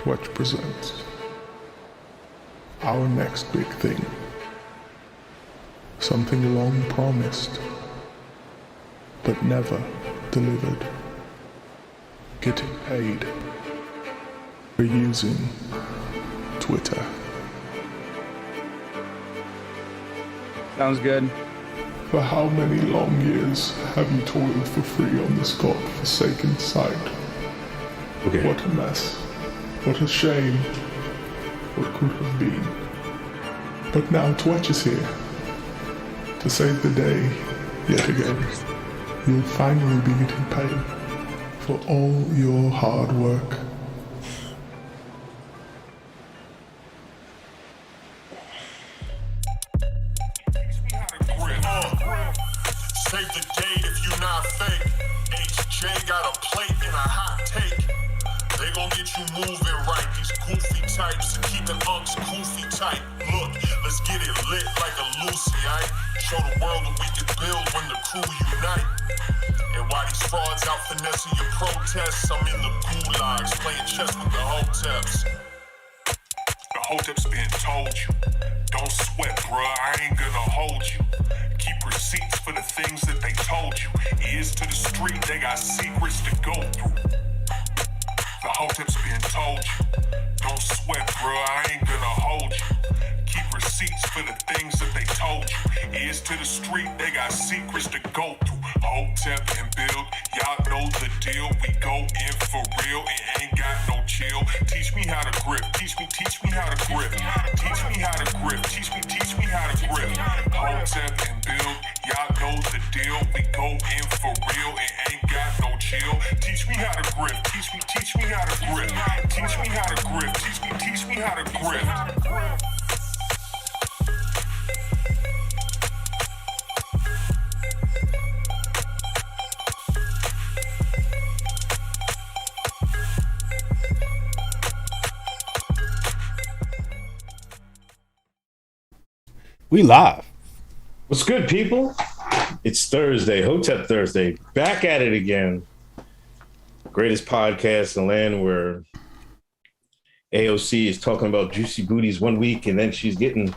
Twitch presents our next big thing. Something long promised, but never delivered. Getting paid for using Twitter. Sounds good. For how many long years have you toiled for free on this god-forsaken site? Okay. What a mess. What a shame. What could have been. But now Twitch is here to save the day yet again. You'll finally be getting paid for all your hard work. Save the date if you not fake. HJ got a plate and a hot take. They gon' get you moving right. These goofy types are keeping unks goofy tight. Look, let's get it lit like a Lucy, aight? Show the world what we can build when the crew unite. And while these frauds out finessing your protests, I'm in the gulags playing chess with the Hoteps. The Hoteps been told you. Don't sweat, bruh, I ain't gonna hold you. Keep receipts for the things that they told you. Ears to the street, they got secrets to go through. The Hoteps been told you. Don't sweat, bruh, I ain't gonna hold you. Keep receipts for the things that they told you. Ears to the street, they got secrets to go through. Hotep and build, y'all know the deal. We go in for real and ain't got no chill. Teach me how to grip, teach me how to grip. Teach me how to grip, teach me how to grip. Hotep and build, y'all know the deal. We go in for real and ain't got no chill. Teach me how to grip, teach me how to grip. Teach me how to grip, teach me how to grip. We live. What's good, people? It's Thursday, Hotep Thursday. Back at it again. Greatest podcast in the land where AOC is talking about juicy booties one week and then she's getting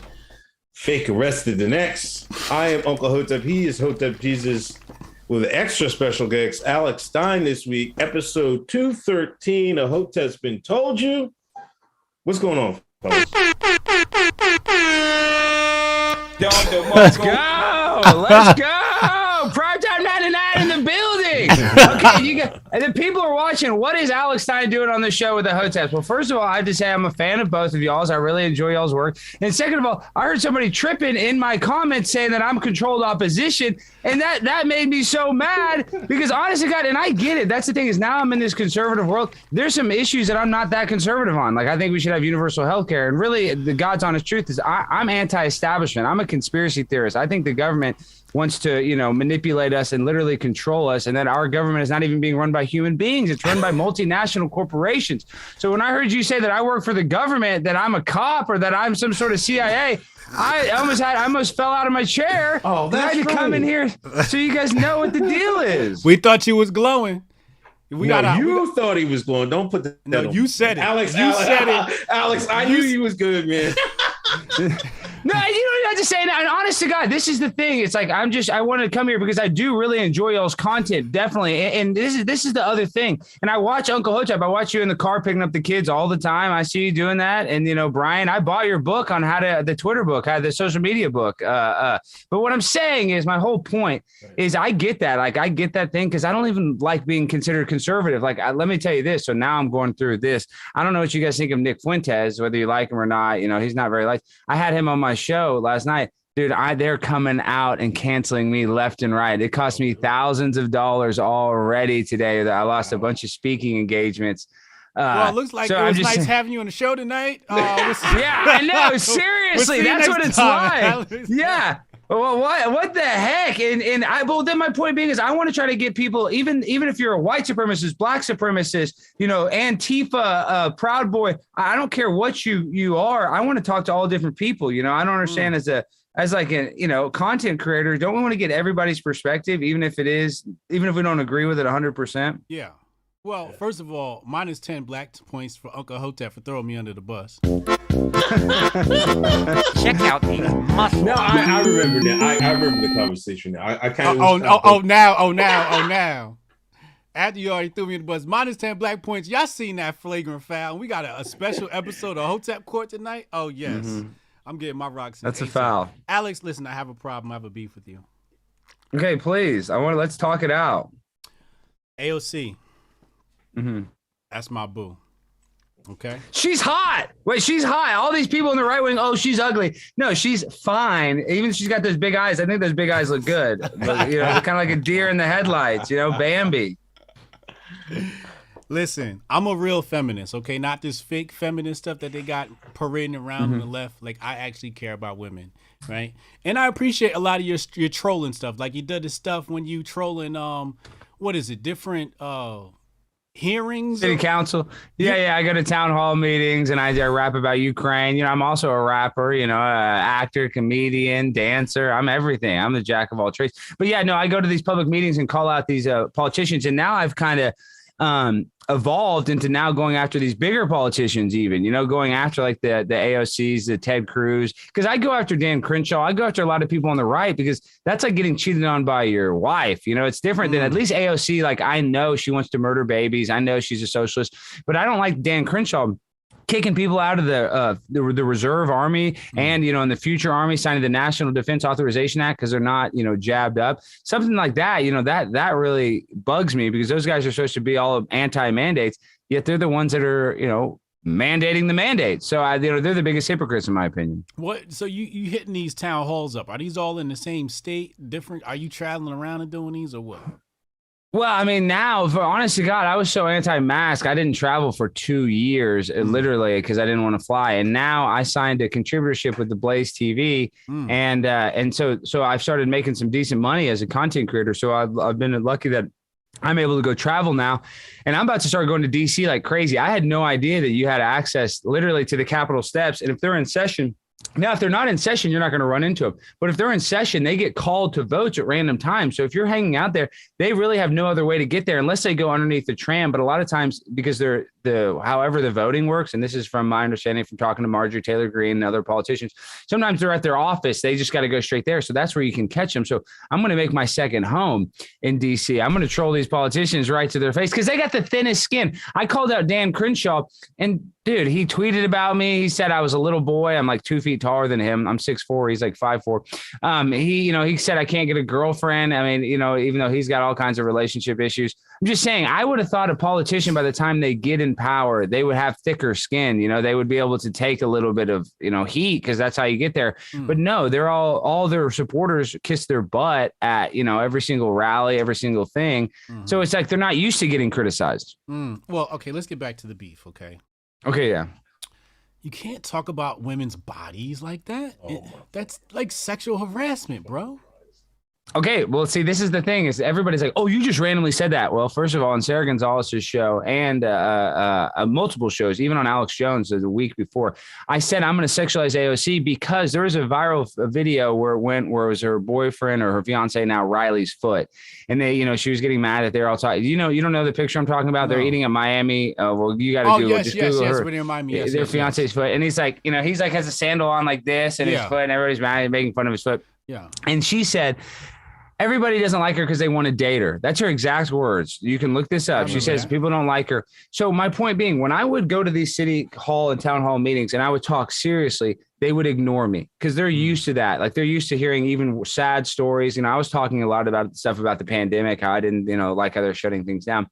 fake arrested the next. I am Uncle Hotep. He is Hotep Jesus with an extra special guest, Alex Stein, this week. Episode 213 of Hoteps BEEN Told You. What's going on, fellas? Let's go! Let's go! Primetime 99 in the building! Okay, you got, and the people are watching. What is Alex Stein doing on the show with the Hoteps? Well, first of all, I have to say I'm a fan of both of y'all's. I really enjoy y'all's work. And second of all, I heard somebody tripping in my comments saying that I'm controlled opposition, and that made me so mad because honestly, God, and I get it. That's the thing is now I'm in this conservative world. There's some issues that I'm not that conservative on. Like I think we should have universal health care. And really, the God's honest truth is I'm anti-establishment. I'm a conspiracy theorist. I think the government wants to, manipulate us and literally control us. And that our government is not even being run by human beings. It's run by multinational corporations. So when I heard you say that I work for the government, that I'm a cop or that I'm some sort of CIA, I almost fell out of my chair. Oh, that's I had to come in here so you guys know what the deal is. We thought you was glowing. Thought he was glowing. Don't put that. No, you said it. Alex, you said it. Alex, I knew he was good, man. No, you don't have to say that. And honest to God, this is the thing. It's like I wanted to come here because I do really enjoy y'all's content, definitely. And this is the other thing. And I watch Uncle Hotep. I watch you in the car picking up the kids all the time. I see you doing that. And Brian, I bought your book on the Twitter book, the social media book. But what I'm saying is my whole point is I get that. Like I get that thing because I don't even like being considered conservative. Like let me tell you this. So now I'm going through this. I don't know what you guys think of Nick Fuentes, whether you like him or not. He's not very liked. I had him on my show last night. Dude, they're coming out and canceling me left and right. It cost me thousands of dollars already today. That I lost a bunch of speaking engagements. Well, it looks like so it was nice having you on the show tonight. Yeah, I know. Seriously, that's what it's like. Yeah. Well, what the heck? Well, then my point being is I want to try to get people, even if you're a white supremacist, black supremacist, Antifa, Proud Boy, I don't care what you are. I want to talk to all different people. I don't understand as a content creator, don't we want to get everybody's perspective, even if we don't agree with it 100%? Yeah. Well, first of all, minus 10 black points for Uncle Hotep for throwing me under the bus. Check out the muscle. No, I remember now. I remember the conversation now. I kind of. Now. After you already threw me in the bus, minus 10 black points. Y'all seen that flagrant foul? We got a special episode of Hotep Court tonight. Oh, yes. Mm-hmm. I'm getting my rocks in. That's a foul. Alex, listen, I have a problem. I have a beef with you. Okay, please. Let's talk it out. AOC. Mm-hmm. That's my boo. Okay. She's hot. Wait, she's hot. All these people in the right wing, oh, she's ugly. No, she's fine. Even she's got those big eyes. I think those big eyes look good. But, you know, kind of like a deer in the headlights, you know, Bambi. Listen, I'm a real feminist, okay? Not this fake feminist stuff that they got parading around on the left. Like, I actually care about women, right? And I appreciate a lot of your trolling stuff. Like, you did this stuff when you trolling, what is it, different hearings? City council. Yeah. I go to town hall meetings and I rap about Ukraine. You know, I'm also a rapper, you know, actor, comedian, dancer. I'm everything. I'm the jack of all trades. But yeah, no, I go to these public meetings and call out these politicians. And now I've kind of evolved into now going after these bigger politicians, even, you know, going after like the AOCs, the Ted Cruz, because I go after Dan Crenshaw. I go after a lot of people on the right because that's like getting cheated on by your wife. You know, it's different than at least AOC. Like, I know she wants to murder babies. I know she's a socialist, but I don't like Dan Crenshaw kicking people out of the reserve army and, you know, in the future army, signing the National Defense Authorization Act because they're not, you know, jabbed up. Something like that, you know, that really bugs me because those guys are supposed to be all anti-mandates, yet they're the ones that are, you know, mandating the mandate. So, you know, they're the biggest hypocrites in my opinion. What? So you hitting these town halls up? Are these all in the same state? Different? Are you traveling around and doing these or what? Well, I mean, now, for honest to God, I was so anti-mask, I didn't travel for 2 years, literally, because I didn't want to fly. And now I signed a contributorship with the Blaze TV, and so I've started making some decent money as a content creator. So I've been lucky that I'm able to go travel now, and I'm about to start going to DC like crazy. I had no idea that you had access literally to the Capitol steps, and if they're in session. Now, if they're not in session, you're not going to run into them. But if they're in session, they get called to votes at random times. So if you're hanging out there, they really have no other way to get there unless they go underneath the tram. But a lot of times, because they're however the voting works, and this is from my understanding from talking to Marjorie Taylor Greene and other politicians, sometimes they're at their office. They just got to go straight there. So that's where you can catch them. So I'm going to make my second home in DC. I'm going to troll these politicians right to their face because they got the thinnest skin. I called out Dan Crenshaw, and dude, he tweeted about me. He said I was a little boy. I'm like 2 feet taller than him. I'm 6'4". He's like 5'4". He said I can't get a girlfriend. I mean, you know, even though he's got all kinds of relationship issues. I'm just saying, I would have thought a politician by the time they get in power, they would have thicker skin. You know, they would be able to take a little bit of, you know, heat because that's how you get there. But no, they're all their supporters kiss their butt at, you know, every single rally, every single thing. So it's like they're not used to getting criticized. Well, okay, let's get back to the beef. Okay, yeah. You can't talk about women's bodies like that. That's like sexual harassment, bro. Okay, well, see, this is the thing is everybody's like, oh, you just randomly said that. Well, first of all, on Sarah Gonzalez's show and multiple shows, even on Alex Jones the week before, I said I'm going to sexualize AOC because there was a viral video where it was her boyfriend or her fiance, now Riley's foot. And they, you know, she was getting mad that they're all talking. You don't know the picture I'm talking about? No. They're eating in Miami. Well, you got to Google it. Google her. When in Miami, their fiance's foot. And he's like, you know, has a sandal on like this and his foot and everybody's mad and making fun of his foot. Yeah. And she said, everybody doesn't like her because they want to date her. That's her exact words. You can look this up. She says people don't like her. So my point being, when I would go to these city hall and town hall meetings and I would talk seriously, they would ignore me because they're used to that. Like they're used to hearing even sad stories. You know, I was talking a lot about stuff about the pandemic, how I didn't, you know, like how they're shutting things down.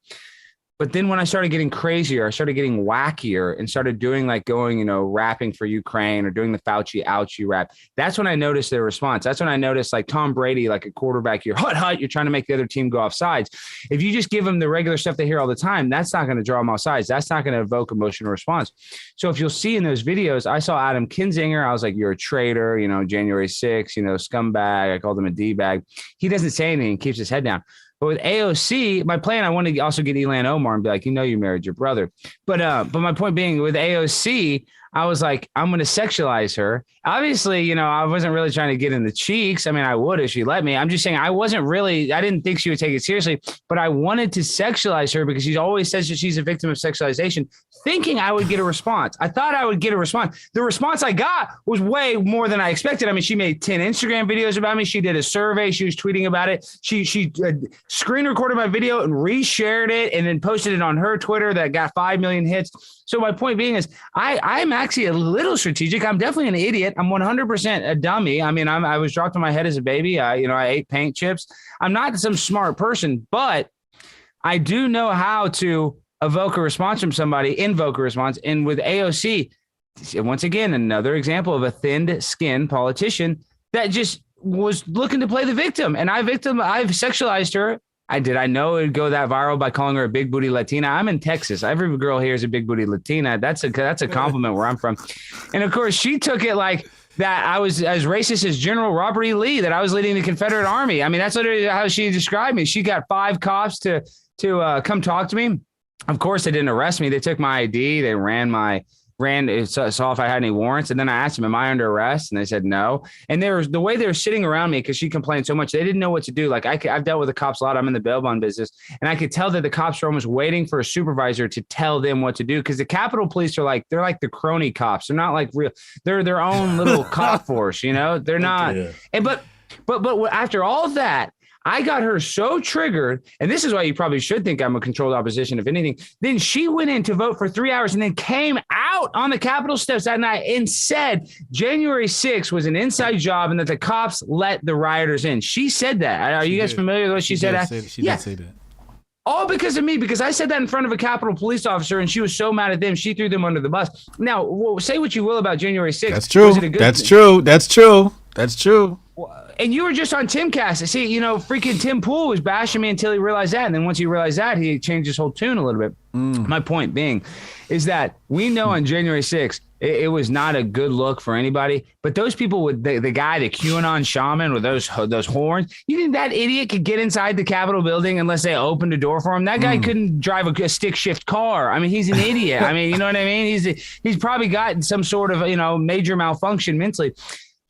But then when I started getting crazier, I started getting wackier and started doing like going, you know, rapping for Ukraine or doing the Fauci ouchie rap. That's when I noticed their response. That's when I noticed like Tom Brady, like a quarterback, you're hut, you're trying to make the other team go off sides. If you just give them the regular stuff they hear all the time, that's not going to draw them off sides. That's not going to evoke emotional response. So if you'll see in those videos, I saw Adam Kinzinger. I was like, you're a traitor, you know, January 6th, you know, scumbag. I called him a D-bag. He doesn't say anything and keeps his head down. But with AOC, my plan, I want to also get Ilhan Omar and be like, you know, you married your brother. But my point being with AOC, I was like, I'm going to sexualize her. Obviously, you know, I wasn't really trying to get in the cheeks. I mean, I would if she let me. I'm just saying I didn't think she would take it seriously, but I wanted to sexualize her because she always says that she's a victim of sexualization, thinking I would get a response. I thought I would get a response. The response I got was way more than I expected. I mean, she made 10 Instagram videos about me. She did a survey. She was tweeting about it. She screen recorded my video and reshared it and then posted it on her Twitter that got 5 million hits. So my point being is I'm actually a little strategic. I'm definitely an idiot. I'm 100% a dummy. I mean, I was dropped on my head as a baby. I ate paint chips. I'm not some smart person, but I do know how to invoke a response. And with AOC, once again, another example of a thinned-skinned politician that just was looking to play the victim. And I've sexualized her. I know it would go that viral by calling her a big booty Latina. I'm in Texas. Every girl here is a big booty Latina. That's a compliment where I'm from. And of course, she took it like that I was as racist as General Robert E. Lee, that I was leading the Confederate Army. I mean, that's literally how she described me. She got 5 cops to come talk to me. Of course, they didn't arrest me. They took my ID. They saw if I had any warrants. And then I asked them, am I under arrest? And they said no. And the way they were sitting around me, because she complained so much, they didn't know what to do. Like I've dealt with the cops a lot. I'm in the bail bond business. And I could tell that the cops were almost waiting for a supervisor to tell them what to do. Because the Capitol Police are they're like the crony cops. They're not like real. They're their own little cop force, you know? They're not. Yeah. And but after all of that, I got her so triggered, and this is why you probably should think I'm a controlled opposition, if anything. Then she went in to vote for 3 hours and then came out on the Capitol steps that night and said January 6th was an inside job and that the cops let the rioters in. She said that. Are you guys familiar with what she said? She did say that. All because of me, because I said that in front of a Capitol police officer, and she was so mad at them, she threw them under the bus. Now, say what you will about January 6th. That's true. That's true. And you were just on Timcast. See, you know, freaking Tim Pool was bashing me until he realized that. And then once he realized that, he changed his whole tune a little bit. My point being is that we know on January 6th, it was not a good look for anybody. But those people with the guy, the QAnon shaman with those horns, you think that idiot could get inside the Capitol building unless they opened the door for him? That guy couldn't drive a stick shift car. I mean, he's an idiot. I mean, you know what I mean? He's probably got some sort of, you know, major malfunction mentally.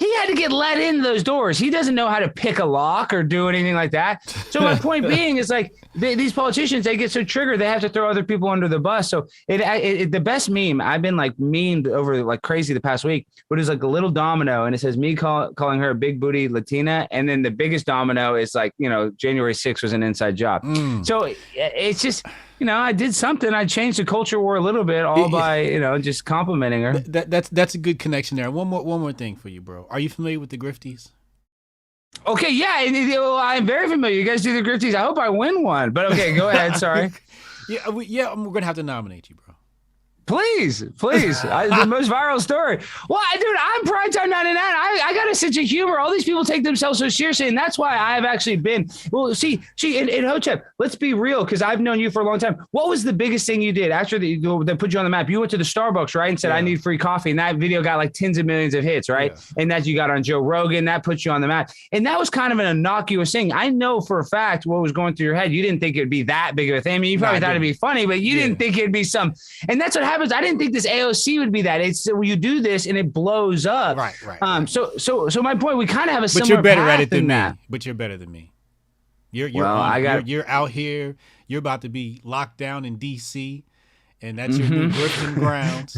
He had to get let into those doors. He doesn't know how to pick a lock or do anything like that. So my point being is like these politicians, they get so triggered, they have to throw other people under the bus. So the best meme, I've been like memed over like crazy the past week, but it's like a little domino and it says me calling her a big booty Latina. And then the biggest domino is like, you know, January 6th was an inside job. So it's just, you know, I did something. I changed the culture war a little bit, all by, you know, just complimenting her. That's a good connection there. One more thing for you, bro. Are you familiar with the Grifties? Okay, yeah, I'm very familiar. You guys do the Grifties. I hope I win one. But okay, go ahead. Sorry. We're gonna have to nominate you, bro. Please. The most viral story. Well, dude, I'm Primetime 99. I got a sense of humor. All these people take themselves so seriously, and that's why I've actually been. Well, see, in Hotep, let's be real, because I've known you for a long time. What was the biggest thing you did after they put you on the map? You went to the Starbucks, right, and said, I need free coffee, and that video got like tens of millions of hits, right? Yeah. And that you got on Joe Rogan, that put you on the map. And that was kind of an innocuous thing. I know for a fact what was going through your head. You didn't think it would be that big of a thing. I mean, you probably thought it'd be funny, but you didn't think it'd be some. And that's what happens. I didn't think this AOC would be that. It's you do this and it blows up. Right. So my point, we kind of have a similar. But you're better path at it than that. me. But you're better than me. You're out here. You're about to be locked down in DC, and that's your new grifting grounds.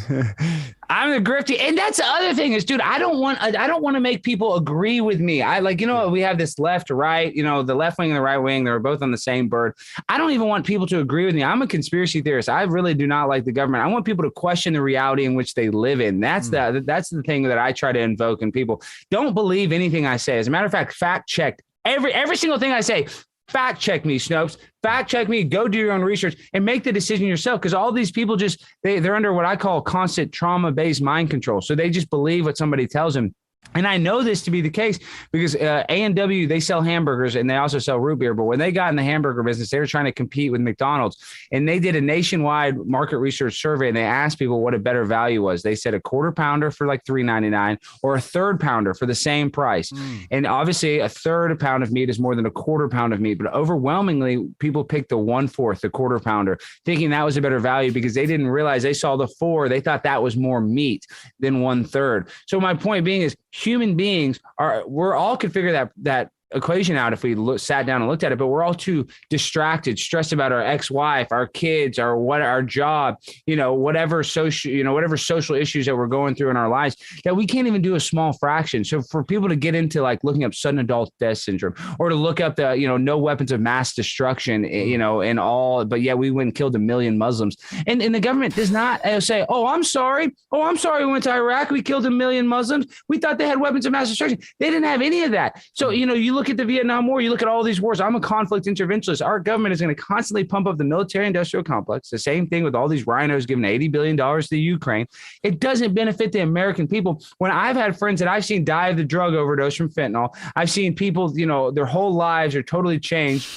I'm the grifty, and that's the other thing is, dude, I don't want to make people agree with me. I like, you know, we have this left, right, you know, the left wing and the right wing, they're both on the same bird. I don't even want people to agree with me. I'm a conspiracy theorist. I really do not like the government. I want people to question the reality in which they live in. That's the thing that I try to invoke in people. Don't believe anything I say. As a matter of fact, fact check every single thing I say. Fact check me, Snopes. Fact check me. Go do your own research and make the decision yourself. Because all these people they're under what I call constant trauma-based mind control. So they just believe what somebody tells them. And I know this to be the case because A&W, they sell hamburgers and they also sell root beer. But when they got in the hamburger business, they were trying to compete with McDonald's. And they did a nationwide market research survey and they asked people what a better value was. They said a quarter pounder for like $3.99 or a third pounder for the same price. And obviously a third pound of meat is more than a quarter pound of meat. But overwhelmingly, people picked the 1/4, the quarter pounder, thinking that was a better value because they didn't realize they saw the 4. They thought that was more meat than 1/3. So my point being is, human beings we're all could figure that equation out if we sat down and looked at it, but we're all too distracted, stressed about our ex-wife, our kids, our job, whatever social issues that we're going through in our lives, that we can't even do a small fraction. So for people to get into like looking up sudden adult death syndrome or to look up the, no weapons of mass destruction, and all, but yeah, we went and killed 1 million Muslims. And the government does not say, oh, I'm sorry. We went to Iraq. We killed 1 million Muslims. We thought they had weapons of mass destruction. They didn't have any of that. So, you look at the Vietnam War, you look at all these wars. I'm a conflict interventionist. Our government is going to constantly pump up the military industrial complex. The same thing with all these rhinos giving $80 billion to the Ukraine. It doesn't benefit the American people. When I've had friends that I've seen die of the drug overdose from fentanyl, I've seen people, their whole lives are totally changed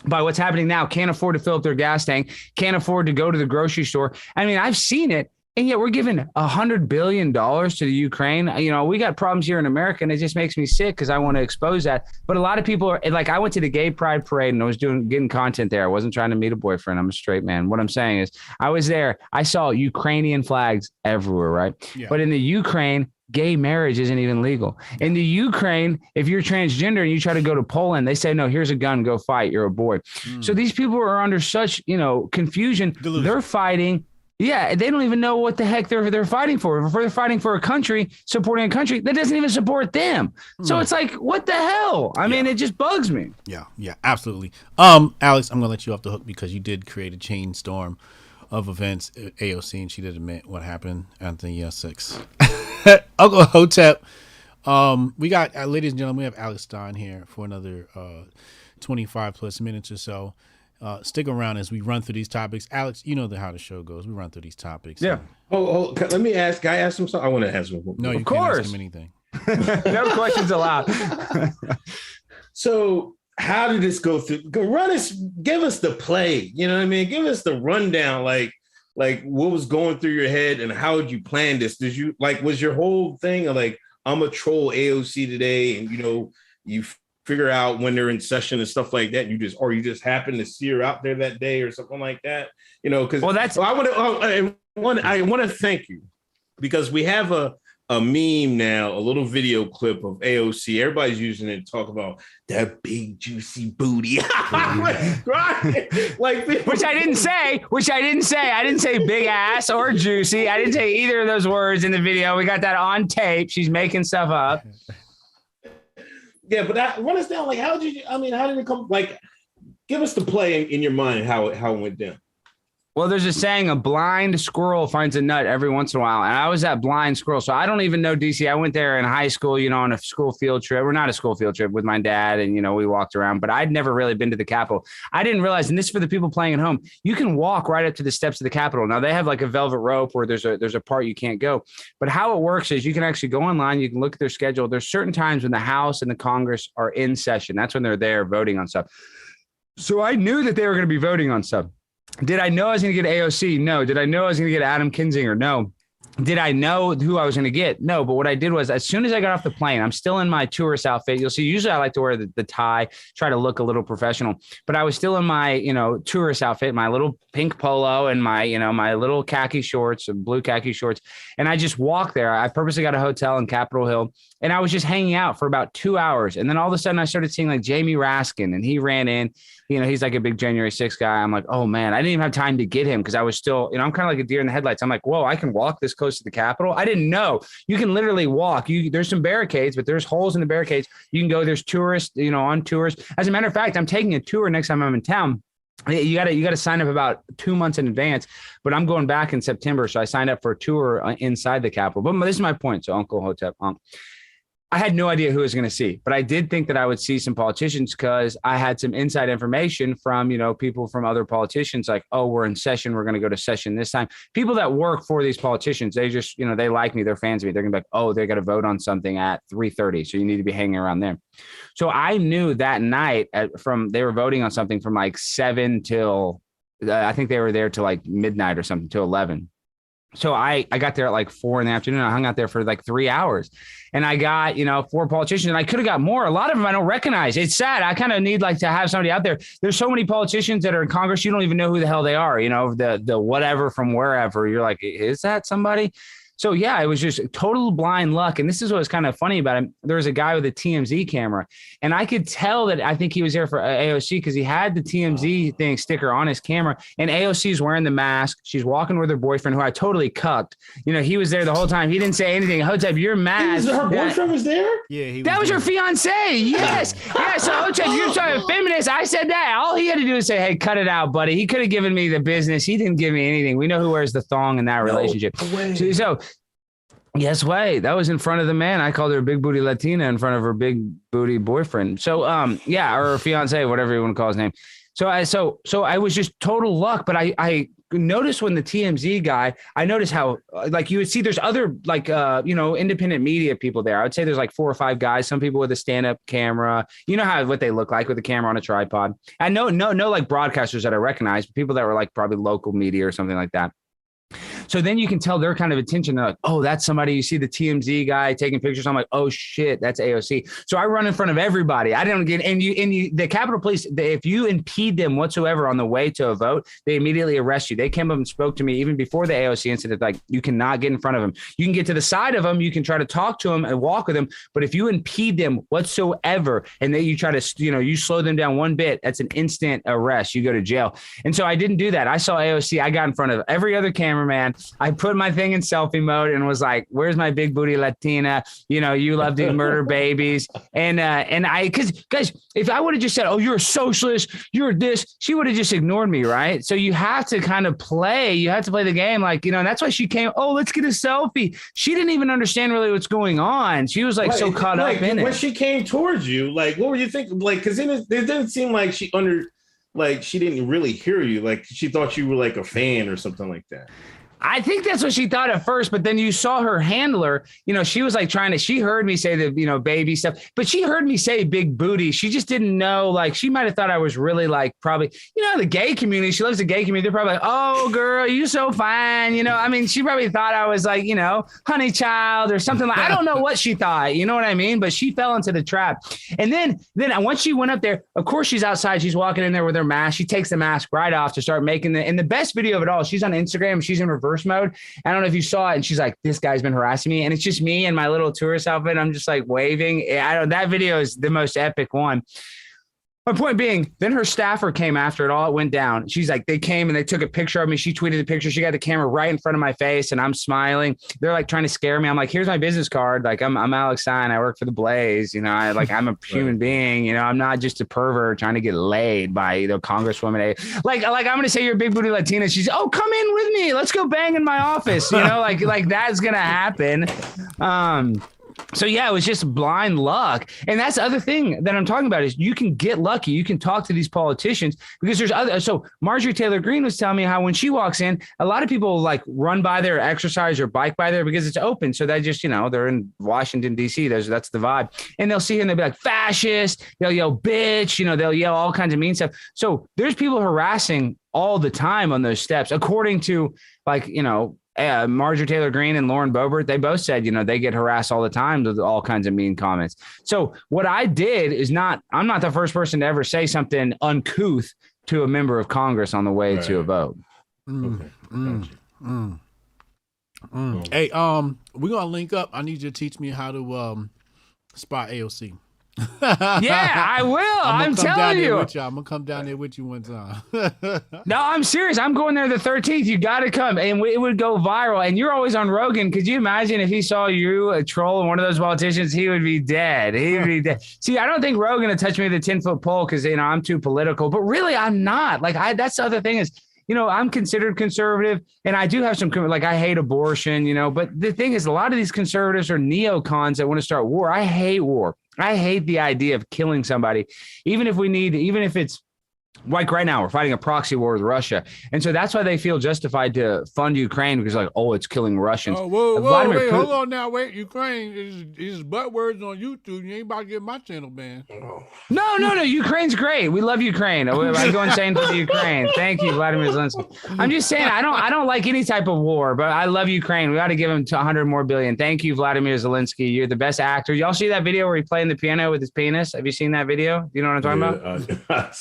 by what's happening now, can't afford to fill up their gas tank, can't afford to go to the grocery store. I mean, I've seen it. And yet we're giving $100 billion to the Ukraine. We got problems here in America, and it just makes me sick because I want to expose that. But a lot of people are like, I went to the Gay Pride Parade and I was getting content there. I wasn't trying to meet a boyfriend. I'm a straight man. What I'm saying is I was there. I saw Ukrainian flags everywhere, right? Yeah. But in the Ukraine, gay marriage isn't even legal. In the Ukraine, if you're transgender and you try to go to Poland, they say, no, here's a gun, go fight. You're a boy. So these people are under such, confusion. Delusion. They're fighting. Yeah, they don't even know what the heck they're fighting for. If they're fighting for a country, supporting a country that doesn't even support them. So it's like, what the hell? I mean, it just bugs me. Yeah, absolutely. Alex, I'm gonna let you off the hook because you did create a chain storm of events at AOC, and she did admit what happened at the 6. Uncle Hotep. We got, ladies and gentlemen, we have Alex Stein here for another 25 plus minutes or so. Stick around as we run through these topics. Alex, you know how the show goes. We run through these topics. Yeah. Let me ask. Can I ask him something? I want to ask him. No, you can't ask him anything. No questions allowed. So, how did this go through? Give us the play. You know what I mean? Give us the rundown. Like what was going through your head and how did you plan this? Did you was your whole thing like, I'm a troll AOC today, and you figure out when they're in session and stuff like that. You just happen to see her out there that day or something like that. Because I want to thank you because we have a meme now, a little video clip of AOC. Everybody's using it to talk about that big juicy booty. Which I didn't say. I didn't say big ass or juicy. I didn't say either of those words in the video. We got that on tape. She's making stuff up. Yeah, but run us down. How did it come? Give us the play in your mind how it went down. Well, there's a saying, a blind squirrel finds a nut every once in a while. And I was that blind squirrel. So I don't even know DC. I went there in high school, on a school field trip. Or not a school field trip with my dad. And, we walked around. But I'd never really been to the Capitol. I didn't realize, and this is for the people playing at home, you can walk right up to the steps of the Capitol. Now, they have like a velvet rope where there's a part you can't go. But how it works is you can actually go online. You can look at their schedule. There's certain times when the House and the Congress are in session. That's when they're there voting on stuff. So I knew that they were going to be voting on stuff. Did I know I was going to get AOC? No. Did I know I was going to get Adam Kinzinger? No. Did I know who I was going to get? No. But what I did was, as soon as I got off the plane, I'm still in my tourist outfit. You'll see, usually I like to wear the tie, try to look a little professional, but I was still in my, tourist outfit, my little pink polo and my, my little khaki shorts and blue khaki shorts. And I just walked there. I purposely got a hotel in Capitol Hill and I was just hanging out for about 2 hours. And then all of a sudden I started seeing like Jamie Raskin, and he ran in. He's like a big January 6th guy. I'm like, oh man, I didn't even have time to get him because I was still, I'm kind of like a deer in the headlights. I'm like, whoa, I can walk this close to the Capitol. I didn't know you can literally walk. There's some barricades, but there's holes in the barricades. You can go. There's tourists, on tours. As a matter of fact, I'm taking a tour next time I'm in town. You gotta sign up about 2 months in advance, but I'm going back in September, so I signed up for a tour inside the Capitol. But this is my point. So Uncle Hotep, I had no idea who I was going to see, but I did think that I would see some politicians because I had some inside information from, people from other politicians like, oh, we're in session. We're going to go to session this time. People that work for these politicians, they just, they like me. They're fans of me. They're going to be like, oh, they got to vote on something at 3:30. So you need to be hanging around there. So I knew that night they were voting on something from like 7 till I think they were there till like midnight or something till 11. So I got there at like 4 in the afternoon. I hung out there for like 3 hours and I got, 4 politicians and I could have got more. A lot of them I don't recognize. It's sad. I kind of need like to have somebody out there. There's so many politicians that are in Congress. You don't even know who the hell they are, the whatever from wherever. You're like, is that somebody? So, yeah, it was just total blind luck. And this is what was kind of funny about him. There was a guy with a TMZ camera, and I could tell that I think he was there for AOC because he had the TMZ thing sticker on his camera. And AOC is wearing the mask. She's walking with her boyfriend, who I totally cucked. He was there the whole time. He didn't say anything. Hotep, you're mad. Her boyfriend was there? Yeah, that was her fiance. Yes. Yeah. So, Hotep, you're talking feminist. I said that. All he had to do was say, hey, cut it out, buddy. He could have given me the business. He didn't give me anything. We know who wears the thong in that relationship. So yes, way. That was in front of the man. I called her a big booty Latina in front of her big booty boyfriend. So, or fiance, whatever you want to call his name. So I was just total luck. But I noticed when the TMZ guy, I noticed how like you would see there's other like independent media people there. I would say there's like 4 or 5 guys. Some people with a stand-up camera. You know what they look like with a camera on a tripod. I know like broadcasters that I recognize, but people that were like probably local media or something like that. So then you can tell their kind of attention. They're like, oh, that's somebody. You see the TMZ guy taking pictures. I'm like, oh shit, that's AOC. So I run in front of everybody. I don't get, and the Capitol Police, if you impede them whatsoever on the way to a vote, they immediately arrest you. They came up and spoke to me even before the AOC incident. Like, you cannot get in front of them. You can get to the side of them. You can try to talk to them and walk with them. But if you impede them whatsoever, and then you try to, you slow them down one bit, that's an instant arrest. You go to jail. And so I didn't do that. I saw AOC. I got in front of every other cameraman. I put my thing in selfie mode and was like, where's my big booty Latina? You love to murder babies. And because guys, if I would have just said, oh, you're a socialist, you're this, she would have just ignored me. Right. So you have to kind of play the game. Like, and that's why she came, oh, let's get a selfie. She didn't even understand really what's going on. She was like so caught up in it. When she came towards you, like, what were you thinking? Like, because it didn't seem like she didn't really hear you. Like, she thought you were like a fan or something like that. I think that's what she thought at first, but then you saw her handler, she was like she heard me say the, baby stuff, but she heard me say big booty. She just didn't know, like, she might've thought I was really like, probably, the gay community. She loves the gay community. They're probably like, oh girl, you so fine. She probably thought I was like, honey child or something like, I don't know what she thought, you know what I mean? But she fell into the trap. And then once she went up there, of course she's outside, she's walking in there with her mask. She takes the mask right off to start making and the best video of it all. She's on Instagram. She's in reverse mode. I don't know if you saw it. And she's like, this guy's been harassing me. And it's just me in my little tourist outfit. I'm just like waving. That video is the most epic one. My point being, then her staffer came after it all. It went down. She's like, they came and they took a picture of me. She tweeted the picture. She got the camera right in front of my face and I'm smiling. They're like trying to scare me. I'm like, here's my business card. Like, I'm Alex Stein. I work for the Blaze. I'm a human being. I'm not just a pervert trying to get laid by Congresswoman. Like I'm going to say you're a big booty Latina. She's, oh, come in with me. Let's go bang in my office. Like that's going to happen. So yeah, it was just blind luck. And that's the other thing that I'm talking about is you can get lucky. You can talk to these politicians because there's other. So Marjorie Taylor Greene was telling me how when she walks in, a lot of people like run by there, exercise or bike by there because it's open. So they just, they're in Washington, D.C. That's the vibe. And they'll see her and they'll be like fascist. They'll yell bitch. They'll yell all kinds of mean stuff. So there's people harassing all the time on those steps, according to Marjorie Taylor Greene and Lauren Boebert, they both said, they get harassed all the time with all kinds of mean comments. So what I did is I'm not the first person to ever say something uncouth to a member of Congress on the way to a vote. Hey, we're going to link up. I need you to teach me how to spot AOC. Yeah, I will. I'm telling you. I'm gonna come down there with you one time. No, I'm serious. I'm going there the 13th. You got to come, and it would go viral. And you're always on Rogan. Could you imagine if he saw you a troll and one of those politicians? He would be dead. He would be dead. See, I don't think Rogan would touch me with a 10-foot pole because I'm too political. But really, I'm not. Like that's the other thing is. I'm considered conservative, and I do have some, like, I hate abortion, but the thing is, a lot of these conservatives are neocons that want to start war. I hate war. I hate the idea of killing somebody, even if it's like right now, we're fighting a proxy war with Russia. And so that's why they feel justified to fund Ukraine, because like, oh, it's killing Russians. Oh, whoa, wait, hold on now. Wait, Ukraine is butt words on YouTube. You ain't about to get my channel banned. No. Ukraine's great. We love Ukraine. I go insane for the Ukraine. Thank you, Vladimir Zelensky. I'm just saying, I don't like any type of war, but I love Ukraine. We got to give him 100 more billion. Thank you, Vladimir Zelensky. You're the best actor. Y'all see that video where he's playing the piano with his penis? Have you seen that video? Do you know what I'm talking about?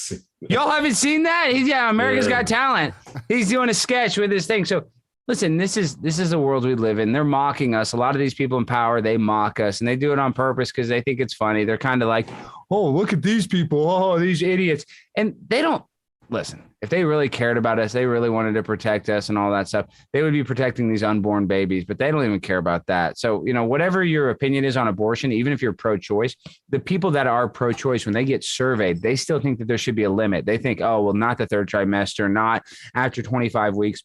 Y'all haven't seen that? America's Got Talent. He's doing a sketch with this thing. So listen, this is the world we live in. They're mocking us. A lot of these people in power, they mock us, and they do it on purpose because they think it's funny. They're kind of like, oh, look at these people. Oh, these idiots. And they don't listen. If they really cared about us, they really wanted to protect us and all that stuff, they would be protecting these unborn babies, but they don't even care about that. So, whatever your opinion is on abortion, even if you're pro-choice, the people that are pro-choice, when they get surveyed, they still think that there should be a limit. They think, oh, well, not the third trimester, not after 25 weeks.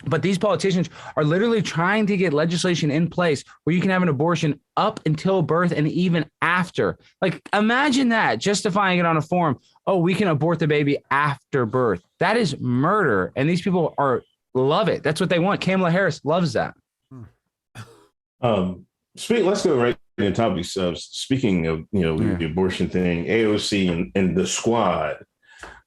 But these politicians are literally trying to get legislation in place where you can have an abortion up until birth and even after. Like, imagine that, justifying it on a form. Oh, we can abort the baby after birth. That is murder. And these people love it. That's what they want. Kamala Harris loves that. Let's go right into topics. Speaking of, the abortion thing, AOC and the squad.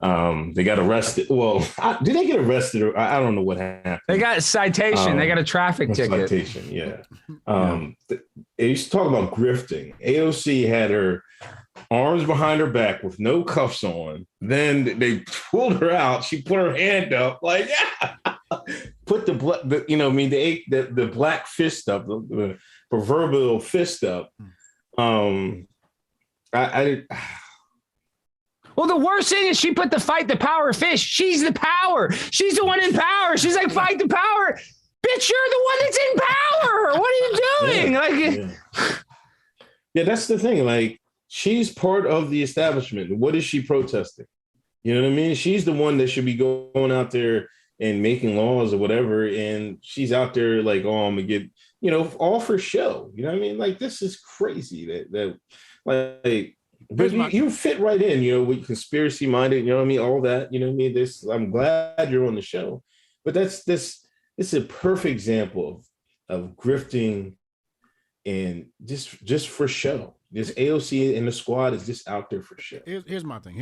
They got arrested. Well, did they get arrested? Or I don't know what happened. They got a citation. They got a traffic ticket. Citation, yeah. They used to talk about grifting. AOC had her arms behind her back with no cuffs on. Then they pulled her out. She put her hand up, like, put the black fist up, the proverbial fist up. Well, the worst thing is she put the fight the power fish. She's the power. She's the one in power. She's like, fight the power. Bitch, you're the one that's in power. What are you doing? Yeah, that's the thing. Like, she's part of the establishment. What is she protesting? You know what I mean? She's the one that should be going out there and making laws or whatever. And she's out there like, oh, I'm going to get, all for show. You know what I mean? Like, this is crazy that but you fit right in, with conspiracy minded, you know what I mean? All that, you know what I mean? I'm glad you're on the show, but this is a perfect example of grifting and just for show. This AOC and the squad is just out there for show. Here's my thing.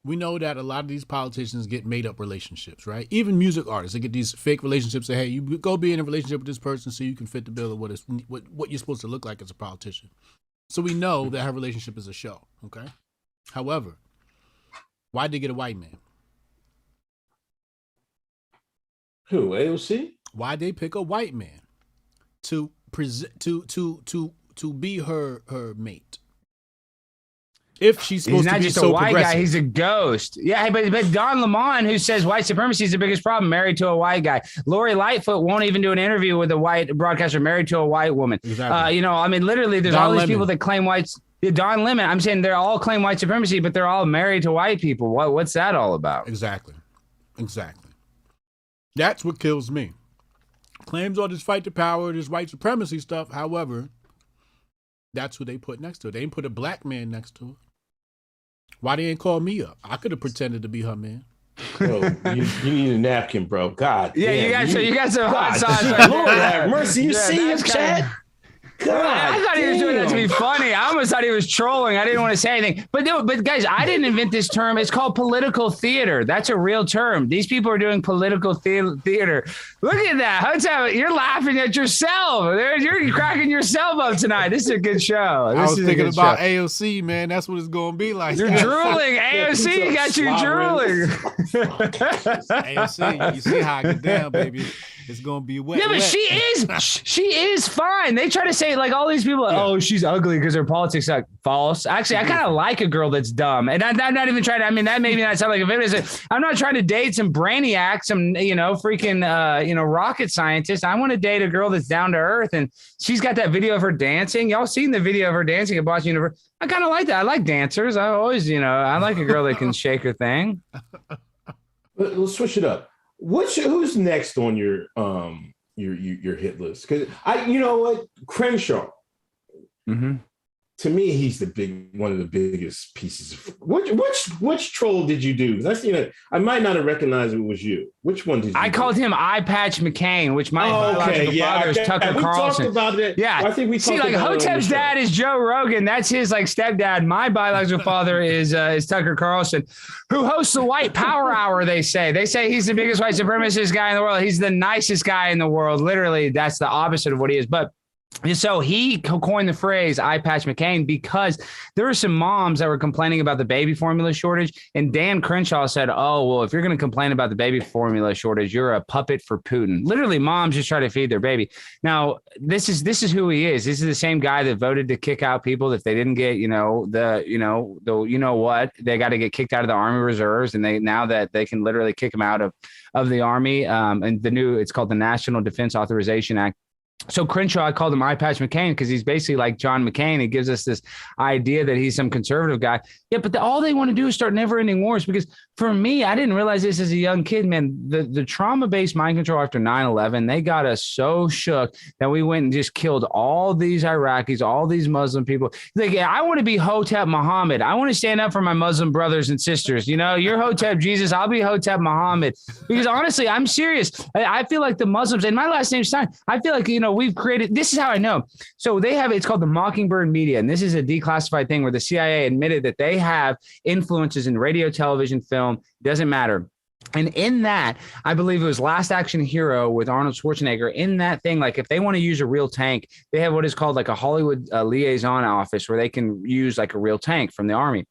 We know that a lot of these politicians get made up relationships, right? Even music artists, they get these fake relationships. Say, hey, you go be in a relationship with this person so you can fit the bill of what you're supposed to look like as a politician. So we know that her relationship is a show, okay? However, why'd they get a white man? Who, AOC? Why'd they pick a white man to be her mate? If she's supposed to be just so a white progressive. guy, he's a ghost. Yeah, but Don Lemon, who says white supremacy is the biggest problem, married to a white guy. Lori Lightfoot won't even do an interview with a white broadcaster married to a white woman. Exactly. Literally, there's Don all these Lemon. people that claim whites. Don Lemon, I'm saying they all claim white supremacy, but they're all married to white people. What's that all about? Exactly. That's what kills me. Claims all this fight to power, this white supremacy stuff. However, that's who they put next to her. They didn't put a black man next to her. Why they ain't call me up? I could have pretended to be her man. Bro, you need a napkin, bro. God. Yeah, damn, you got some hot sauce. Lord have mercy. You see him, Chad? God, I thought he was doing that to be funny. I almost thought he was trolling. I didn't want to say anything. But guys, I didn't invent this term. It's called political theater. That's a real term. These people are doing political theater. Look at that. Hotep, you're laughing at yourself. You're cracking yourself up tonight. This is a good show. I was thinking about AOC, man. That's what it's going to be like. You're drooling. AOC got you drooling. AOC, you see how I get down, baby. It's going to be wet. Yeah, but she is fine. They try to say, like, all these people, oh, she's ugly because her politics are false. Actually, I kind of like a girl that's dumb. And I'm not even trying to, that made me not sound like a feminist. I'm not trying to date some brainiac, some, freaking, rocket scientist. I want to date a girl that's down to earth. And she's got that video of her dancing. Y'all seen the video of her dancing at Boston University? I kind of like that. I like dancers. I always, I like a girl that can shake her thing. Let's switch it up. Who's next on your hit list? Because you know what, Crenshaw. Mm-hmm. To me, he's one of the biggest pieces of which troll did you do? Because I seen it. I might not have recognized it was you. Which one did you? I called him Eye Patch McCain, which my biological father is Tucker Carlson. We talked about it. Yeah, I think we see, like Hotep's dad is Joe Rogan. That's his like stepdad. My biological father is Tucker Carlson, who hosts the White Power Hour. They say he's the biggest white supremacist guy in the world. He's the nicest guy in the world. Literally, that's the opposite of what he is. But so he coined the phrase Eye Patch McCain because there were some moms that were complaining about the baby formula shortage. And Dan Crenshaw said, oh, well, if you're going to complain about the baby formula shortage, you're a puppet for Putin. Literally, moms just try to feed their baby. Now, this is who he is. This is the same guy that voted to kick out people if they didn't get, they got to get kicked out of the Army Reserves. And now that they can literally kick them out of the Army. And it's called the National Defense Authorization Act. So Crenshaw, I called him Eye Patch McCain because he's basically like John McCain. He gives us this idea that he's some conservative guy. Yeah, but all they want to do is start never-ending wars. Because for me, I didn't realize this as a young kid, man. The trauma-based mind control after 9/11, they got us so shook that we went and just killed all these Iraqis, all these Muslim people. Like, yeah, I want to be Hotep Muhammad. I want to stand up for my Muslim brothers and sisters. You're Hotep Jesus. I'll be Hotep Muhammad. Because honestly, I'm serious. I feel like the Muslims, and my last name's Stein. I feel like, we've created, this is how I know. So it's called the Mockingbird Media. And this is a declassified thing where the CIA admitted that they have influences in radio, television, film, doesn't matter. And in that, I believe it was Last Action Hero with Arnold Schwarzenegger. In that thing, like if they want to use a real tank, they have what is called like a Hollywood liaison office where they can use like a real tank from the Army.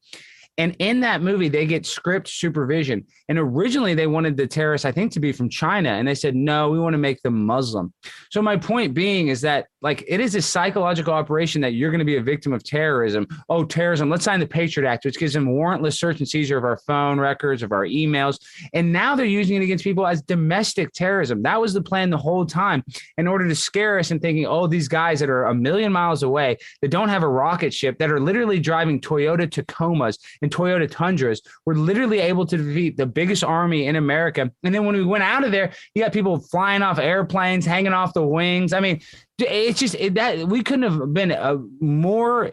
And in that movie, they get script supervision. And originally they wanted the terrorists, I think, to be from China. And they said, no, we want to make them Muslim. So my point being is that like it is a psychological operation that you're going to be a victim of terrorism. Oh, terrorism. Let's sign the Patriot Act, which gives them warrantless search and seizure of our phone records, of our emails. And now they're using it against people as domestic terrorism. That was the plan the whole time in order to scare us and thinking, oh, these guys that are a million miles away, that don't have a rocket ship, that are literally driving Toyota Tacomas and Toyota Tundras, were literally able to defeat the biggest army in America. And then when we went out of there, you got people flying off airplanes, hanging off the wings. I mean, it's just that we couldn't have been more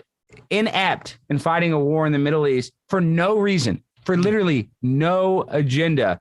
inept in fighting a war in the Middle East for no reason, for literally no agenda.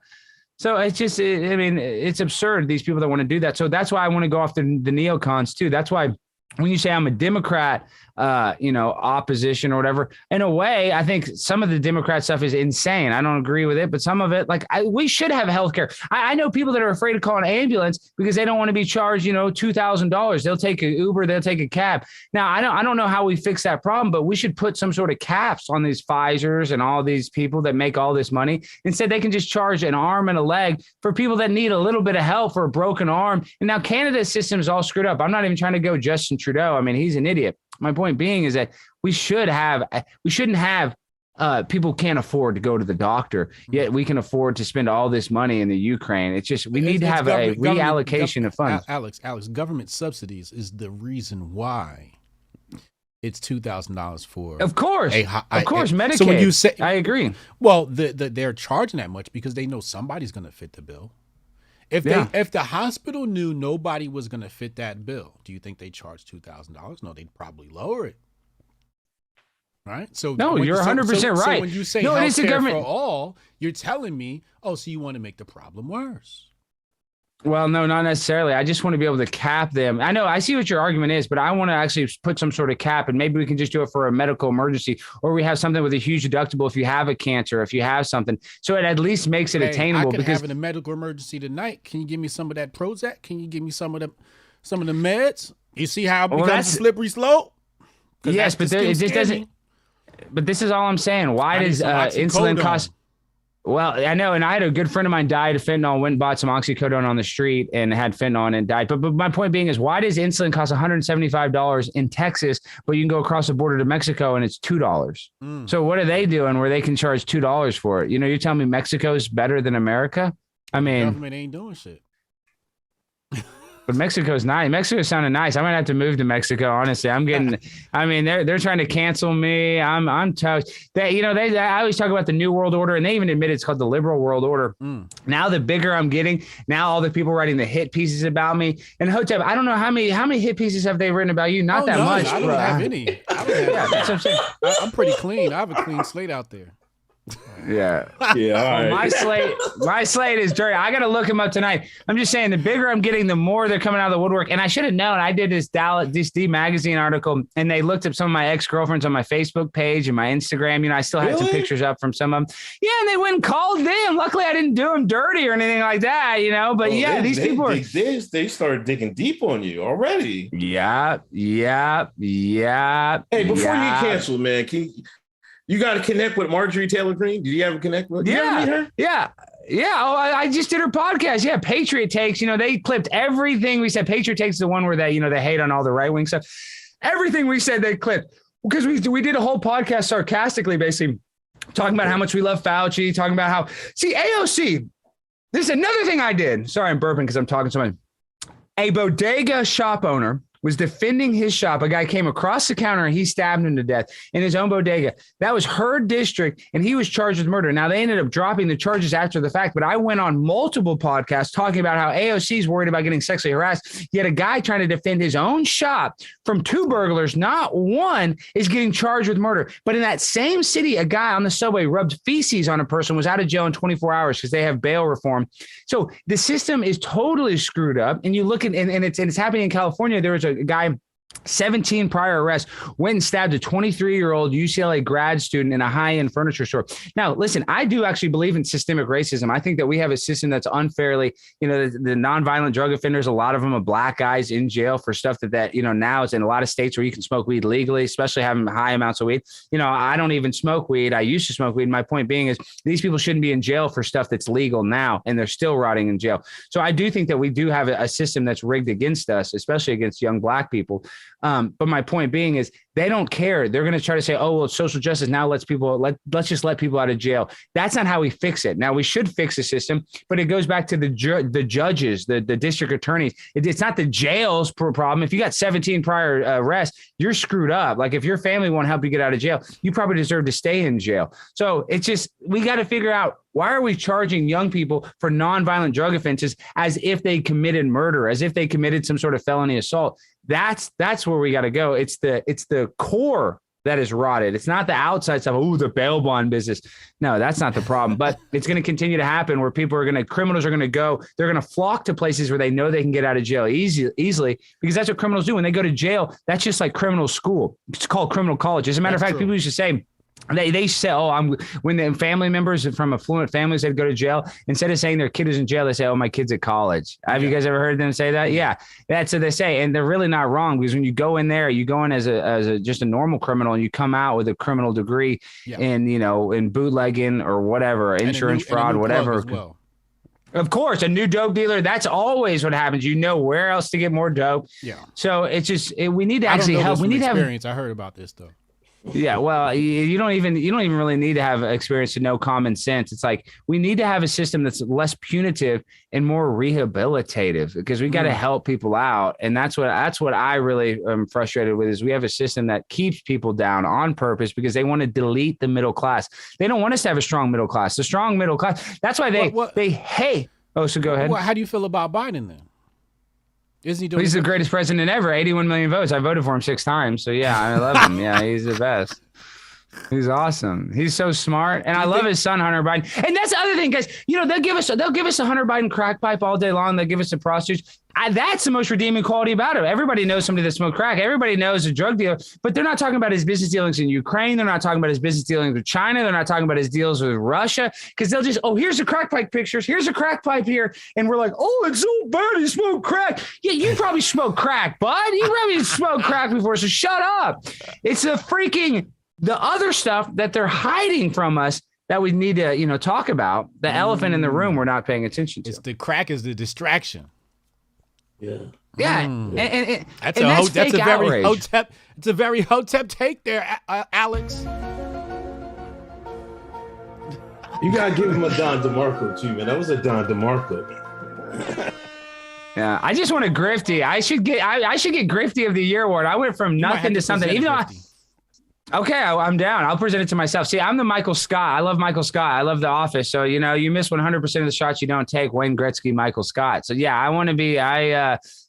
So it's just, it's absurd, these people that want to do that. So that's why I want to go after the neocons too. That's why when you say I'm a Democrat, opposition or whatever, in a way, I think some of the Democrat stuff is insane. I don't agree with it, but some of it, we should have healthcare. I know people that are afraid to call an ambulance because they don't want to be charged, $2,000. They'll take an Uber, they'll take a cab. Now, I don't know how we fix that problem, but we should put some sort of caps on these Pfizers and all these people that make all this money. Instead, they can just charge an arm and a leg for people that need a little bit of help for a broken arm. And now Canada's system is all screwed up. I'm not even trying to go Justin Trudeau. I mean, he's an idiot. My point being is that we shouldn't have people can't afford to go to the doctor, yet we can afford to spend all this money in the Ukraine. It's just we need to have a reallocation of funds. Alex, government subsidies is the reason why it's $2,000 for. Of course, Medicaid. So when you say, I agree. Well, they're charging that much because they know somebody's going to fit the bill. If the hospital knew nobody was going to fit that bill, do you think they charge $2,000? No, they'd probably lower it. Right? So no, you're 100% right. So when you say healthcare for all, you're telling me, oh, so you want to make the problem worse. Well, no, not necessarily. I just want to be able to cap them. I know, I see what your argument is, but I want to actually put some sort of cap, and maybe we can just do it for a medical emergency, or we have something with a huge deductible if you have a cancer, if you have something. So it at least makes it attainable. I could have a medical emergency tonight. Can you give me some of that Prozac? Can you give me some of the meds? You see how it becomes a slippery slope? Yes, but it just doesn't. But this is all I'm saying. Why does insulin cost? Well, I know, and I had a good friend of mine died of fentanyl, went and bought some oxycodone on the street and had fentanyl and died. But my point being is, why does insulin cost $175 in Texas, but you can go across the border to Mexico and it's $2? So what are they doing where they can charge $2 for it? You're telling me Mexico is better than America? I mean, the government ain't doing shit. But Mexico's nice. Mexico's sounding nice. I might have to move to Mexico. Honestly, I mean, they're trying to cancel me. I'm toast. I always talk about the New World Order, and they even admit it's called the Liberal World Order. Now, the bigger I'm getting, now all the people writing the hit pieces about me. And Hotep, I don't know how many hit pieces have they written about you? Not that much. I don't have any. That's what I'm saying. I'm pretty clean. I have a clean slate out there. Yeah. Yeah. All right. My slate is dirty. I got to look him up tonight. I'm just saying, the bigger I'm getting, the more they're coming out of the woodwork. And I should have known. I did this D Magazine article, and they looked up some of my ex-girlfriends on my Facebook page and my Instagram. I still had some pictures up from some of them. Yeah, and they went and called them. Luckily, I didn't do them dirty or anything like that. But these people are. They started digging deep on you already. Yeah. Hey, before you get canceled, man, you got to connect with Marjorie Taylor Greene? Did you ever connect with her? You ever meet her? Yeah. Oh, I just did her podcast. Yeah. Patriot Takes, they clipped everything we said. Patriot Takes is the one where they hate on all the right wing stuff. Everything we said, they clipped, because we did a whole podcast sarcastically, basically talking about how much we love Fauci, talking about how, AOC, this is another thing I did. Sorry, I'm burping because I'm talking to someone. A bodega shop owner was defending his shop. A guy came across the counter and he stabbed him to death in his own bodega. That was her district, and he was charged with murder. Now, they ended up dropping the charges after the fact, but I went on multiple podcasts talking about how AOC is worried about getting sexually harassed. Yet a guy trying to defend his own shop from 2 burglars, not one, is getting charged with murder. But in that same city, a guy on the subway rubbed feces on a person, was out of jail in 24 hours because they have bail reform. So the system is totally screwed up. And you look at, and it's happening in California. There was a guy, 17 prior arrests, went and stabbed a 23-year-old UCLA grad student in a high-end furniture store. Now, listen, I do actually believe in systemic racism. I think that we have a system that's unfairly, the nonviolent drug offenders, a lot of them are black guys in jail for stuff that now is in a lot of states where you can smoke weed legally, especially having high amounts of weed. I don't even smoke weed. I used to smoke weed. My point being is these people shouldn't be in jail for stuff that's legal now, and they're still rotting in jail. So I do think that we do have a system that's rigged against us, especially against young black people. But my point being is they don't care. They're going to try to say, oh, well, it's social justice. Now let's just let people out of jail. That's not how we fix it. Now, we should fix the system, but it goes back to the judges, the district attorneys. It's not the jail's problem. If you got 17 prior arrests, you're screwed up. Like, if your family won't help you get out of jail, you probably deserve to stay in jail. So it's just, we got to figure out, why are we charging young people for nonviolent drug offenses as if they committed murder, as if they committed some sort of felony assault? That's where we got to go. It's the core that is rotted. It's not the outside stuff. Oh, the bail bond business. No, that's not the problem. But it's going to continue to happen where criminals are going to go. They're going to flock to places where they know they can get out of jail easily, because that's what criminals do. When they go to jail, that's just like criminal school. It's called criminal college. As a matter of fact, people used to say, They say, when the family members from affluent families, they'd go to jail, instead of saying their kid is in jail, they say, oh, my kid's at college. Have you guys ever heard them say that? Yeah, that's what they say. And they're really not wrong, because when you go in there, you go in as just a normal criminal, and you come out with a criminal degree in bootlegging or whatever, insurance fraud, whatever. Well. Of course, a new dope dealer, that's always what happens. You know where else to get more dope. Yeah. So it's just, we need to actually help. We need to have experience. I heard about this though. Yeah, well, you don't even really need to have experience to know common sense. It's like, we need to have a system that's less punitive and more rehabilitative, because we got to help people out. And that's what I really am frustrated with, is we have a system that keeps people down on purpose because they want to delete the middle class. They don't want us to have a strong middle class. The strong middle class. That's why they hate. Oh, so go ahead. Well, how do you feel about Biden then? Isn't he doing? He's the greatest president ever. 81 million votes. I voted for him 6 times. So yeah, I love him. Yeah, he's the best. He's awesome. He's so smart, and I love his son, Hunter Biden. And that's the other thing, guys. They'll give us a Hunter Biden crack pipe all day long. They'll give us a prostitute. That's the most redeeming quality about him. Everybody knows somebody that smoked crack. Everybody knows a drug dealer, but they're not talking about his business dealings in Ukraine. They're not talking about his business dealings with China. They're not talking about his deals with Russia, because they'll just, here's a crack pipe pictures. Here's a crack pipe here. And we're like, oh, it's so bad. He smoked crack. Yeah, you probably smoked crack, bud. You probably smoked crack before. So shut up. It's the other stuff that they're hiding from us that we need to, talk about. The elephant in the room we're not paying attention to. It's the crack is the distraction. Yeah. Yeah. And that's a very Hotep. It's a very Hotep take there, Alex. You gotta give him a Don DeMarco too, man. That was a Don DeMarco. Yeah, I just want a grifty. I should get grifty of the year award. I went from nothing to something. Even though I'm down. I'll present it to myself. See, I'm the Michael Scott. I love Michael Scott. I love The Office. So, you know, you miss 100% of the shots you don't take. Wayne Gretzky, Michael Scott. So, yeah, I want to be.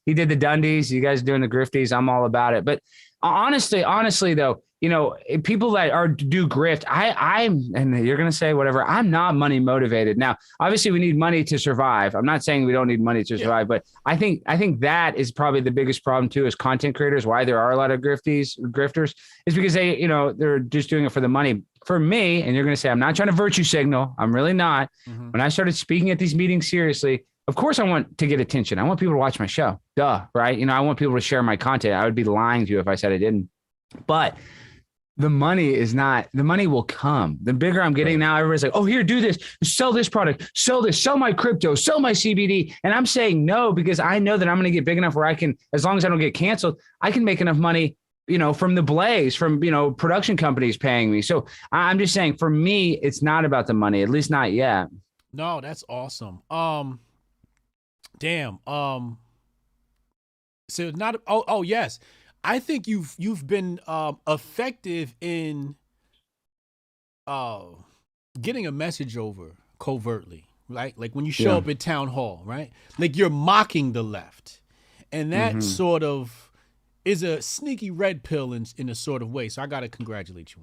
He did the Dundies. You guys doing the grifties. I'm all about it. But honestly, though, you know, people that do grift, and you're going to say whatever, I'm not money motivated. Now, obviously we need money to survive. I'm not saying we don't need money to survive, but I think that is probably the biggest problem too, as content creators, why there are a lot of grifters is because they're just doing it for the money. For me, and you're going to say, I'm not trying to virtue signal. I'm really not. Mm-hmm. When I started speaking at these meetings seriously, of course I want to get attention. I want people to watch my show. Duh. Right. You know, I want people to share my content. I would be lying to you if I said I didn't, but the money will come. The bigger I'm getting now, everybody's like, oh, here, do this, sell this product, sell this, sell my crypto, sell my CBD. And I'm saying no, because I know that I'm going to get big enough where I can, as long as I don't get canceled, I can make enough money, you know, from the blaze, from, you know, production companies paying me. So I'm just saying, for me, it's not about the money, at least not yet. No, that's awesome. So not, yes. I think you've been effective in getting a message over covertly, right? Like when you show up at town hall, right? Like you're mocking the left, and that sort of is a sneaky red pill in a sort of way. So I got to congratulate you.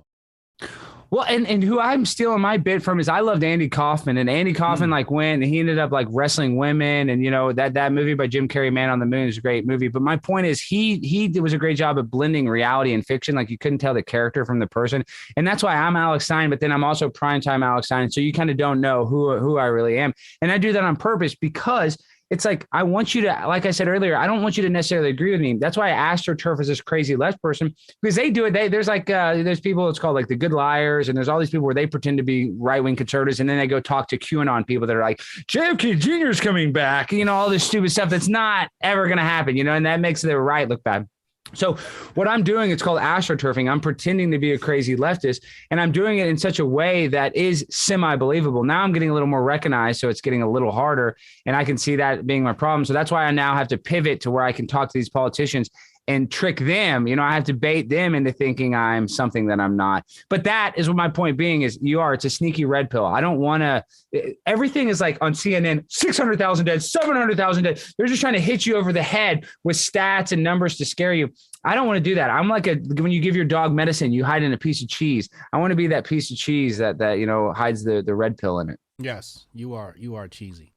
Well, and who I'm stealing my bit from is I loved Andy Kaufman, and Andy Kaufman went and he ended up like wrestling women, and you know that movie by Jim Carrey, Man on the Moon, is a great movie. But my point is he was a great job of blending reality and fiction. Like you couldn't tell the character from the person, and that's why I'm Alex Stein. But then I'm also primetime Alex Stein, so you kind of don't know who I really am, and I do that on purpose because it's like, I want you to, like I said earlier, I don't want you to necessarily agree with me. That's why I AstroTurf is this crazy left person, because they do it. There's like, there's people, it's called like the good liars. And there's all these people where they pretend to be right-wing conservatives. And then they go talk to QAnon people that are like, JFK Jr. is coming back, you know, all this stupid stuff that's not ever going to happen, you know, and that makes the right look bad. So what I'm doing, it's called AstroTurfing. I'm pretending to be a crazy leftist, and I'm doing it in such a way that is semi-believable. Now I'm getting a little more recognized, so it's getting a little harder, and I can see that being my problem. So that's why I now have to pivot to where I can talk to these politicians and trick them. You know, I have to bait them into thinking I'm something that I'm not. But that is what my point being is it's a sneaky red pill. I don't want to, everything is like on CNN, 600,000 dead, 700,000 dead. They're just trying to hit you over the head with stats and numbers to scare you. I don't want to do that. I'm like when you give your dog medicine, you hide in a piece of cheese. I want to be that piece of cheese that you know, hides the red pill in it. Yes, you are cheesy.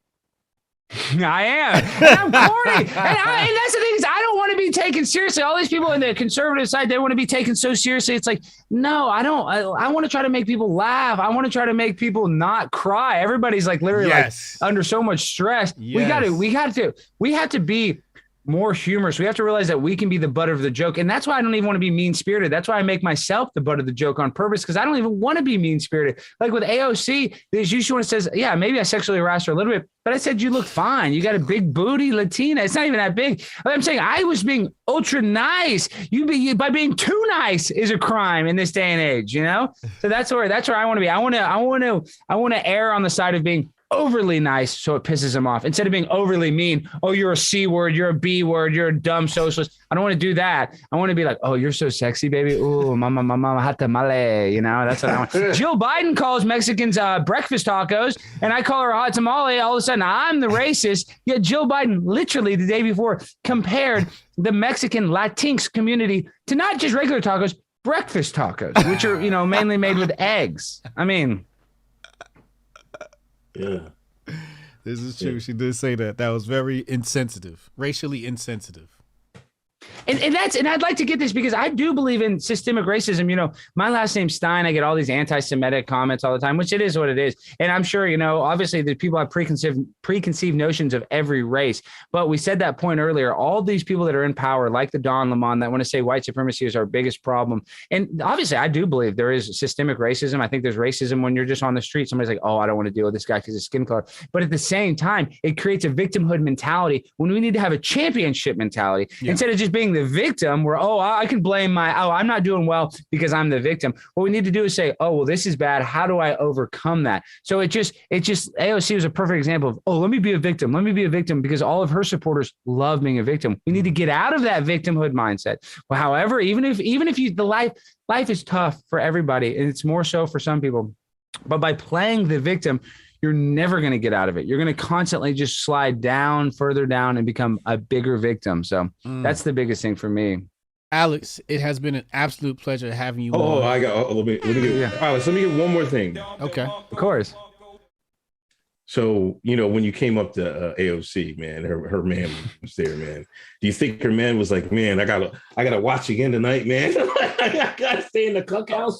I am. And I'm corny. And that's the thing is, I don't want to be taken seriously. All these people in the conservative side, they want to be taken so seriously. It's like, no, I don't. I want to try to make people laugh. I want to try to make people not cry. Everybody's like literally like under so much stress. Yes. We have to be more humorous. We have to realize that we can be the butt of the joke. And that's why I don't even want to be mean-spirited. That's why I make myself the butt of the joke on purpose, because I don't even want to be mean-spirited. Like with AOC, there's usually when it says, yeah, maybe I sexually harassed her a little bit, but I said, you look fine. You got a big booty Latina. It's not even that big. I'm saying I was being ultra nice. By being too nice is a crime in this day and age, you know? So that's where I want to be. I want to err on the side of being overly nice, so it pisses him off, instead of being overly mean. Oh, you're a C word, you're a B word, you're a dumb socialist. I don't want to do that. I want to be like, oh, you're so sexy, baby. Ooh, mama, hot tamale. You know, that's what I want. Jill Biden calls Mexicans breakfast tacos, and I call her a hot tamale. All of a sudden, I'm the racist. Yet Jill Biden literally the day before compared the Mexican Latinx community to not just regular tacos, breakfast tacos, which are, you know, mainly made with eggs. I mean, yeah, this is true. She did say that. That was very insensitive, racially insensitive. And I'd like to get this because I do believe in systemic racism. You know, my last name's Stein. I get all these anti-Semitic comments all the time, which it is what it is. And I'm sure, you know, obviously the people have preconceived notions of every race. But we said that point earlier. All these people that are in power, like the Don Lemon, that want to say white supremacy is our biggest problem. And obviously, I do believe there is systemic racism. I think there's racism when you're just on the street. Somebody's like, oh, I don't want to deal with this guy because his skin color. But at the same time, it creates a victimhood mentality when we need to have a championship mentality instead of just being the victim where, I can blame I'm not doing well because I'm the victim. What we need to do is say, oh, well, this is bad. How do I overcome that? So it just AOC was a perfect example of, let me be a victim. Let me be a victim because all of her supporters love being a victim. We need to get out of that victimhood mindset. Well, however, even if life is tough for everybody, and it's more so for some people, but by playing the victim, you're never going to get out of it. You're going to constantly just slide down, further down, and become a bigger victim. So that's the biggest thing for me. Alex, it has been an absolute pleasure having you. Let me get Alex. Let me get one more thing. Okay, of course. So, when you came up to AOC, man, her man was there, man. Do you think her man was like, man, I gotta watch again tonight, man? I gotta stay in the cookhouse.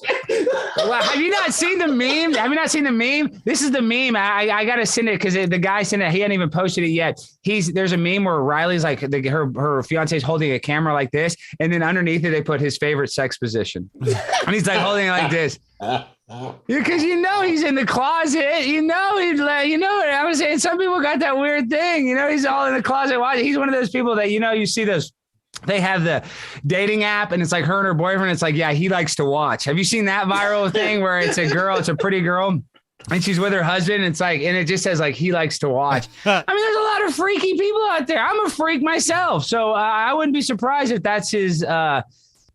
Well, have you not seen the meme? Have you not seen the meme? This is the meme. I gotta send it because the guy sent it. He hadn't even posted it yet. There's a meme where Riley's like her fiance's holding a camera like this, and then underneath it they put his favorite sex position, and he's like holding it like this. Because he's in the closet. What I was saying. Some people got that weird thing. He's all in the closet watching. He's one of those people that you see those. They have the dating app, and it's like her and her boyfriend. It's like, yeah, he likes to watch. Have you seen that viral thing where it's a girl, it's a pretty girl, and she's with her husband? It's like, and it just says like he likes to watch. I mean, there's a lot of freaky people out there. I'm a freak myself, so I wouldn't be surprised if that's his.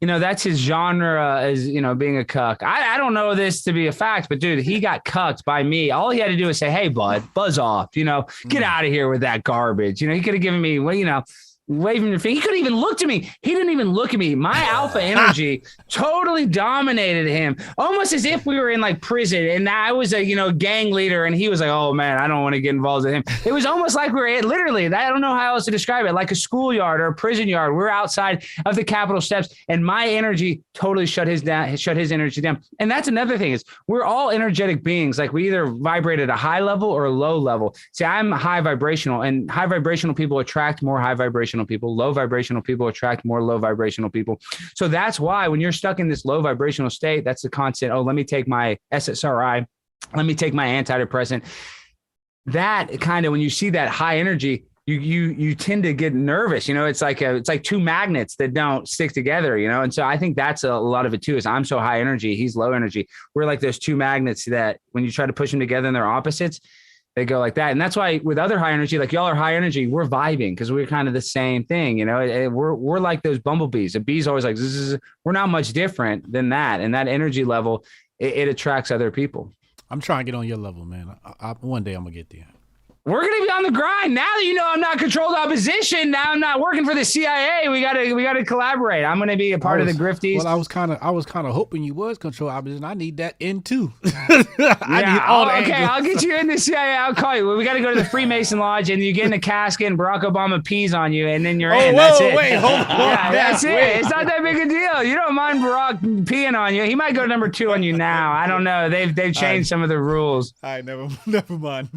That's his genre as, being a cuck. I don't know this to be a fact, but dude, he got cucked by me. All he had to do was say, hey, bud, buzz off, get out of here with that garbage. He could have given me, waving your finger. He couldn't even look to me. He didn't even look at me. My alpha energy totally dominated him, almost as if we were in like prison and I was a, gang leader. And he was like, oh man, I don't want to get involved with him. It was almost like we were literally, I don't know how else to describe it, like a schoolyard or a prison yard. We're outside of the Capitol steps and my energy totally shut his energy down. And that's another thing is we're all energetic beings. Like we either vibrate at a high level or a low level. See, I'm high vibrational and high vibrational people attract more high vibrational people. Low vibrational people attract more low vibrational people. So that's why when you're stuck in this low vibrational state, that's the constant, let me take my SSRI, let me take my antidepressant. That kind of, when you see that high energy, you tend to get nervous. It's like two magnets that don't stick together, And so I think that's a lot of it too, is I'm so high energy, he's low energy. We're like those two magnets that when you try to push them together and they're opposites, they go like that. And that's why with other high energy, like y'all are high energy, we're vibing because we're kind of the same thing. We're like those bumblebees. A bee's always like, we're not much different than that. And that energy level, it attracts other people. I'm trying to get on your level, man. One day I'm going to get there. We're going to be on the grind. Now that I'm not controlled opposition, now I'm not working for the CIA. We got to collaborate. I'm going to be a part of the grifties. Well, I was kind of hoping you was controlled opposition. I need that in too. I'll get you in the CIA. I'll call you. We got to go to the Freemason Lodge and you get in a casket and Barack Obama pees on you and then you're in. That's it. That's it. It's not that big a deal. You don't mind Barack peeing on you. He might go number 2 on you now. I don't know. They've changed some of the rules. All right, never mind.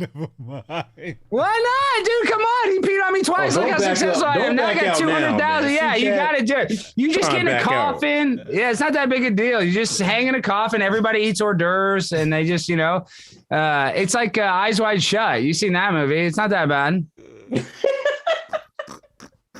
Why not, dude? Come on. He peed on me twice. Look how successful I am. Now I got 200,000. Yeah, you got to do it. You just get in a coffin. Yeah, it's not that big a deal. You just hang in a coffin. Everybody eats hors d'oeuvres and they just, it's like Eyes Wide Shut. You seen that movie. It's not that bad.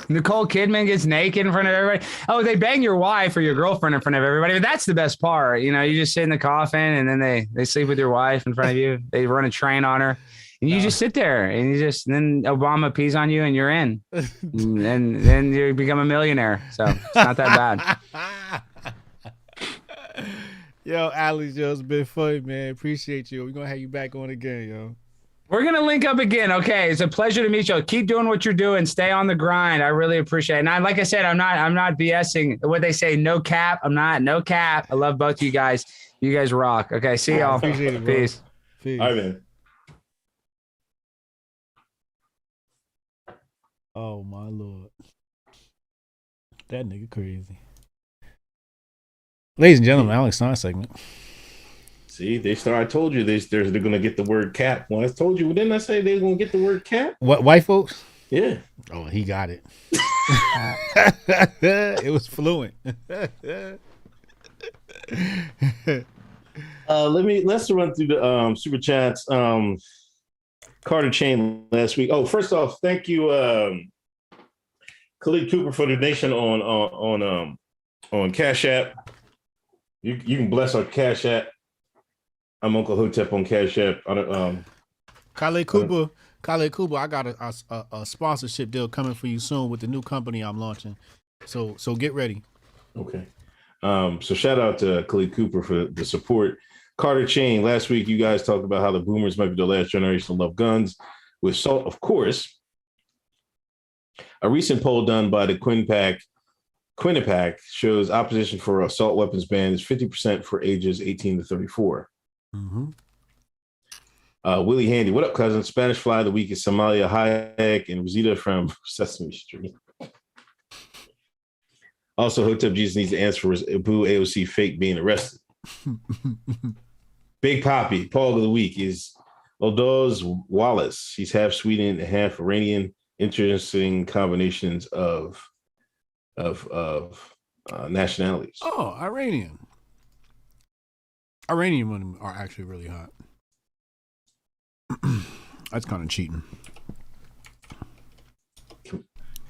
Nicole Kidman gets naked in front of everybody. Oh, they bang your wife or your girlfriend in front of everybody. But that's the best part. You just sit in the coffin and then they sleep with your wife in front of you. They run a train on her. And you just sit there and then Obama pees on you and you're in. And then you become a millionaire. So it's not that bad. Yo, Alex, it's been fun, man. Appreciate you. We're going to have you back on again, yo. We're going to link up again. Okay. It's a pleasure to meet you. Keep doing what you're doing. Stay on the grind. I really appreciate it. And like I said, I'm not BSing what they say. No cap. No cap. I love both of you guys. You guys rock. Okay. See y'all. Appreciate it, bro. Peace. All right, man. Oh my Lord. That nigga crazy. Ladies and gentlemen, Alex Stein segment. See, I told you they're gonna get the word cap. Well, I told you, didn't I say they're gonna get the word cap? What, white folks? Yeah. Oh, he got it. It was fluent. Let's run through the super chats. Carter Chain last week. Oh, first off, thank you, Khalid Cooper for the donation on Cash App. You can bless our Cash App. I'm Uncle Hotep on Cash App. Khalid Cooper, I got a sponsorship deal coming for you soon with the new company I'm launching. So get ready. Okay. So shout out to Khalid Cooper for the support. Carter Chain, last week you guys talked about how the boomers might be the last generation to love guns with salt, of course. A recent poll done by the Quinnipiac shows opposition for assault weapons ban is 50% for ages 18 to 34. Mm-hmm. Willie Handy, what up, cousin? Spanish Fly of the Week is Somalia Hayek and Rosita from Sesame Street. Also, Hotep Jesus needs to answer for his Abu AOC fake being arrested. Big Poppy, Paul of the Week is Odoz Wallace. He's half Sweden and half Iranian. Interesting combinations of nationalities. Oh, Iranian. Iranian women are actually really hot. That's kind of cheating.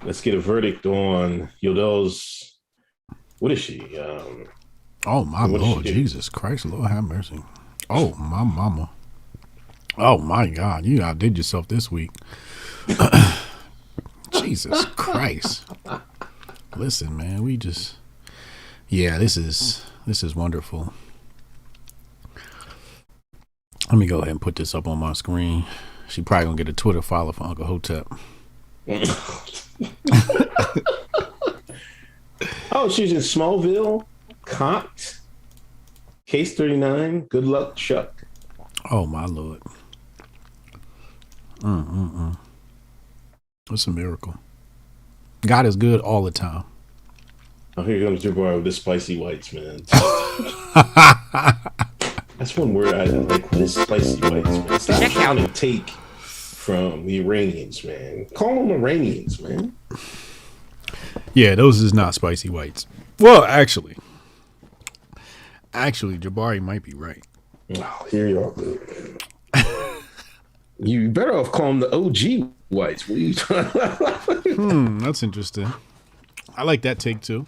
Let's get a verdict on Yodel's. What is she? Oh my Lord, Jesus Christ, Lord have mercy. Oh my mama. Oh my God, you outdid yourself this week. Jesus Christ. Listen, man, this is wonderful. Let me go ahead and put this up on my screen. She probably gonna get a Twitter follow for Uncle Hotep. Oh, she's in Smallville, Cocked, Case 39, Good Luck, Chuck. Oh my Lord. What's a miracle? God is good all the time. Oh, here comes your boy with the spicy whites, man. That's one word I like. What is spicy whites, man? Stop trying to take from the Iranians, man. Call them Iranians, man. Yeah, those is not spicy whites. Well, actually, Jabari might be right. Oh, here you are. You better off call them the OG whites. What are you talking That's interesting. I like that take too.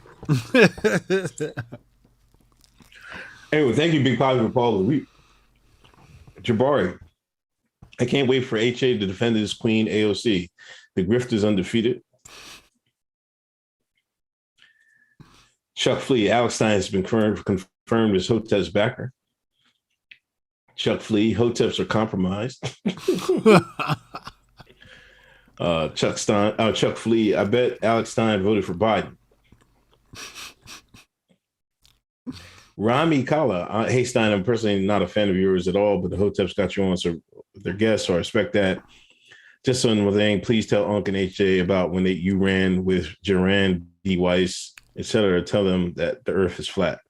Anyway, thank you, Big Poppy, for Paul of the Week. Jabari, I can't wait for HA to defend his queen AOC. The grift is undefeated. Chuck Flea, Alex Stein has been confirmed as Hotep's backer. Chuck Flea, Hoteps are compromised. Chuck Flea, I bet Alex Stein voted for Biden. Rami Kala, hey Stein, I'm personally not a fan of yours at all, but the Hoteps got you on, so they're guests, so I respect that. Just on one thing, please tell Unc and HJ about when you ran with Jaran D. Weiss, etc. Tell them that the Earth is flat.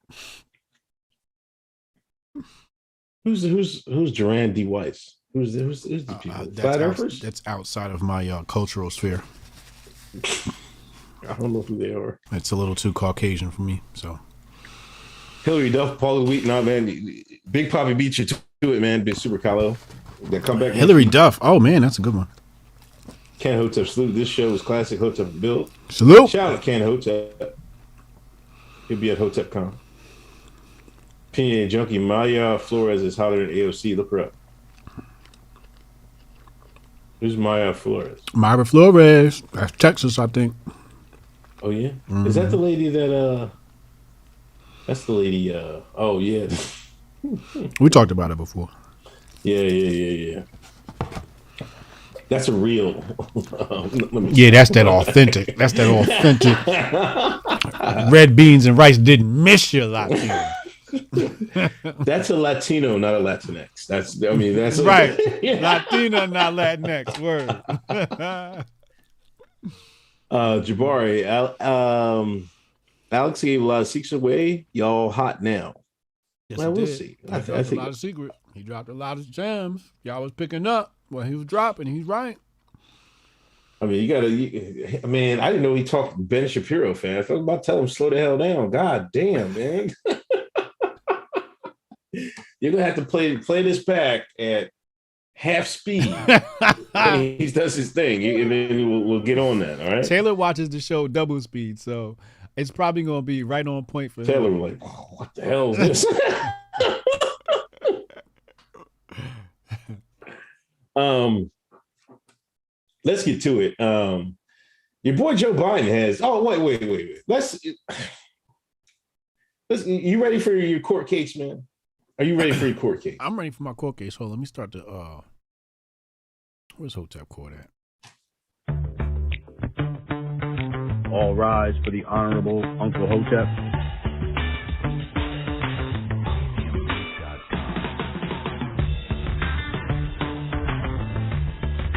Who's Jaran D. Weiss? Who's the people? Flat Earthers? That's outside of my cultural sphere. I don't know who they are. It's a little too Caucasian for me, so. Hillary Duff, Paul of the Week. Nah, man. Big Poppy beat you to it, man. Big Super Carlo. That comeback. Hillary Duff. Oh, man, that's a good one. Ken Hotep salute. This show is classic Hotep build. Salute. Shout out to Ken Hotep. He'll be at HotepCon. Opinionated Junkie Maya Flores is hotter than AOC. Look her up. Who's Maya Flores? Myra Flores. That's Texas, I think. Oh, yeah? Mm-hmm. Is that the lady that... That's the lady... oh, yeah. We talked about it before. Yeah. That's a real... Yeah, that's that authentic. That's that authentic. Red beans and rice didn't miss you, Latino. That's a Latino, not a Latinx. That's right. Latino, not Latinx. Word. Jabari, Alex gave a lot of secrets away. Y'all hot now. Yes, well, we'll see. I think a lot of secret. He dropped a lot of gems. Y'all was picking up what he was dropping. He's right. I mean, I didn't know he talked Ben Shapiro fan. I thought about telling him slow the hell down. God damn, man. You're gonna have to play this back at half speed. He does his thing, and then we'll get on that. All right. Taylor watches the show double speed, so it's probably gonna be right on point for Taylor him. was like, oh, "What the hell is this?" Let's get to it. Your boy Joe Biden has. Oh, wait. Let's. You ready for your court case, man? Are you ready for your court case? I'm ready for my court case. Hold on, let me start the. Where's Hotep Court at? All rise for the Honorable Uncle Hotep.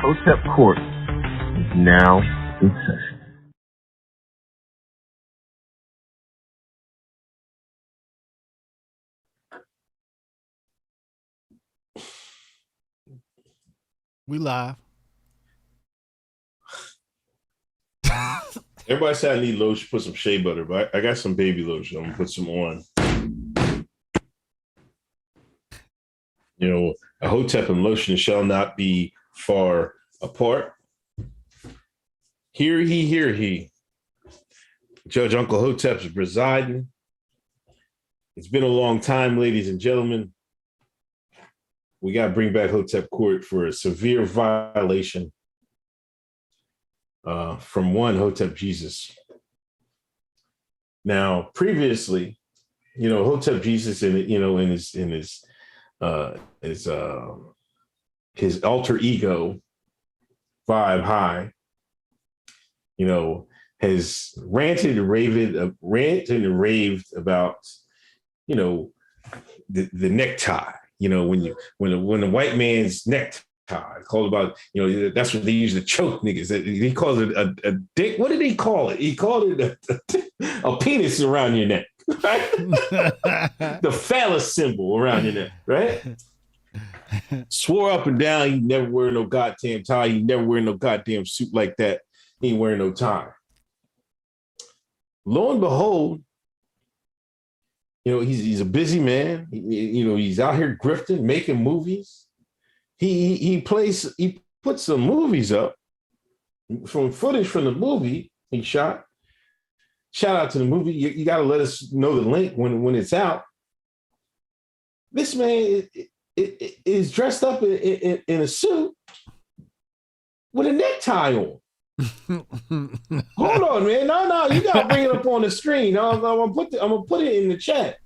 Hotep Court is now in session. We live. Everybody said I need lotion, put some shea butter, but I got some baby lotion. I'm gonna put some on. You know, a Hotep and lotion shall not be far apart. Hear he. Judge Uncle Hotep is presiding. It's been a long time, ladies and gentlemen. We got to bring back Hotep Court for a severe violation from one Hotep Jesus. Now, previously, you know, Hotep Jesus in his alter ego, Vibe High, you know, has ranted and raved about, you know, the necktie. You know, when a white man's necktie, called about, you know, that's what they use to choke niggas. He calls it a dick. What did he call it? He called it a penis around your neck, right? The phallus symbol around your neck, right? Swore up and down he never wear no goddamn tie. He never wear no goddamn suit like that. He ain't wearing no tie. Lo and behold, you know, he's a busy man. You know, he's out here grifting, making movies. He puts some movies up from footage from the movie he shot. Shout out to the movie. You got to let us know the link when it's out. This man is dressed up in a suit with a necktie on. Hold on, man. No, you gotta bring it up on the screen. I'm gonna put it in the chat.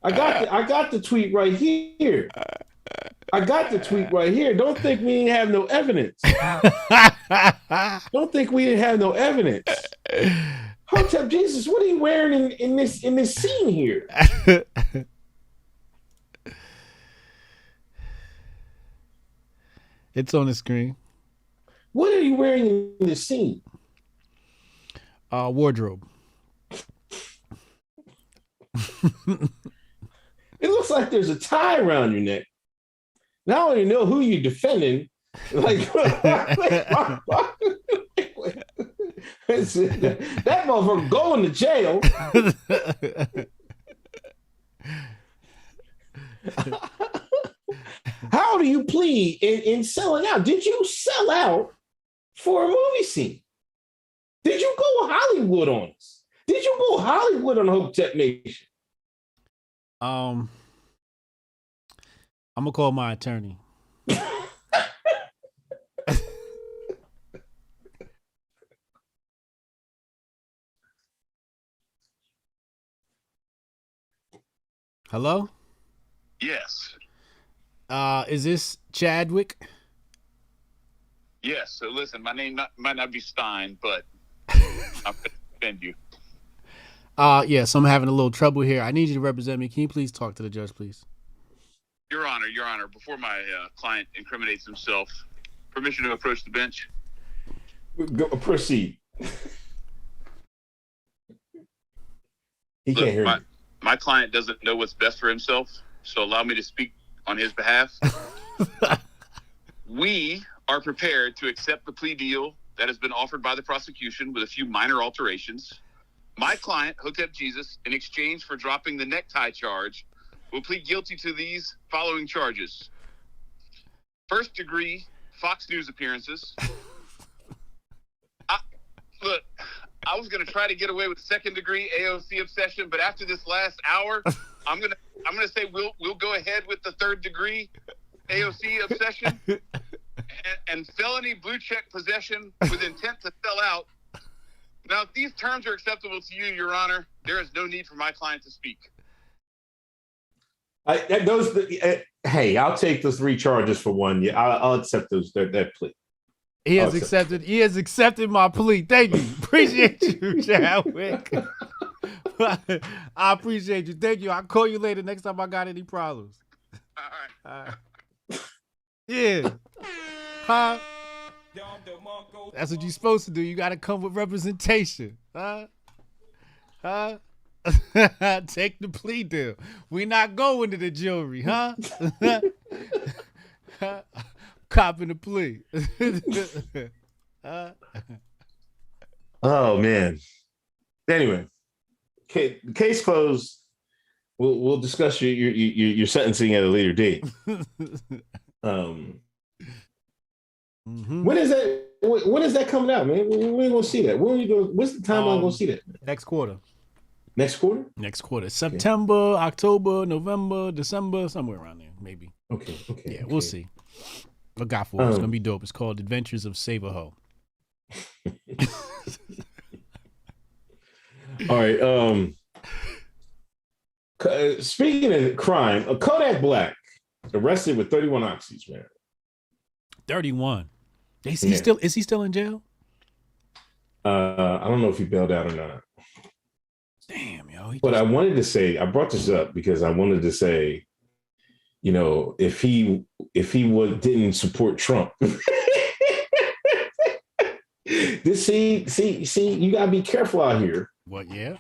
I got the tweet right here. Don't think we didn't have no evidence. Hotep Jesus, what are you wearing in this scene here? It's on the screen. What are you wearing in this scene? Wardrobe. It looks like there's a tie around your neck. Now I don't even know who you're defending. Like that motherfucker going to jail. How do you plead in selling out? Did you sell out for a movie scene? Did you go Hollywood on us? Did you go Hollywood on Hotep Nation? I'm gonna call my attorney. Hello? Yes. Is this Chadwick? Yes. So listen, my name might not be Stein, but I'm going to defend you. Yes, I'm having a little trouble here. I need you to represent me. Can you please talk to the judge, please? Your Honor, before my client incriminates himself, permission to approach the bench? Proceed. He can't hear me. My client doesn't know what's best for himself, so allow me to speak on his behalf. We are prepared to accept the plea deal that has been offered by the prosecution with a few minor alterations. My client, Hotep Jesus, in exchange for dropping the necktie charge, will plead guilty to these following charges. first degree Fox News appearances. Look, I was gonna try to get away with second degree AOC obsession, but after this last hour, I'm gonna say we'll go ahead with the third degree AOC obsession and felony blue check possession with intent to sell out. Now, if these terms are acceptable to you, Your Honor, there is no need for my client to speak. Hey, I'll take the 3 charges for one. Yeah, I'll accept that plea. He has accepted my plea. Thank you. Appreciate you, Chadwick. I appreciate you. Thank you. I'll call you later next time I got any problems. All right. Yeah. Huh? That's what you're supposed to do. You got to come with representation. Huh? Take the plea deal. We not going to the jury, huh? Copping the plea. Oh man. Anyway, case closed. We'll discuss your sentencing at a later date. When is that? When is that coming out, man? When we gonna see that? What's the timeline gonna see that? Next quarter. Next quarter? Next quarter. September, October, November, December, somewhere around there, maybe. Okay. Yeah, we'll see. Look out for it. It's gonna be dope. It's called Adventures of Save a Ho. All right. Speaking of crime, Kodak Black arrested with 31 oxys, man. 31. Is he still in jail? I don't know if he bailed out or not. Damn, yo. But I wanted to say, I brought this up because I wanted to say, you know, if he didn't support Trump, you gotta be careful out here. What? Yeah.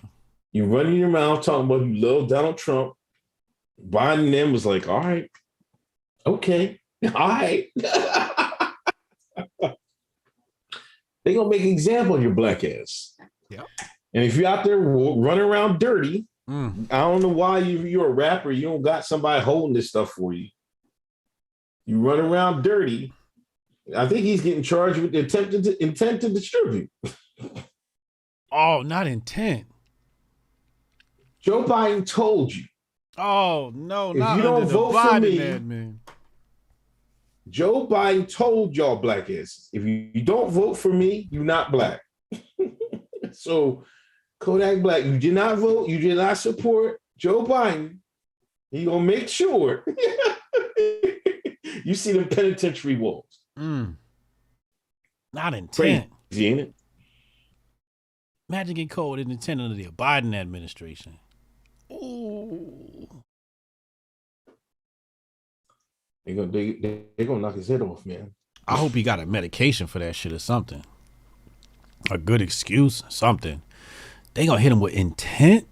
You running your mouth talking about you love Donald Trump. Biden then was like, all right, okay, all right. They gonna make an example of your black ass. Yeah. And if you're out there running around dirty, I don't know why you're a rapper. You don't got somebody holding this stuff for you. You run around dirty. I think he's getting charged with the intent to distribute. Oh, not intent. Joe Biden told you. Oh no! If not you don't vote for me, man. Joe Biden told y'all black asses, if you don't vote for me, you're not black. So Kodak Black, you did not vote, you did not support Joe Biden. He gonna make sure you see the penitentiary walls. Not intent. Crazy, ain't it? Imagine getting caught with an intent under the Biden administration. Ooh. They're gonna knock his head off, man. I hope he got a medication for that shit or something. A good excuse, something. They gonna hit him with intent?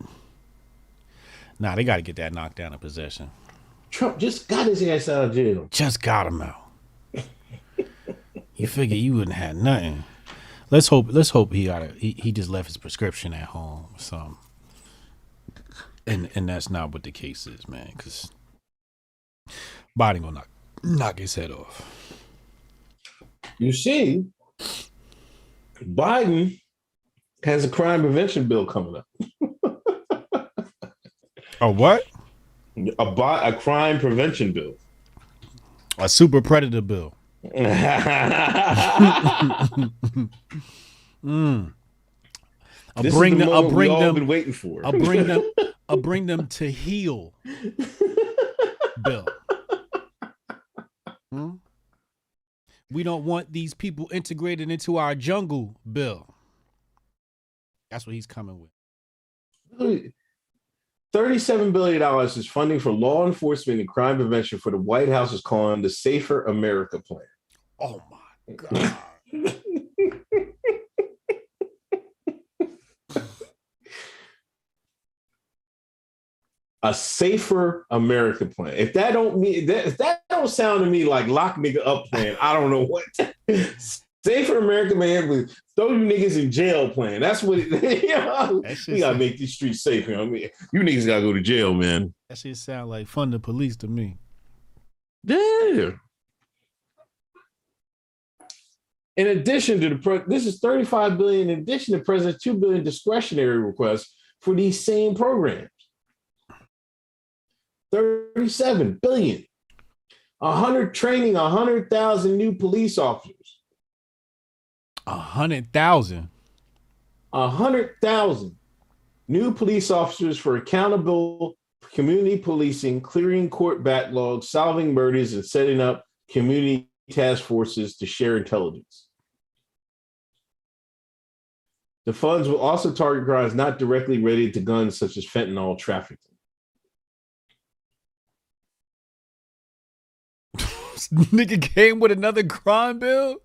Nah, they gotta get that knocked down in possession. Trump just got his ass out of jail. Just got him out. You figure you wouldn't have nothing. Let's hope he just left his prescription at home or something. And that's not what the case is, man, because Biden gonna knock his head off. You see, Biden has a crime prevention bill coming up. A what? A crime prevention bill. A super predator bill. I'll bring them waiting for. I'll bring them to heel bill. We don't want these people integrated into our jungle bill. That's what he's coming with. $37 billion is funding for law enforcement and crime prevention for the White House is calling the Safer America Plan. Oh my God. A Safer America Plan. If that don't sound to me like lock nigga up plan, I don't know what. Safer America Man with throw you niggas in jail plan. That's what it. You know, we gotta make these streets safe. You know what I mean? You niggas gotta go to jail, man. That shit sound like fund the police to me. Yeah. In addition to this is $35 billion in addition to President's $2 billion discretionary requests for these same programs. $37 billion. Training 100,000 new police officers. 100,000. 100,000 new police officers for accountable community policing, clearing court backlogs, solving murders, and setting up community task forces to share intelligence. The funds will also target crimes not directly related to guns, such as fentanyl trafficking. Nigga came with another crime bill.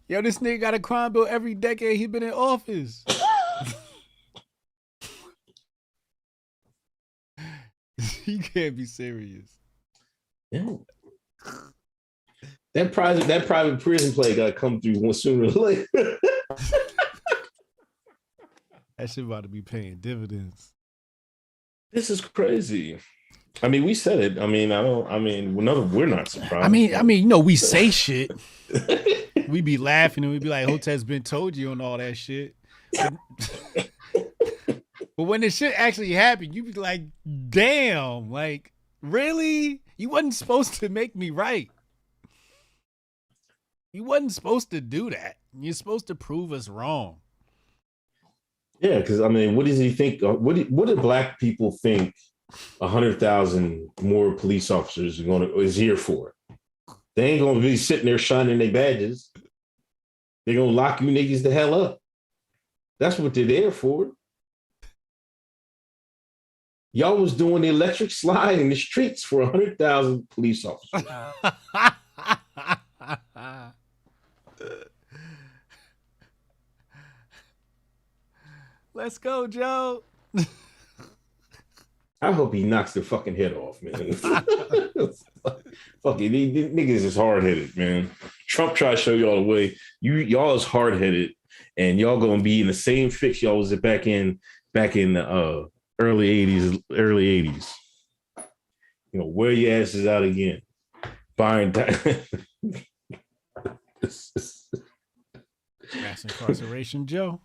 Yo, this nigga got a crime bill every decade he been in office. You can't be serious. Yeah. That private prison play got to come through sooner or later. That shit about to be paying dividends. This is crazy. I mean, we said it. We're not surprised. I mean, you know, we say shit. We be laughing and we be like, Hoteps been told you and all that shit. But when the shit actually happened, you be like, damn, like, really? You wasn't supposed to make me right. You wasn't supposed to do that. You're supposed to prove us wrong. Yeah, because I mean, what does he think? What do black people think 100,000 more police officers is here for? They ain't gonna be sitting there shining their badges. They're gonna lock you niggas the hell up. That's what they're there for. Y'all was doing the electric slide in the streets for 100,000 police officers. Let's go, Joe. I hope he knocks their fucking head off, man. Fucking these niggas is hard-headed, man. Trump tried to show y'all the way. Y'all is hard-headed, and y'all gonna be in the same fix y'all was back in the early 80s. You know, wear your asses out again. Buying Mass incarceration, Joe.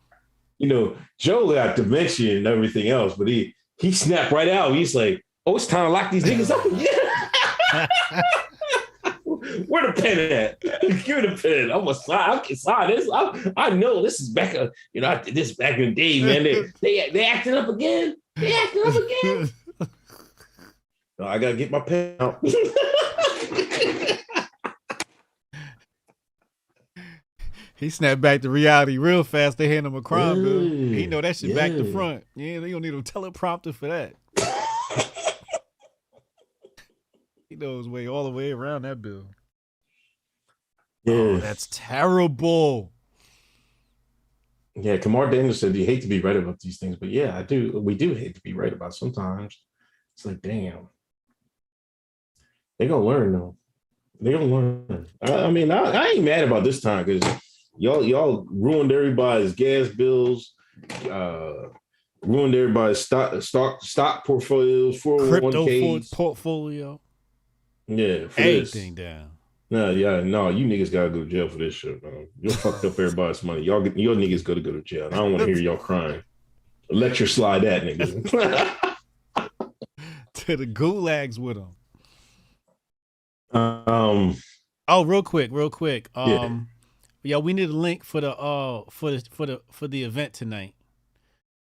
You know, Joe got dementia and everything else, but he snapped right out. He's like, "Oh, it's time to lock these niggas up again." Where the pen at? Give me the pen. I'm gonna sign this. I know this is back. I did this back in the day, man. They acting up again. They acting up again. No, I gotta get my pen out. He snapped back to reality real fast. They hand him a crime bill. He know that shit back to front. Yeah, they don't need a teleprompter for that. He knows way all the way around that bill. Yeah, oh, that's terrible. Yeah, Kamar Daniels said you hate to be right about these things, but yeah, I do. We do hate to be right about sometimes. It's like, damn, they gonna learn though. They gonna learn. I mean, I ain't mad about this time because y'all ruined everybody's gas bills, ruined everybody's stock portfolios, 401ks, portfolio. Yeah, for everything down. No, you niggas gotta go to jail for this shit, man. You fucked up everybody's money. Your niggas gotta go to jail. I don't want to hear y'all crying. Electric slide that niggas. To the gulags with them. Real quick. Yeah, we need a link for the event tonight.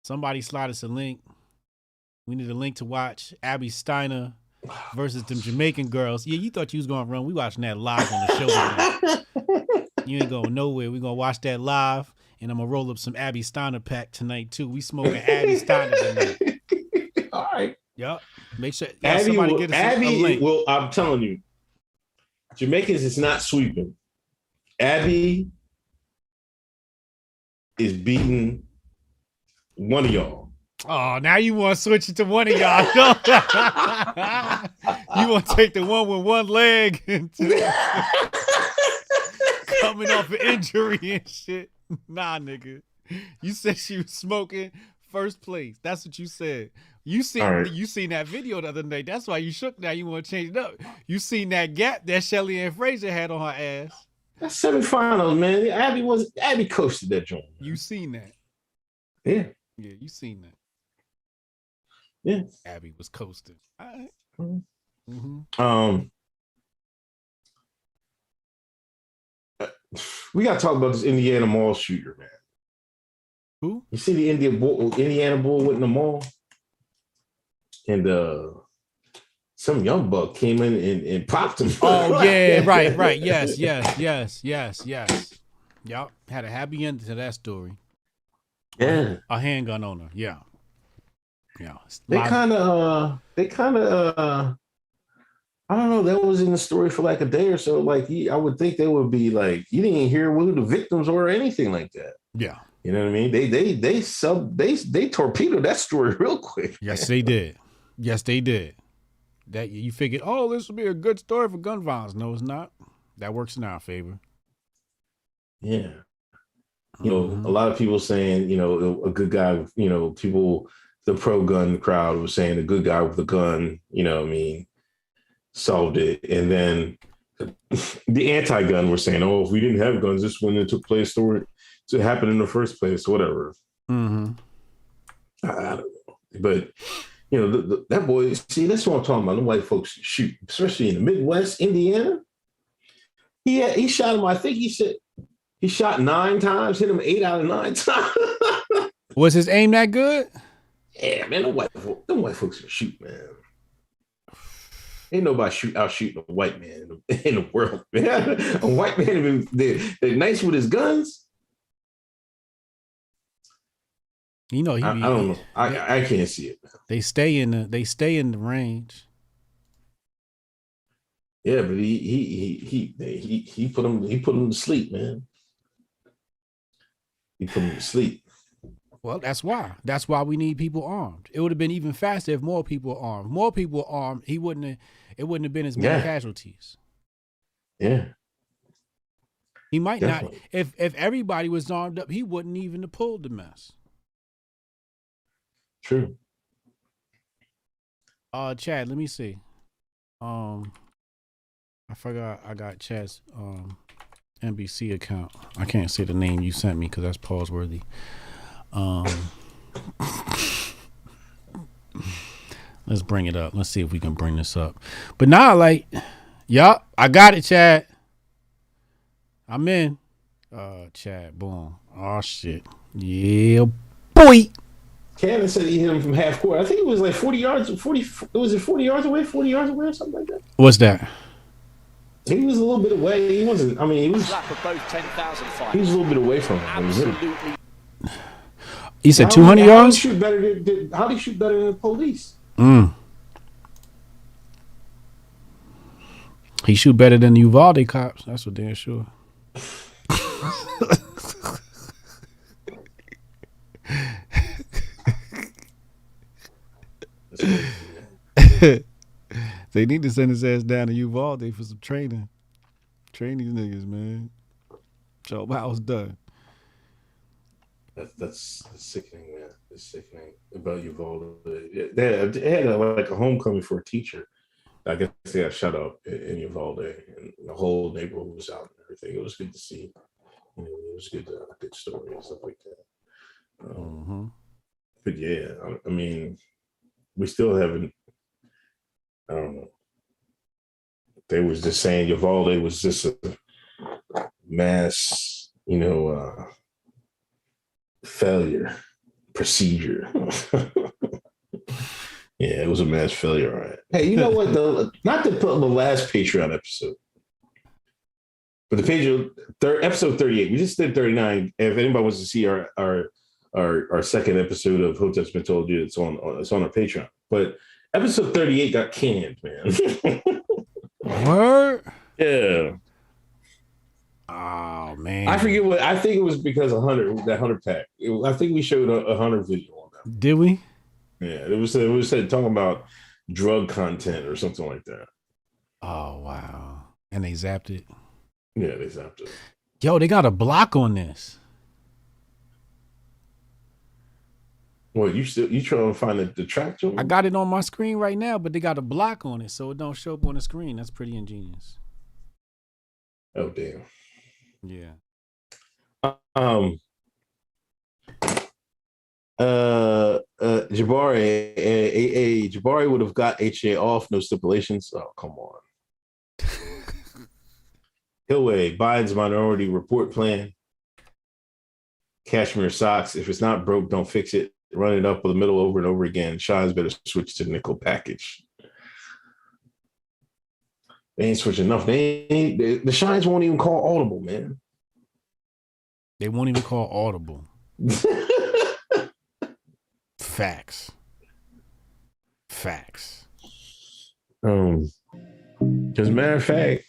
Somebody slide us a link. We need a link to watch Abby Steiner versus them Jamaican girls. Yeah, you thought you was gonna run. We watching that live on the show tonight. You ain't going nowhere. We gonna watch that live, and I'm gonna roll up some Abby Steiner pack tonight too. We smoking Abby Steiner tonight. All right. Yep. Make sure somebody get us a link. Well, I'm telling you, Jamaicans is not sweeping. Abby is beating one of y'all. Oh, now you want to switch it to one of y'all. You want to take the one with one leg coming off an injury and shit. Nah, nigga. You said she was smoking first place. That's what you said. You seen that video the other day. That's why you shook now. You want to change it up. You seen that gap that Shelly Ann Fraser had on her ass. That's semifinals, man. Abby coasted that joint. You seen that? Yeah. Yeah, you seen that. Yeah. Abby was coasting. All right. We gotta talk about this Indiana mall shooter, man. Who? You see the Indiana bull went in the mall, and some young buck came in and popped him. Oh yeah, right. Yes. Yup. Had a happy ending to that story. Yeah. A handgun owner. Yeah. Yeah. They kind of I don't know. That was in the story for like a day or so. Like, I would think they would be like, you didn't hear who the victims were or anything like that. Yeah. You know what I mean? They torpedoed that story real quick. Yes, they did. That you figured, oh, this would be a good story for gun violence. No, it's not. That works in our favor. Yeah. You know, a lot of people saying, you know, a good guy, you know, people, the pro-gun crowd was saying a good guy with a gun, you know what I mean, solved it. And then the anti-gun were saying, oh, if we didn't have guns, this wouldn't have took place to happen in the first place, whatever. I don't know. But, you know, that boy, see, that's what I'm talking about. The white folks shoot, especially in the Midwest, Indiana. He shot him, I think he said, he shot 9 times, hit him 8 out of 9 times. Was his aim that good? Yeah, man, them white folks can shoot, man. Ain't nobody out shooting a white man in the world, man. A white man, they're nice with his guns. You know, I don't know. I can't see it. They stay in the range. Yeah, but he put him to sleep, man. He put him to sleep. Well, that's why. That's why we need people armed. It would have been even faster if more people were armed. More people were armed. It wouldn't have been as many casualties. Yeah. He might Definitely. not. If everybody was armed up, he wouldn't even have pulled the mess. True. Chad, let me see. I forgot I got Chad's NBC account. I can't say the name you sent me because that's pause worthy. Let's bring it up. Let's see if we can bring this up. But now, like, yup, I got it, Chad. I'm in. Chad, boom. Oh shit. Yeah, boy. Cannon said he hit him from half court. I think it was like 40 yards. 40 yards away or something like that. What's that? He was a little bit away. He wasn't. I mean, he was. He was a little bit away from him. Absolutely. He said 200 yards. How do you shoot better than the police? He shoot better than the Uvalde cops. That's for damn sure. They need to send his ass down to Uvalde for some training. Train these niggas, man. Show how it's done. That's sickening, man. It's sickening about Uvalde. They had like a homecoming for a teacher. I guess they got shut up in Uvalde, and the whole neighborhood was out and everything. It was good to see. You know, it was good story and stuff like that. But yeah, I mean, we still haven't. I don't know. They was just saying Uvalde was just a mass, failure procedure. Yeah, it was a mass failure. All right. Hey, you know what though? Not to put on the last Patreon episode, but the episode 38. We just did 39. If anybody wants to see our second episode of Hoteps BEEN Told You, it's on our Patreon. But episode 38 got canned, man. What? Yeah. Oh man. I forget what. I think it was because of that 100 pack. I think we showed a 100 video on that. Did we? Yeah, it was talking about drug content or something like that. Oh wow. And they zapped it. Yeah, they zapped it. Yo, they got a block on this. What you trying to find the track to? I got it on my screen right now, but they got a block on it, so it don't show up on the screen. That's pretty ingenious. Oh damn. Yeah. Jabari would have got HA off, no stipulations. Oh, come on. Hillway, Biden's minority report plan. Cashmere socks. If it's not broke, don't fix it. Run it up with the middle over and over again. Shines better switch to nickel package. They ain't switching enough. The Shines won't even call audible, man. They won't even call audible. Facts. As a matter of fact,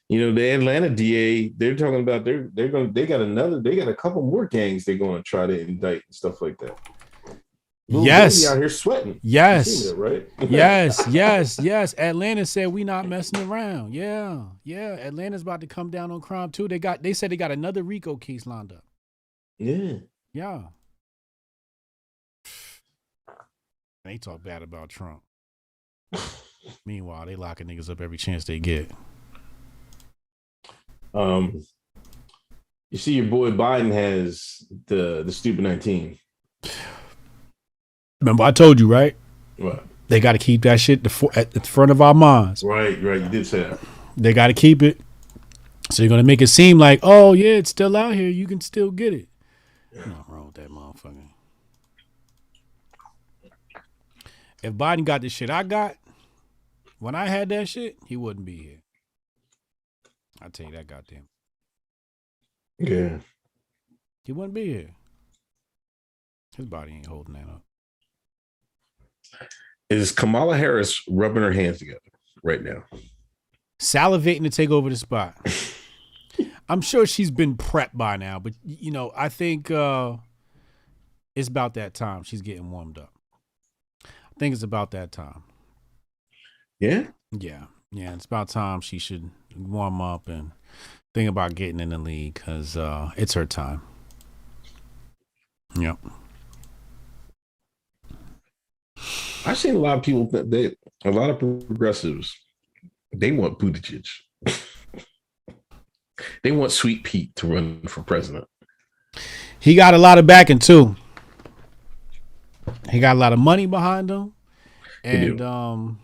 the Atlanta DA, they're talking about they got a couple more gangs they're going to try to indict and stuff like that. Yes, out here sweating. Yes, that, right? yes. Atlanta said we not messing around. Yeah. Atlanta's about to come down on crime too. They said they got another RICO case lined up. Yeah. They talk bad about Trump. Meanwhile, they locking niggas up every chance they get. You see, your boy Biden has the stupid 19. Remember, I told you, right? What? They got to keep that shit at the front of our minds. Right. You did say that. They got to keep it. So you're gonna make it seem like, oh yeah, it's still out here. You can still get it. Nothing wrong with that motherfucker. If Biden got the shit I got, when I had that shit, he wouldn't be here. I tell you that goddamn. Yeah. He wouldn't be here. His body ain't holding that up. Is Kamala Harris rubbing her hands together right now? Salivating to take over the spot. I'm sure she's been prepped by now, but I think it's about that time she's getting warmed up. I think it's about that time. Yeah? Yeah. It's about time she should warm up and think about getting in the league because it's her time. Yep. I've seen a lot of people a lot of progressives, they want Buttigieg. They want Sweet Pete to run for president. He got a lot of backing too. He got a lot of money behind him. And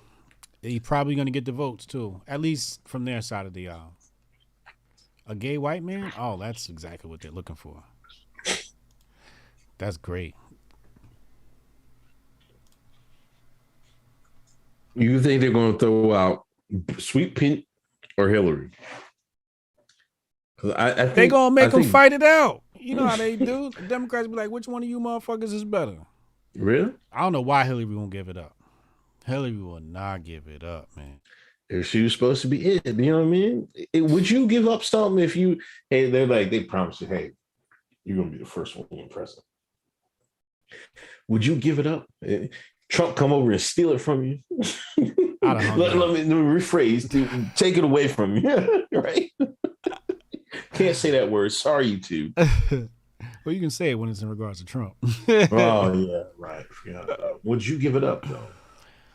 he's probably gonna get the votes too. At least from their side of the aisle. A gay white man? Oh, that's exactly what they're looking for. That's great. You think they're going to throw out Sweet Pete or Hillary? I think they're going to make them fight it out. You know how they do. The Democrats be like, which one of you motherfuckers is better? Really? I don't know why Hillary won't give it up. Hillary will not give it up, man. If she was supposed to be it, you know what I mean? Would you give up something if they promise you, hey, you're going to be the first woman president? Would you give it up? Trump come over and steal it from you? let me rephrase, to take it away from you, right? Can't say that word. Sorry, you two. Well, you can say it when it's in regards to Trump. Oh, yeah, right. Yeah. Would you give it up, though?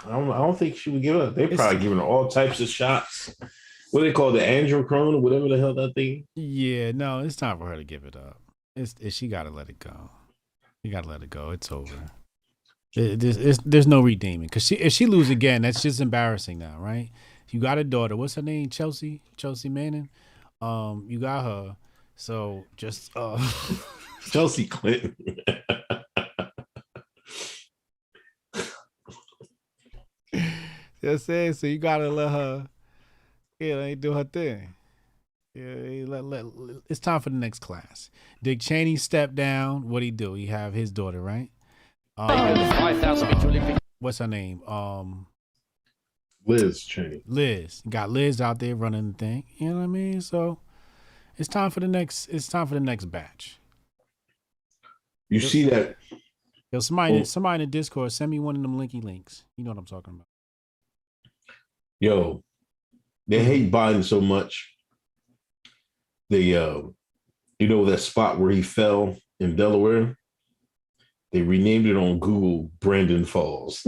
I don't think she would give it up. They're probably giving her all types of shots. What do they call the androchrone or whatever the hell that thing? Yeah, no, it's time for her to give it up. She got to let it go. You got to let it go. It's over. There's no redeeming because if she lose again, that's just embarrassing now, right? You got a daughter. What's her name? Chelsea Manning. You got her. So just Chelsea Clinton. Just saying. So you gotta let her. Do her thing. It's time for the next class. Dick Cheney stepped down. What'd he do? He have his daughter, right? What's her name? Liz Cheney. Liz. Got Liz out there running the thing. You know what I mean? So it's time for the next batch. You see that? Yo, somebody in the Discord, send me one of them linky links. You know what I'm talking about. Yo, they hate Biden so much. They that spot where he fell in Delaware, They renamed it on Google Brandon Falls.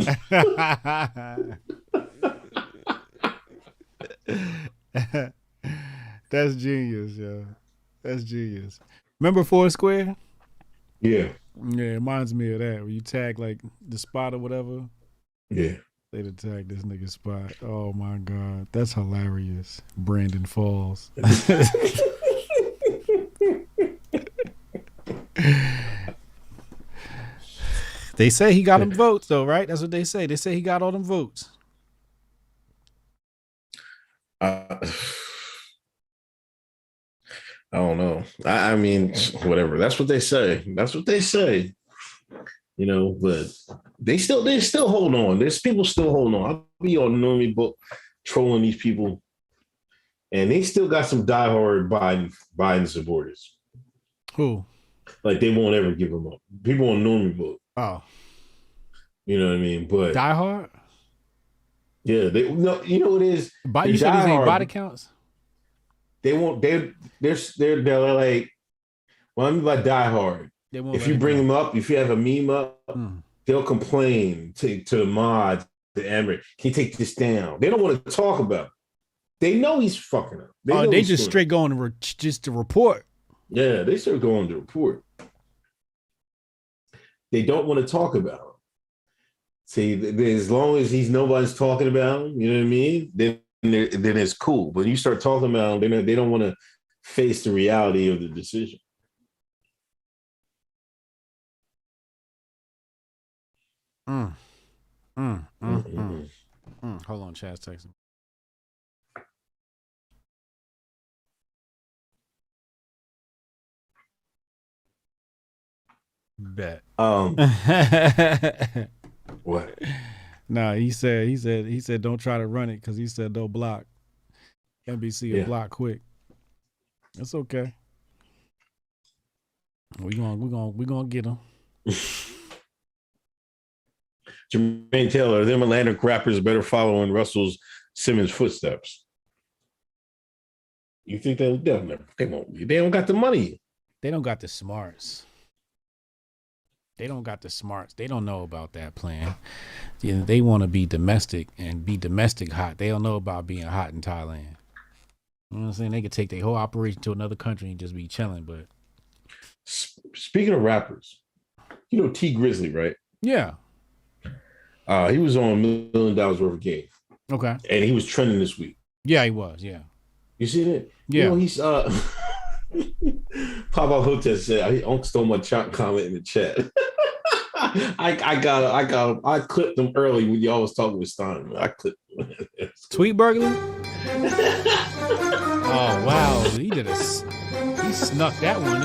That's genius, yo. That's genius. Remember Foursquare? Yeah. Yeah, it reminds me of that. Where you tag like the spot or whatever. Yeah. They'd tag this nigga spot. Oh my God. That's hilarious. Brandon Falls. They say he got them votes though, right? That's what they say. They say he got all them votes. I don't know. I mean, whatever. That's what they say. That's what they say. You know, but they still hold on. There's people still holding on. I'll be on Normie Book trolling these people, and they still got some diehard Biden supporters. Who? Like they won't ever give them up. People on Normie Book. Oh. You know what I mean? But diehard? Yeah, they no, you know what it is? You said these ain't body counts? They won't they're like, well, I mean by diehard. If you bring them up, if you have a meme up, they'll complain to the mods, the Emirates. Can you take this down? They don't want to talk about it. They know he's fucking up. They just straight going just to report. Yeah, they start going to report. They don't want to talk about him. See, as long as nobody's talking about him, you know what I mean? Then it's cool. But you start talking about him, they don't want to face the reality of the decision. Hold on, Chad's texting. Bet. What? No, he said don't try to run it because he said don't block. NBC will block quick. That's okay. We gonna get him. Jermaine Taylor, them Atlantic rappers better follow in Russell's Simmons footsteps. You think they won't? They don't got the money. They don't got the smarts. They don't know about that plan. They want to be domestic and be domestic hot. They don't know about being hot in Thailand. You know what I'm saying? They could take their whole operation to another country and just be chilling. But speaking of rappers, you know T Grizzly, right? Yeah. He was on $1 Million Worth of Game. Okay. And he was trending this week. Yeah, he was. Yeah. You see that? Yeah. You know, he's Papa Hotep said, "I Unc stole my comment in the chat." I clipped him early when y'all was talking with Stein. I clipped him. Tweet burglar? Oh wow, he snuck that one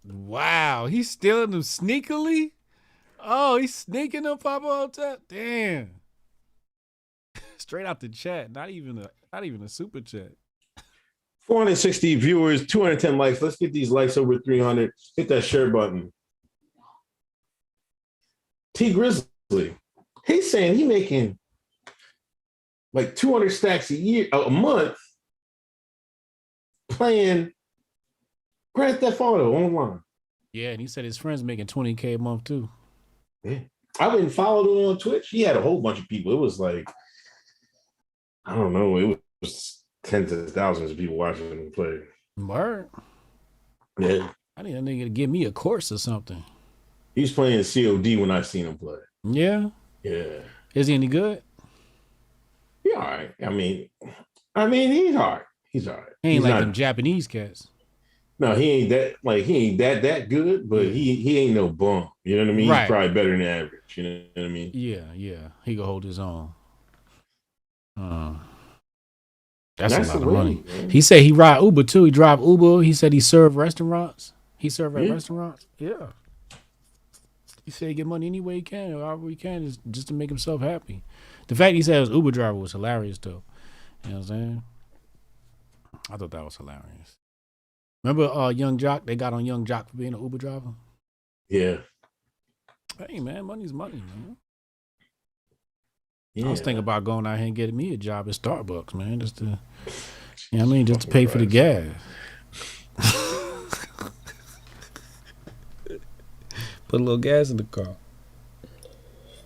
in. Wow, he's stealing them sneakily. Oh, he's sneaking them, Papa Hotep. Damn. Straight out the chat. Not even a super chat. 460 viewers, 210 likes. Let's get these likes over 300. Hit that share button. T Grizzly, he's saying he making like 200 stacks a month playing Grand Theft Auto online. Yeah, and he said his friends making $20K a month too. Yeah, I've been following him on Twitch. He had a whole bunch of people. It was like, I don't know, it was tens of thousands of people watching him play. Word. Yeah. I need a nigga to give me a course or something. He's playing COD when I seen him play. Yeah? Yeah. Is he any good? He all right. I mean, he's all right. He's all right. He ain't he's like not, them Japanese cats. No, he ain't that good, but he ain't no bum. You know what I mean? Right. He's probably better than average. You know what I mean? Yeah. He can hold his own. That's a lot of money. Man. He said he ride Uber too. He drive Uber. He said he served restaurants. He served at restaurants. Yeah. He said he get money any way he can, or however he can, just to make himself happy. The fact he said he was Uber driver was hilarious though. You know what I'm saying? I thought that was hilarious. Remember Young Jock? They got on Young Jock for being an Uber driver. Yeah. Hey man, money's money, man. Yeah. I was thinking about going out here and getting me a job at Starbucks, man, just to, you know what I mean, just to pay for the gas. Put a little gas in the car.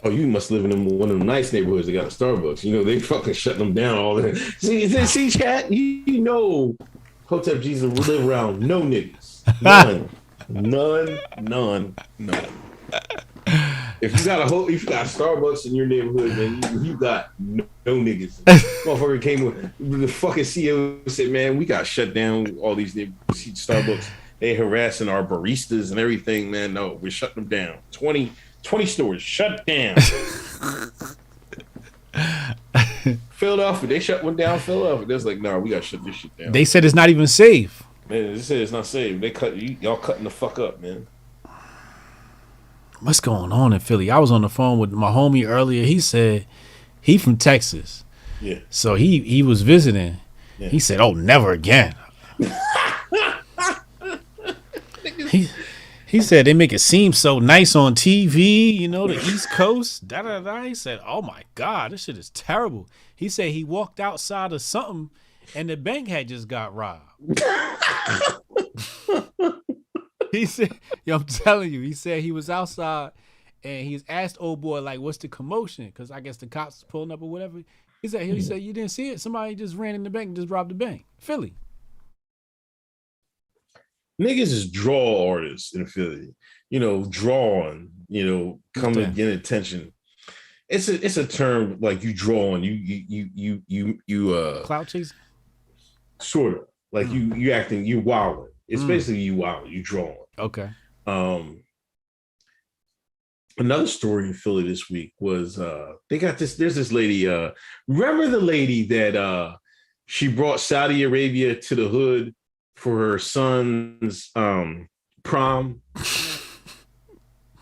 Oh, you must live in one of them nice neighborhoods that got a Starbucks. You know, they fucking shut them down all the See, chat, you know Hotep Jesus live around no niggas. None. If you got a Starbucks in your neighborhood, then you got no niggas. Motherfucker came with the fucking CEO said, man, we got shut down all these Starbucks. They harassing our baristas and everything, man. No, we're shutting them down. 20 stores shut down. Philadelphia, they shut one down. Philadelphia, they're like, nah, we gotta shut this shit down. They said it's not even safe. Man, they said it's not safe. They cut y'all cutting the fuck up, man. What's going on in Philly? I was on the phone with my homie earlier. He said he from Texas. Yeah. So he was visiting. Yeah. He said, "Oh, never again." He said they make it seem so nice on TV, you know, the East Coast. Da da da. He said, "Oh my God, this shit is terrible." He said he walked outside of something, and the bank had just got robbed. He said, "Yo, I'm telling you." He said he was outside, and he's asked old boy like, "What's the commotion?" Because I guess the cops was pulling up or whatever. He said, "You didn't see it? Somebody just ran in the bank and just robbed the bank." Philly. Niggas is draw artists in Philly. You know, drawing. You know, coming to get attention. It's a term like you drawing. You Clout chasing. Sort of like you acting. You wilding. It's basically you wilding. You drawing. Okay. Another story in Philly this week was they got this. There's this lady. Remember the lady that she brought Saudi Arabia to the hood for her son's prom?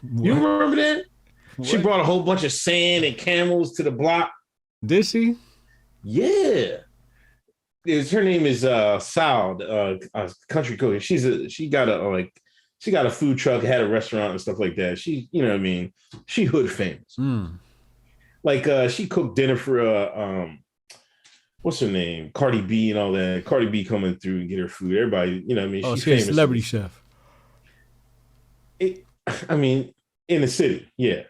You remember that? What? She brought a whole bunch of sand and camels to the block. Did she? Yeah. Her name is Saud, country cook. She got a food truck, had a restaurant and stuff like that. She, you know what I mean? She hood famous. Like she cooked dinner for what's her name? Cardi B and all that. Cardi B coming through and get her food. Everybody, you know what I mean? Oh, she's a celebrity chef. I mean, in the city, yeah.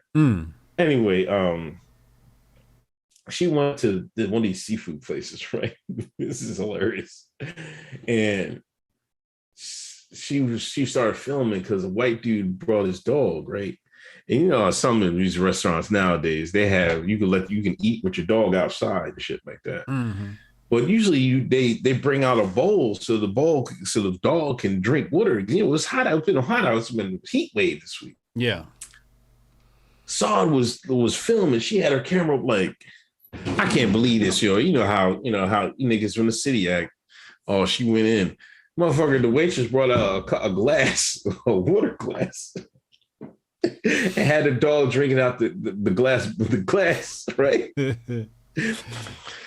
Anyway, she went to one of these seafood places, right? This is hilarious. And she started filming because a white dude brought his dog, right? And you know, some of these restaurants nowadays, they have you can eat with your dog outside and shit like that. But usually they bring out a bowl so the dog can drink water. You know, it was hot out. It's been hot out. It's been a heat wave this week. Yeah. Saud was filming. She had her camera up like, I can't believe this, yo. You know how niggas from the city act. Oh, she went in. Motherfucker, the waitress brought out a glass, a water glass. And had the dog drinking out the glass, right?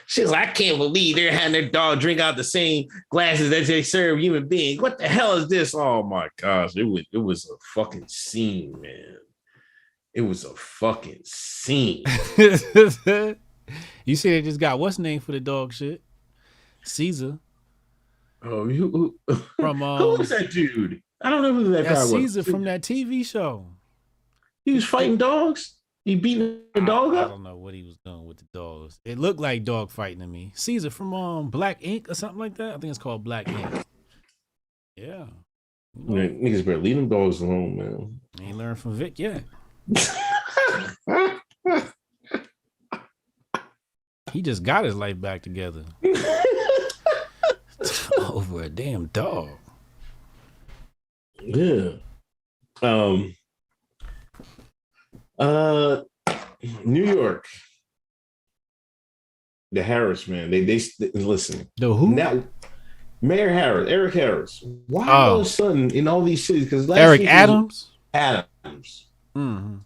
She's like, I can't believe they're having their dog drink out the same glasses that they serve human beings. What the hell is this? Oh my gosh, it was a fucking scene, man. It was a fucking scene. You see, they just got what's name for the dog shit? Caesar. Oh, who was that dude? I don't know who that guy was. Caesar from that TV show. He was fighting dogs. He beating the dog up. I don't know what he was doing with the dogs. It looked like dog fighting to me. Caesar from Black Ink or something like that. I think it's called Black Ink. Yeah. Man, niggas better leave them dogs alone, man. Ain't learned from Vic yet. He just got his life back together. Over a damn dog. Yeah. New York. The Harris man. They listen. The who? Now, Mayor Harris, Eric Harris. Why all of a sudden in all these cities? Because Eric Adams. Adams. Mm-hmm.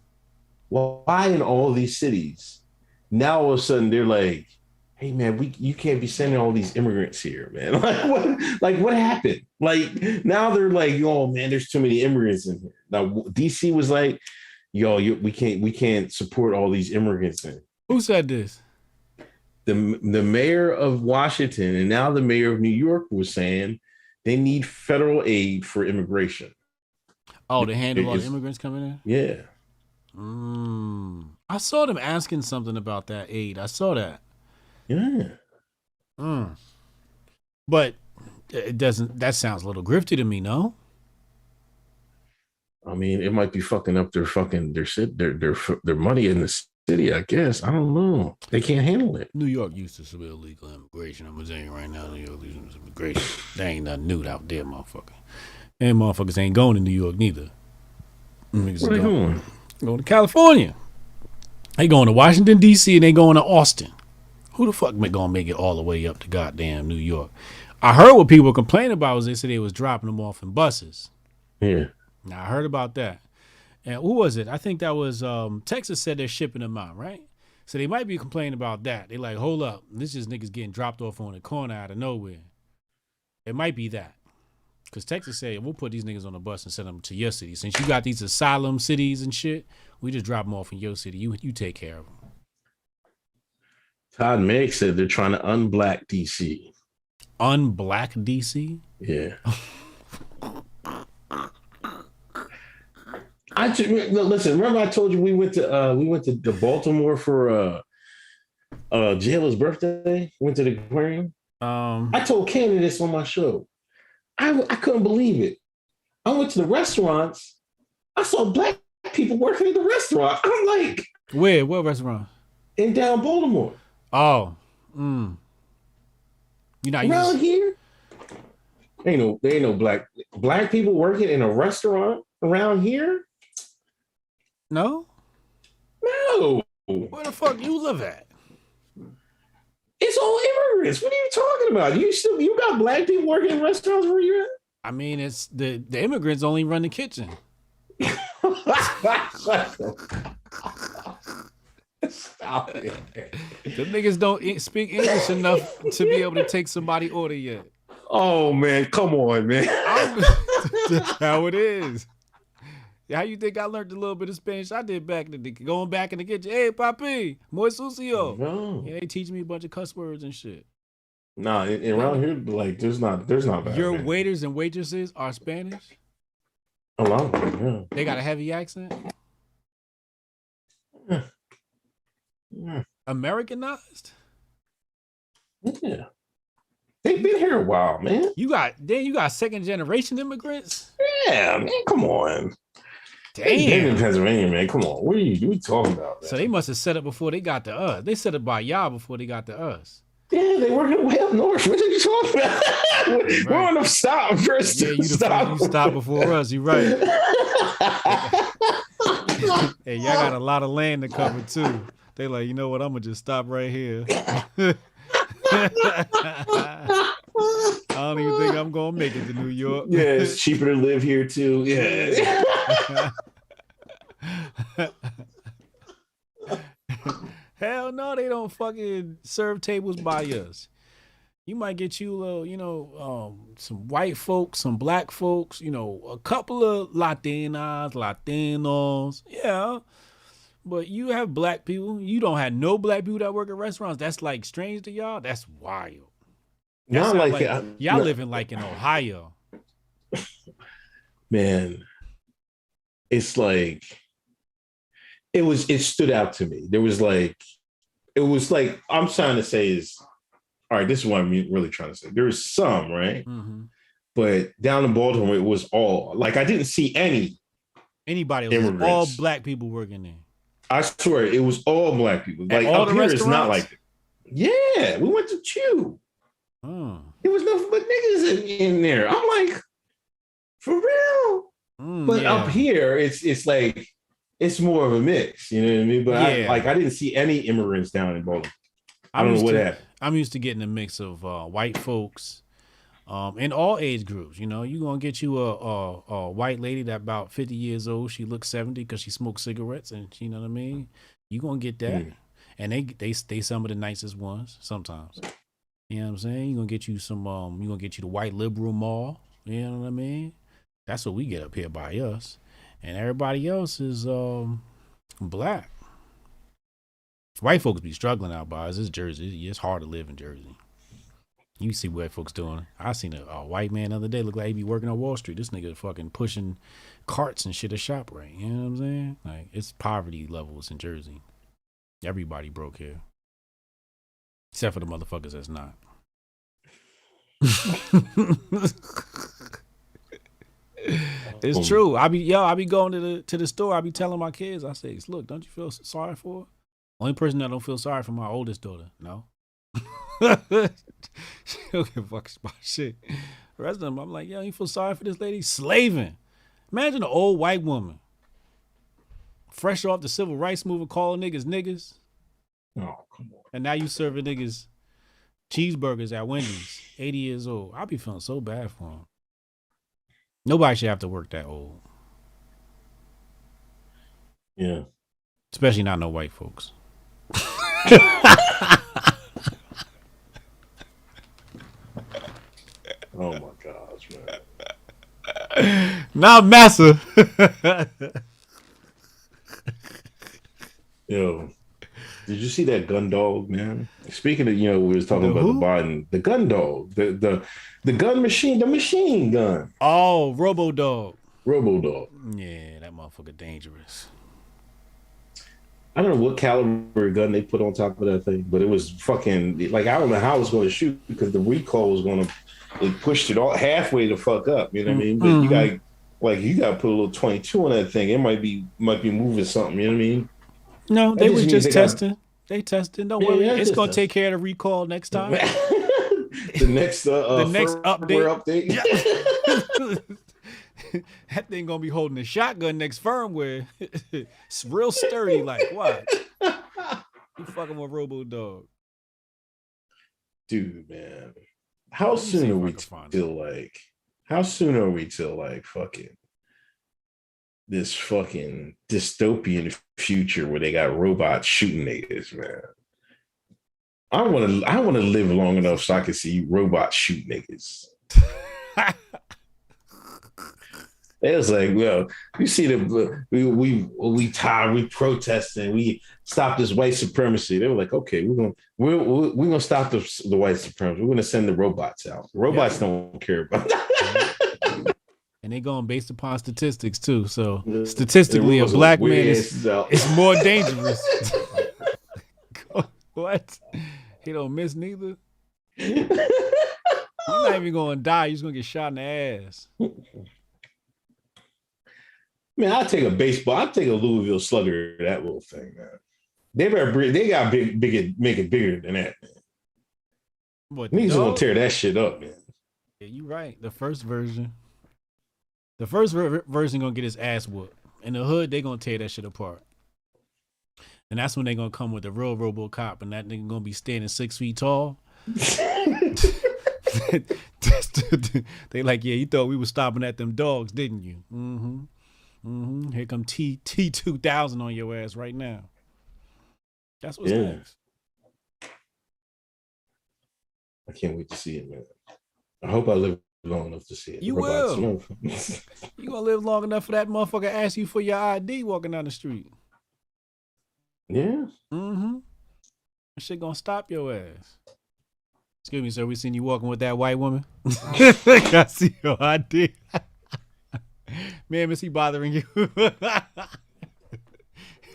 Why in all these cities? Now all of a sudden they're like, hey man, you can't be sending all these immigrants here, man. What happened? Like now they're like, oh man, there's too many immigrants in here. Now DC was like, yo, we can't support all these immigrants in. Who said this? The mayor of Washington and now the mayor of New York was saying they need federal aid for immigration. Oh, to handle all the immigrants coming in? Yeah. I saw them asking something about that aid. I saw that. Yeah. But it doesn't. That sounds a little grifty to me. No. I mean, it might be fucking up their money in the city. I guess I don't know. They can't handle it. New York used to some illegal immigration. I'm gonna tell you right now, New York used to some immigration. There ain't nothing new out there, motherfucker. And motherfuckers ain't going to New York neither. Where they going? Going to California. They going to Washington D.C. and they going to Austin. Who the fuck gonna make it all the way up to goddamn New York? I heard what people were complaining about was they said they was dropping them off in buses. Yeah. Now I heard about that. And who was it? I think that was Texas said they're shipping them out, right? So they might be complaining about that. They like, hold up, this is niggas getting dropped off on the corner out of nowhere. It might be that. Because Texas said, we'll put these niggas on a bus and send them to your city. Since you got these asylum cities and shit, we just drop them off in your city. You take care of them. Todd Meg said they're trying to unblack DC. Unblack DC? Yeah. Listen. Remember I told you we went to Baltimore for Jayla's birthday. Went to the aquarium. I told Candy this on my show. I couldn't believe it. I went to the restaurants. I saw black people working at the restaurant. I'm like, where? What restaurant? In down Baltimore. Oh, you know, around here. There ain't no black people working in a restaurant around here. No. Where the fuck you live at? It's all immigrants. What are you talking about? You got black people working in restaurants where you're at? I mean, it's the immigrants only run the kitchen. Stop it. The niggas don't speak English enough to be able to take somebody order yet. Oh man, come on, man. That's how it is. How you think I learned a little bit of Spanish? I did back in the going back in the kitchen. Hey, papi, muy sucio. No. Yeah, they teach me a bunch of cuss words and shit. Nah, around here, like there's not that. Your man. waiters and waitresses are Spanish? A lot of them, yeah. They got a heavy accent? Yeah. Americanized? Yeah. They've been here a while, man. You got second generation immigrants? Yeah, man, come on. Damn. They've been in Pennsylvania, man. Come on. What are you talking about, man? So they must have set up before they got to us. They set up by y'all before they got to us. Yeah, they working way up north. What are you talking about? Right. We're on the stop first. Yeah, you stopped before us. You right. Hey, y'all got a lot of land to cover too. They like, you know what? I'm gonna just stop right here. I don't even think I'm gonna make it to New York. Yeah, it's cheaper to live here too. Yeah. Hell no, they don't fucking serve tables by us. You might get you, some white folks, some black folks, a couple of Latinos. Yeah. But you have black people. You don't have no black people that work at restaurants. That's like strange to y'all. That's wild. Y'all living like in Ohio. Man, it's like it stood out to me. It was like I'm trying to say is, all right, this is what I'm really trying to say. There was some, right? Mm-hmm. But down in Baltimore, it was all like I didn't see anybody. It was all black people working there. I swear it was all black people. Like all up here, it's not like it. Yeah, we went to Chew. Oh. It was nothing but niggas in there. I'm like, for real? But yeah. up here, it's like it's more of a mix. You know what I mean? But yeah. I didn't see any immigrants down in Baltimore. I don't know what happened. I'm used to getting a mix of white folks, in all age groups. You're gonna get you a white lady that about 50 years old. She looks 70 because she smokes cigarettes, and you know what I mean. You gonna get that, and they some of the nicest ones sometimes. You know what I'm saying? You're gonna get you some. You're gonna get you the white liberal mall. You know what I mean? That's what we get up here by us, and everybody else is black. White folks be struggling out by us. It's Jersey. It's hard to live in Jersey. You see what folks doing. I seen a white man the other day look like he be working on Wall Street. This nigga fucking pushing carts and shit at ShopRite. You know what I'm saying? Like, it's poverty levels in Jersey. Everybody broke here. Except for the motherfuckers that's not. It's true. I be going to the store. I be telling my kids, I say, look, don't you feel sorry for her? Only person that don't feel sorry for my oldest daughter. No. She don't give a fuck about shit. The rest of them, I'm like, yo, you feel sorry for this lady? Slaving. Imagine an old white woman, fresh off the civil rights movement, calling niggas niggas. Oh, come on. And now you serving niggas cheeseburgers at Wendy's, 80 years old. I be feeling so bad for him. Nobody should have to work that old. Yeah. Especially not no white folks. Oh my gosh, man. Not massa. Yo, did you see that gun dog, man? Speaking of, we was talking about the Biden, the gun dog, the gun machine, the machine gun. Oh, Robo Dog. Robo Dog. Yeah, that motherfucker dangerous. I don't know what caliber gun they put on top of that thing, but it was fucking, like, I don't know how it was going to shoot because the recoil was going to, it pushed it all halfway the fuck up. You know what I mean? But you got to put a little 22 on that thing. It might be moving something. You know what I mean? No, they was just testing. They testing. Don't worry, it's gonna take care of the recall next time. The next update. That thing gonna be holding a shotgun next firmware. It's real sturdy. Like what? You fucking with Robo Dog, dude, man. How soon are we till fucking this fucking dystopian future where they got robots shooting niggas, man? I want to live long enough so I can see robots shoot niggas. It was like, well, you see we protesting, we stop this white supremacy. They were like, okay, we're gonna stop the white supremacy. We're gonna send the robots out. Robots don't care about that. And they going based upon statistics too. So statistically, a black man is more dangerous. What? He don't miss neither. You're not even gonna die. You're just gonna get shot in the ass. Man, I'll take a Louisville Slugger, that little thing, man. They got make it bigger than that, man. What, niggas gonna tear that shit up, man. Yeah, you right. The first version gonna get his ass whooped. In the hood, they gonna tear that shit apart. And that's when they gonna come with the real RoboCop, and that nigga gonna be standing 6 feet tall. They like, yeah, you thought we was stopping at them dogs, didn't you? Mm-hmm. Mm-hmm. Here come T2000 on your ass right now. That's what's next. I can't wait to see it, man. I hope I live long enough to see it. You will. You gonna live long enough for that motherfucker to ask you for your ID walking down the street. Yeah. Mm-hmm. That shit gonna stop your ass. Excuse me, sir. We seen you walking with that white woman. I see your ID. Man, is he bothering you?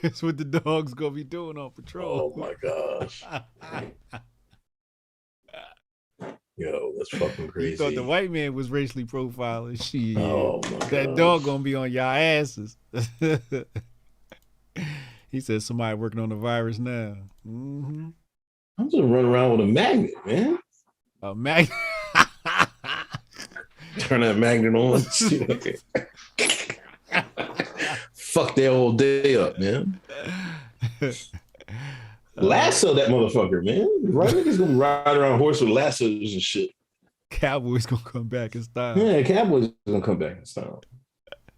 That's what the dog's gonna be doing on patrol. Oh my gosh. Yo, that's fucking crazy. You thought the white man was racially profiling. Shit. Oh my god. That dog gonna be on y'all asses. He said somebody working on the virus now. Mm-hmm. I'm just running around with a magnet, man. A magnet. Turn that magnet on. Fuck that whole day up, man. Lasso that motherfucker, man. Right, niggas gonna ride around horse with lassos and shit. Cowboys gonna come back in style. Yeah, Cowboys gonna come back in style.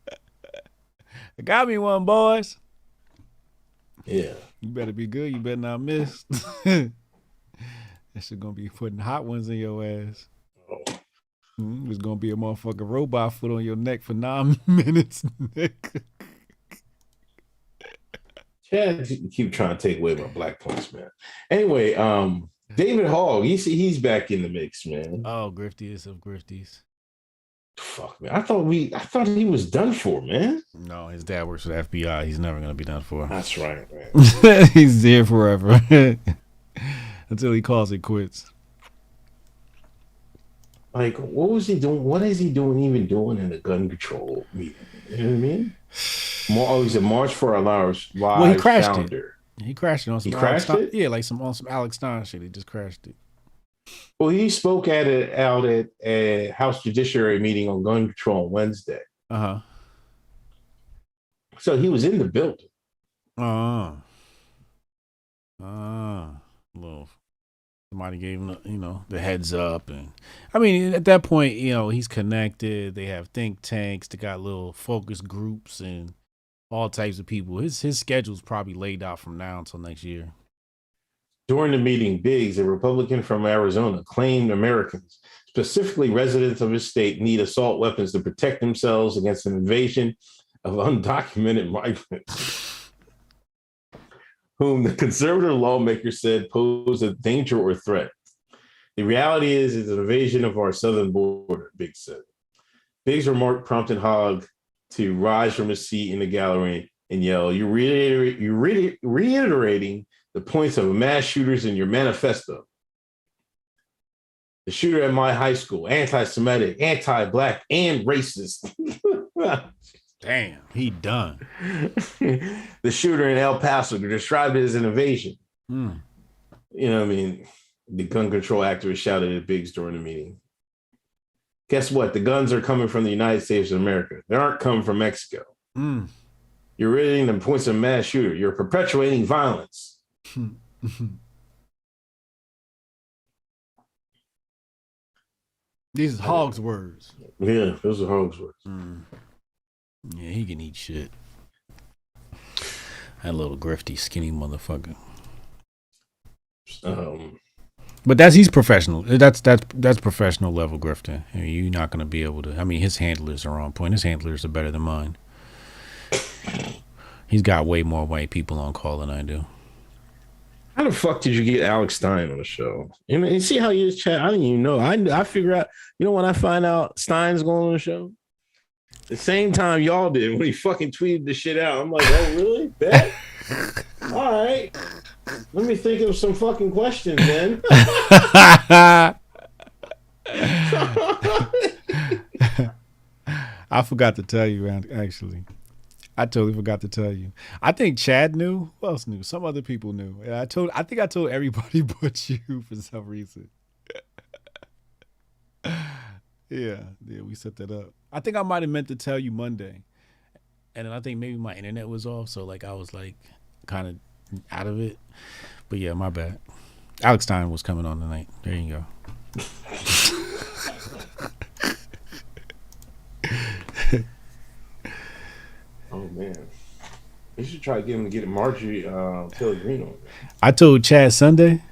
I got me one, boys. Yeah. You better be good. You better not miss. That shit gonna be putting hot ones in your ass. Oh. It's gonna be a motherfucking robot foot on your neck for 9 minutes, Nick. Chad, you keep trying to take away my black points, man. Anyway, David Hogg, he's back in the mix, man. Oh, griftiest of grifties. Fuck, man. I thought he was done for, man. No, his dad works for the FBI. He's never gonna be done for. That's right, man. He's there forever until he calls it quits. Like, what was he doing? What is he even doing in the gun control meeting? You know what I mean? He's a March for Our Lives live. Well, he crashed founder. it. He crashed it on some. He Alex crashed it? Yeah, like on some Alex Stein shit. He just crashed it. Well, he spoke out at a House Judiciary meeting on gun control on Wednesday. So he was in the building. Little somebody gave him, the heads up, and I mean, at that point, he's connected. They have think tanks. They got little focus groups and all types of people. His schedule's probably laid out from now until next year. During the meeting, Biggs, a Republican from Arizona, claimed Americans, specifically residents of his state, need assault weapons to protect themselves against an invasion of undocumented migrants, whom the conservative lawmaker said pose a danger or threat. The reality is it's an invasion of our southern border, Biggs said. Biggs' remark prompted Hogg to rise from his seat in the gallery and yell, "You're reiterating the points of mass shooters in your manifesto. The shooter at my high school, anti-Semitic, anti-Black, and racist." Damn, he done. The shooter in El Paso described it as an invasion. You know what I mean? The gun control activist shouted at Biggs during the meeting. Guess what? The guns are coming from the United States of America. They aren't coming from Mexico. You're reading the points of mass shooter. You're perpetuating violence. These is Hogg's words. Yeah, those are Hogg's words. Yeah, he can eat shit. That little grifty, skinny motherfucker. But he's professional. That's professional level grifting. I mean, you're not gonna be able to. I mean, his handlers are on point. His handlers are better than mine. He's got way more white people on call than I do. How the fuck did you get Alex Stein on the show? And see how you chat. I didn't even know. I figure out. When I find out Stein's going on the show, the same time y'all did when he fucking tweeted the shit out. I'm like, oh really? Bet. All right. Let me think of some fucking questions then. I forgot to tell you, actually. I totally forgot to tell you. I think Chad knew. Who else knew? Some other people knew. I think I told everybody but you for some reason. Yeah, we set that up. I think I might have meant to tell you Monday. And then I think maybe my internet was off, so I was kind of out of it. But yeah, my bad. Alex Stein was coming on tonight. There you go. Oh man, you should try to get Marjorie Taylor Greene on. I told Chad Sunday.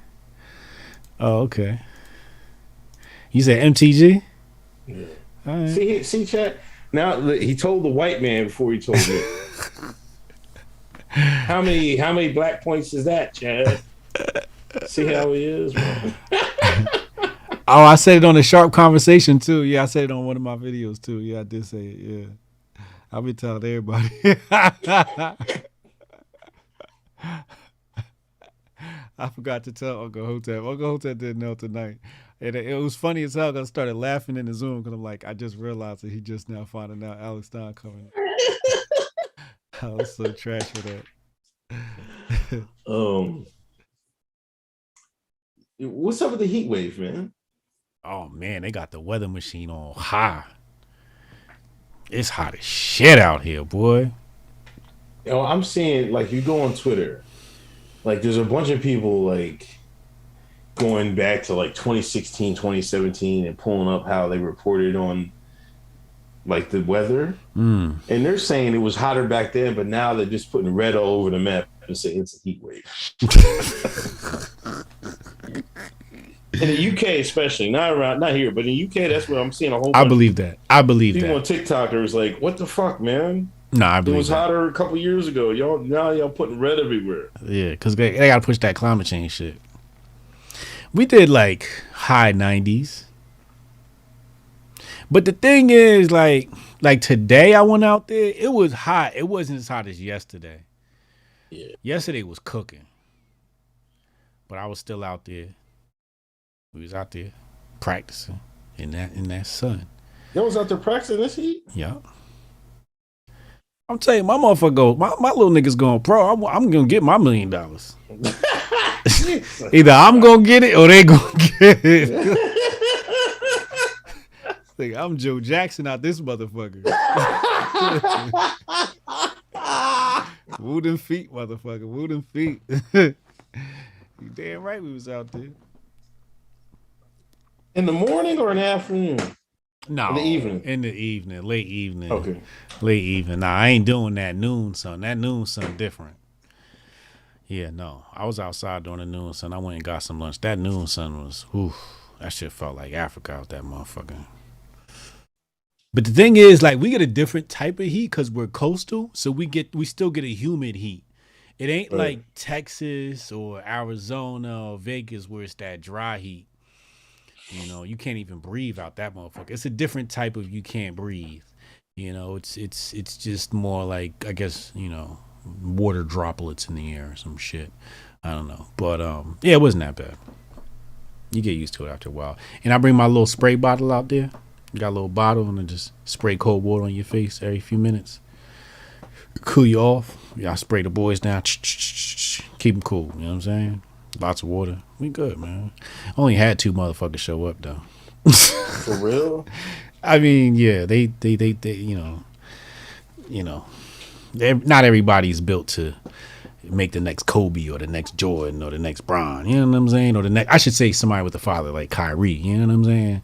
Oh, okay. You said MTG? Yeah. All right. See, Chad. Now he told the white man before he told me. How many black points is that, Chad? See how he is, man. Oh, I said it on a Sharp Conversation too. Yeah, I said it on one of my videos too. Yeah, I did say it. Yeah. I'll be telling everybody. I forgot to tell Uncle Hotep. Uncle Hotep didn't know tonight. And it was funny as hell. I started laughing in the Zoom because I'm like, I just realized that he just now finding out Alex Stein coming. I was so trash for that. What's up with the heat wave, man? Oh man, they got the weather machine on high. It's hot as shit out here, boy. I'm seeing, you go on Twitter, there's a bunch of people, going back to, 2016, 2017 and pulling up how they reported on, the weather. And they're saying it was hotter back then, but now they're just putting red all over the map and saying it's a heat wave. In the UK, especially, not here, but in the UK, that's what I'm seeing a whole bunch. I believe that. People on TikTok are like, what the fuck, man? No, I believe it was hotter a couple years ago. Y'all putting red everywhere. Yeah, because they got to push that climate change shit. We did like high 90s. But the thing is, like today I went out there, it was hot. It wasn't as hot as yesterday. Yeah. Yesterday was cooking. But I was still out there. We was out there practicing in that sun. Y'all was out there practicing this heat? Yeah. I'm telling you, my motherfucker my little niggas going pro. I'm gonna get my $1 million. Either I'm gonna get it or they gonna get it. I'm Joe Jackson out this motherfucker. Woo them feet, motherfucker. Woo them feet. You damn right we was out there. In the morning or in the afternoon? No. In the evening? In the evening. Late evening. Okay. Late evening. Nah, I ain't doing that noon sun. That noon sun different. Yeah, no. I was outside during the noon sun. I went and got some lunch. That noon sun was, that shit felt like Africa out that motherfucker. But the thing is, like, we get a different type of heat because we're coastal, so we still get a humid heat. It ain't like Texas or Arizona or Vegas where it's that dry heat. You know, you can't even breathe out that motherfucker. It's a different type of you can't breathe. You know, it's just more like, I guess, you know, water droplets in the air or some shit. I don't know. But yeah, it wasn't that bad. You get used to it after a while. And I bring my little spray bottle out there. You got a little bottle and then just spray cold water on your face every few minutes. Cool you off. Yeah, I spray the boys down. Keep them cool. You know what I'm saying? Lots of water. We good, man. Only had 2 motherfuckers show up though. For real? I mean, yeah, they you know, not everybody's built to make the next Kobe or the next Jordan or the next Bron. You know what I'm saying? Or the next, I should say somebody with a father like Kyrie. You know what I'm saying?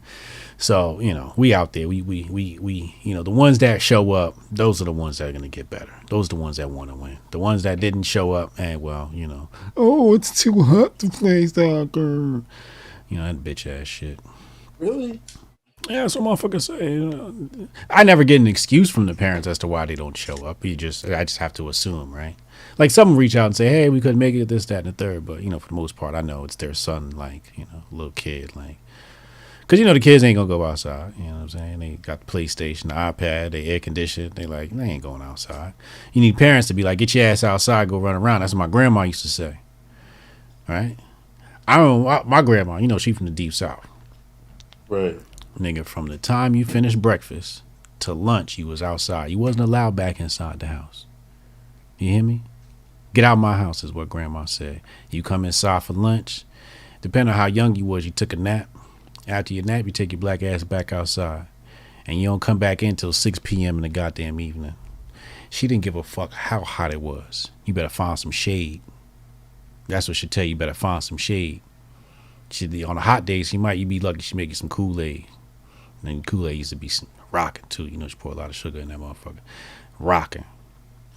So, you know, we out there. We you know, the ones that show up, those are the ones that are gonna get better. Those are the ones that want to win. The ones that didn't show up, and well, you know, oh, it's too hot to play soccer. You know, that bitch ass shit. Really? Yeah, that's what motherfuckers say. You know, I never get an excuse from the parents as to why they don't show up. I just have to assume, right? Like some reach out and say, hey, we couldn't make it, this, that, and the third. But, you know, for the most part, I know it's their son, like, you know, little kid, like. Because, you know, the kids ain't going to go outside. You know what I'm saying? They got the PlayStation, the iPad, they air conditioned. They like, they ain't going outside. You need parents to be like, get your ass outside, go run around. That's what my grandma used to say. Right? I don't know, my grandma, you know, she from the deep south. Right. Nigga, from the time you finished breakfast to lunch, you was outside. You wasn't allowed back inside the house. You hear me? Get out my house is what grandma said. You come inside for lunch. Depending on how young you was, you took a nap. After your nap, you take your black ass back outside. And you don't come back in till 6 p.m. in the goddamn evening. She didn't give a fuck how hot it was. You better find some shade. That's what she tell you. You better find some shade. On a hot day, you be lucky she make you some Kool-Aid. And Kool-Aid used to be rocking too. You know, she pour a lot of sugar in that motherfucker. Rocking.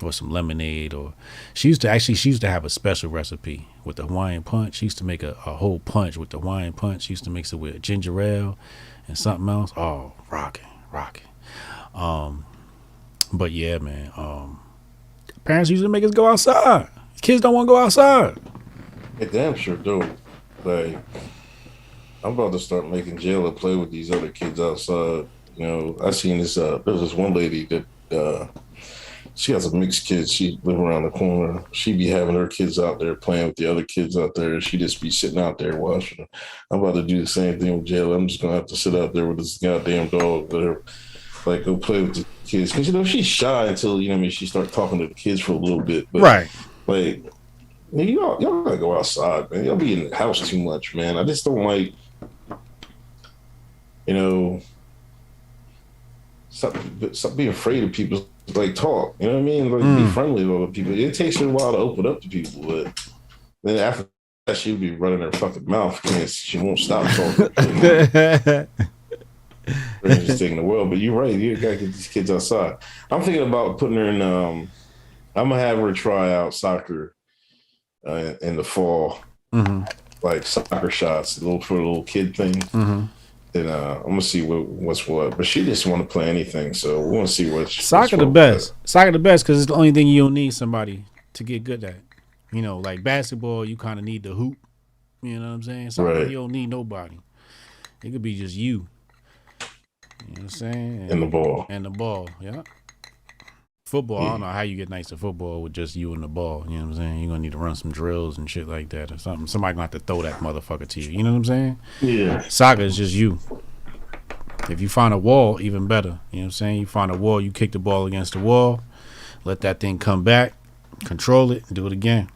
Or some lemonade. Or she used to have a special recipe with the Hawaiian punch. She used to make a whole punch with the Hawaiian punch. She used to mix it with ginger ale and something else. Oh, rocking. But yeah, man. Parents usually make us go outside. Kids don't want to go outside. It damn sure do. Like, I'm about to start making Jayla play with these other kids outside. You know, I seen this. There's this one lady that she has a mixed kids. She live around the corner. She be having her kids out there playing with the other kids out there. She just be sitting out there watching them. I'm about to do the same thing with Jayla. I'm just gonna have to sit out there with this goddamn dog. Let her like go play with the kids because you know she's shy until you know what I mean she start talking to the kids for a little bit. But, right. Like. Y'all gotta go outside, man. Y'all be in the house too much, man. I just don't like, you know, stop being afraid of people. Like talk, you know what I mean? Like be friendly with other people. It takes her a while to open up to people, but then after that, she'll be running her fucking mouth because she won't stop talking. Strangest thing in the world, but you're right. You gotta get these kids outside. I'm thinking about putting her in. I'm gonna have her try out soccer. In the fall, like soccer shots, for a little kid thing. Then I'm gonna see what's what. But she just want to play anything, so we want to see what. Soccer the best. Soccer the best because it's the only thing you don't need somebody to get good at. You know, like basketball, you kind of need the hoop. You know what I'm saying? Soccer, Right. you don't need nobody. It could be just you. You know what I'm saying? And the ball. And the ball, yeah. Football, I don't know how you get nice to football with just you and the ball. You know what I'm saying? You're going to need to run some drills and shit like that or something. Somebody going to have to throw that motherfucker to you. You know what I'm saying? Yeah. Soccer is just you. If you find a wall, even better. You know what I'm saying? You find a wall, you kick the ball against the wall, let that thing come back, control it, and do it again.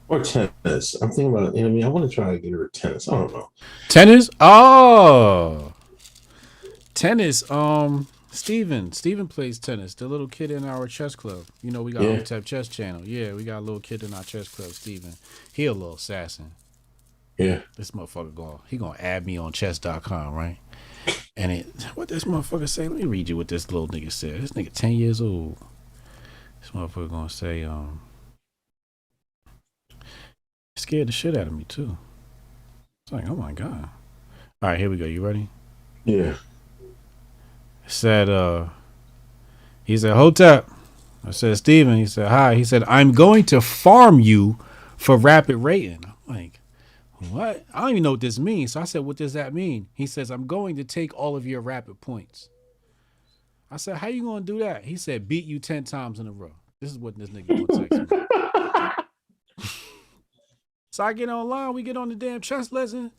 Or tennis. I'm thinking about, I want to try to get her tennis. I don't know. Tennis? Oh. Tennis, Steven plays tennis. The little kid in our chess club. You know, we got Hotep chess channel. Yeah, we got a little kid in our chess club, Steven. He a little assassin. Yeah. This motherfucker he gonna add me on chess.com, right? And what this motherfucker say? Let me read you what this little nigga said. This nigga 10 years old. This motherfucker gonna say, scared the shit out of me too. It's like, oh my God. All right, here we go. You ready? Yeah. Said, he said, Hotep. I said, Steven. He said, hi. He said, I'm going to farm you for rapid rating. I'm like, what? I don't even know what this means. So I said, what does that mean? He says, I'm going to take all of your rapid points. I said, how you going to do that? He said, beat you 10 times in a row. This is what this nigga going to text me. So I get online. We get on the damn chess lesson.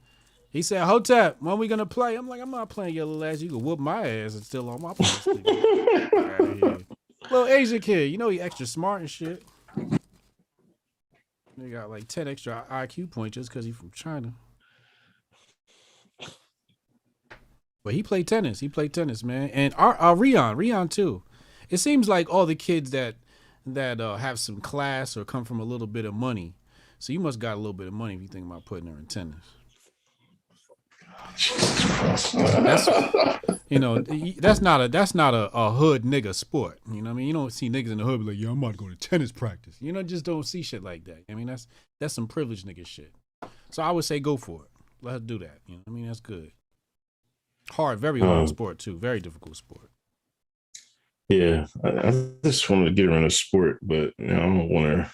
He said, Hotep, when we going to play? I'm like, I'm not playing your little ass. You can whoop my ass and still on my points. Little Asian kid. You know he extra smart and shit. They got like 10 extra IQ points just because he's from China. But he played tennis. Man. And Rion too. It seems like all the kids that have some class or come from a little bit of money. So you must got a little bit of money if you think about putting her in tennis. That's not a hood nigga sport. You know what I mean? You don't see niggas in the hood be like, yo, I'm about to go to tennis practice. You know, just don't see shit like that. I mean, that's some privileged nigga shit. So I would say go for it. Let her do that. You know what I mean? That's good. Hard, very hard sport too. Very difficult sport. Yeah, I just wanted to get her in a sport, but I don't want her,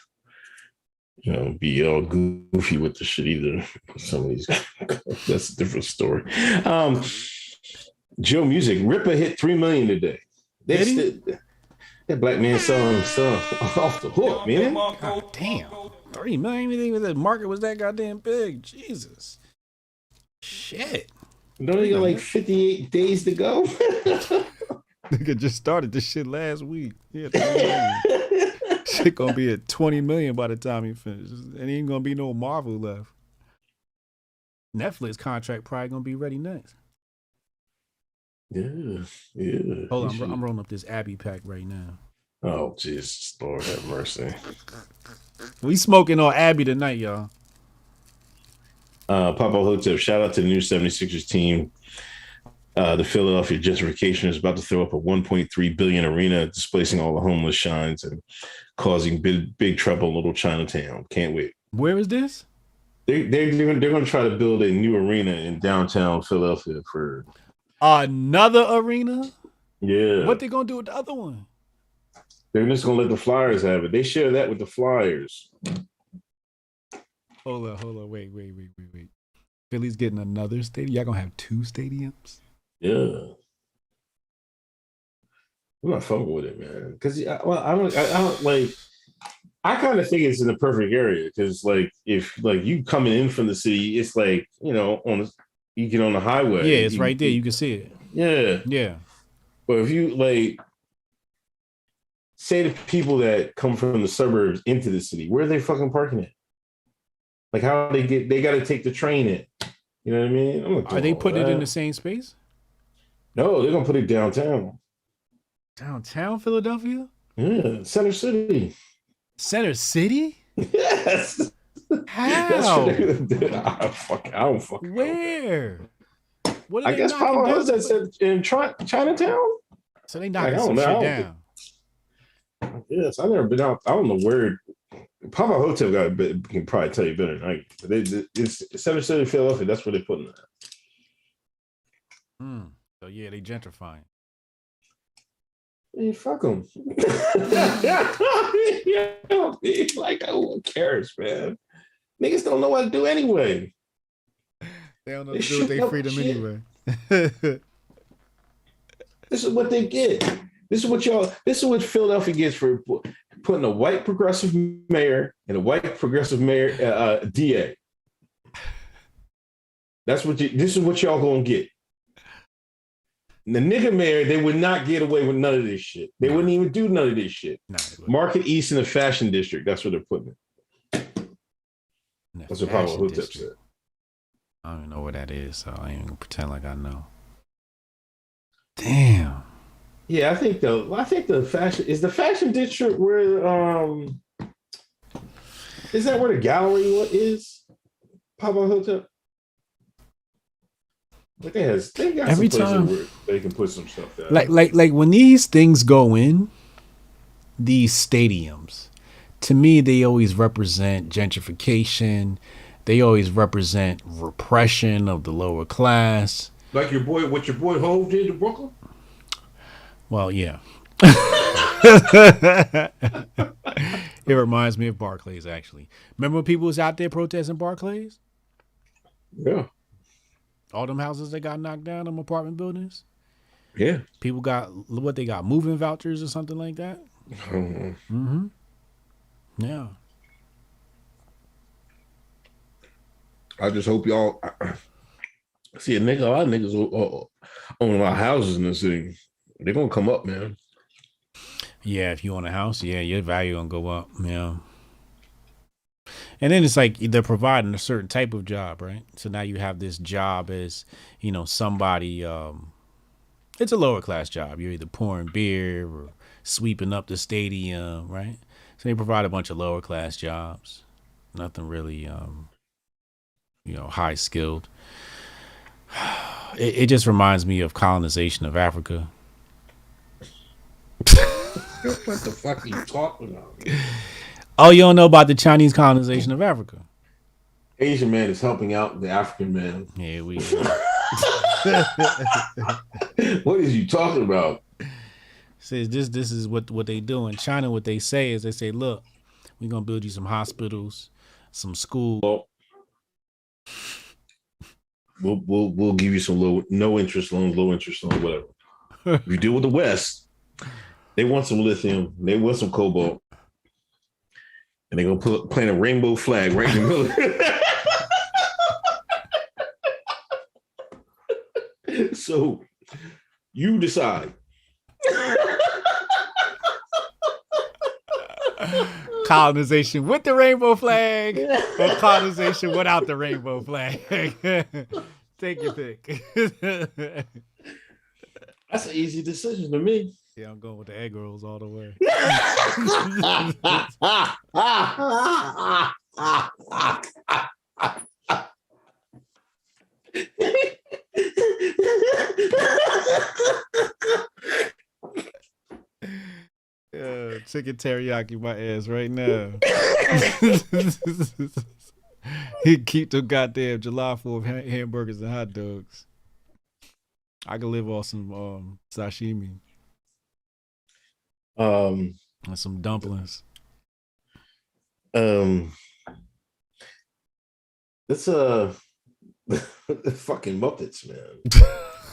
be all goofy with the shit either. Some of these, that's a different story. Joe Music, Ripper hit 3 million today. That black man selling himself off the hook, man. God damn, 3 million. Even the market was that goddamn big. Jesus, shit. Don't you got like 58 days to go? Nigga just started this shit last week. Yeah, shit gonna be at 20 million by the time he finishes. And ain't gonna be no Marvel left. Netflix contract probably gonna be ready next. Yeah. Hold on, I'm rolling up this Abby pack right now. Oh, Jesus, Lord have mercy. We smoking on Abby tonight, y'all. Papa Hotep, shout out to the new 76ers team. The Philadelphia gentrification is about to throw up a $1.3 billion arena, displacing all the homeless shines and causing big trouble in Little Chinatown. Can't wait. Where is this? They're going to try to build a new arena in downtown Philadelphia for another arena. Yeah. What they gonna do with the other one? They're just going to let the Flyers have it. They share that with the Flyers. Hold on. Wait. Philly's getting another stadium. Y'all gonna have 2 stadiums? Yeah. I'm not fucking with it, man. Because I don't like. I kind of think it's in the perfect area because, like, if like you coming in from the city, it's like you get on the highway. Yeah, it's right there. You can see it. Yeah. But if you like, say the people that come from the suburbs into the city, where are they fucking parking it? Like, how they got to take the train in. You know what I mean? Are they putting it in the same space? No, they're gonna put it downtown. Downtown Philadelphia? Yeah, Center City. Center City? Yes. How? That's what they're gonna do. I don't fucking Where? What I guess Papa Hotep in Chinatown. So they knocking some shit down. Yes, I've never been out. I don't know where. Papa Hotep can probably tell you better than I can. It's Center City, Philadelphia. That's where they're putting it. So yeah, they gentrifying. Hey, fuck them. Like, who cares, man? Niggas don't know what to do anyway. They don't know what to do with their freedom anyway. This is what they get. This is what Philadelphia gets for putting a white progressive mayor and a white progressive mayor DA. This is what y'all gonna get. The nigga mayor, they would not get away with none of this shit. They wouldn't even do none of this shit. Market East in the fashion district. That's where they're putting it. That's what Pablo Hotep said. I don't even know where that is, so I ain't gonna pretend like I know. Damn. Yeah, I think the fashion district where is that where the gallery is? Pablo Hotep. But they got every some time where they can put some stuff there. Like when these things go in, these stadiums, to me they always represent gentrification. They always represent repression of the lower class. Like what your boy Hogg did to Brooklyn? Well, yeah. It reminds me of Barclays, actually. Remember when people was out there protesting Barclays? Yeah. All them houses that got knocked down, them apartment buildings? Yeah. People got, what they got, moving vouchers or something like that? Mm-hmm. Yeah. I just hope y'all see a lot of niggas own a lot of houses in the city. They're gonna come up, man. Yeah, if you own a house, yeah, your value gonna go up. Yeah. And then it's like they're providing a certain type of job, right? So now you have this job as, somebody, it's a lower class job. You're either pouring beer or sweeping up the stadium, right? So they provide a bunch of lower class jobs. Nothing really, high skilled. It just reminds me of colonization of Africa. What the fuck are you talking about? Oh, you don't know about the Chinese colonization of Africa? Asian man is helping out the African man. Yeah, we. What is you talking about? Says this is what they do in China. What they say is they say, look, we're gonna build you some hospitals, some schools. We'll give you some no interest loans, low interest loans, whatever. If you deal with the West, they want some lithium, they want some cobalt, and they're gonna plant a rainbow flag right in the middle. So you decide. Colonization with the rainbow flag or colonization without the rainbow flag. Take your pick. That's an easy decision to me. Yeah, I'm going with the egg rolls all the way. Chicken teriyaki my ass right now. He keep them goddamn July 4th hamburgers and hot dogs. I could live off some sashimi. And some dumplings. It's fucking Muppets, man.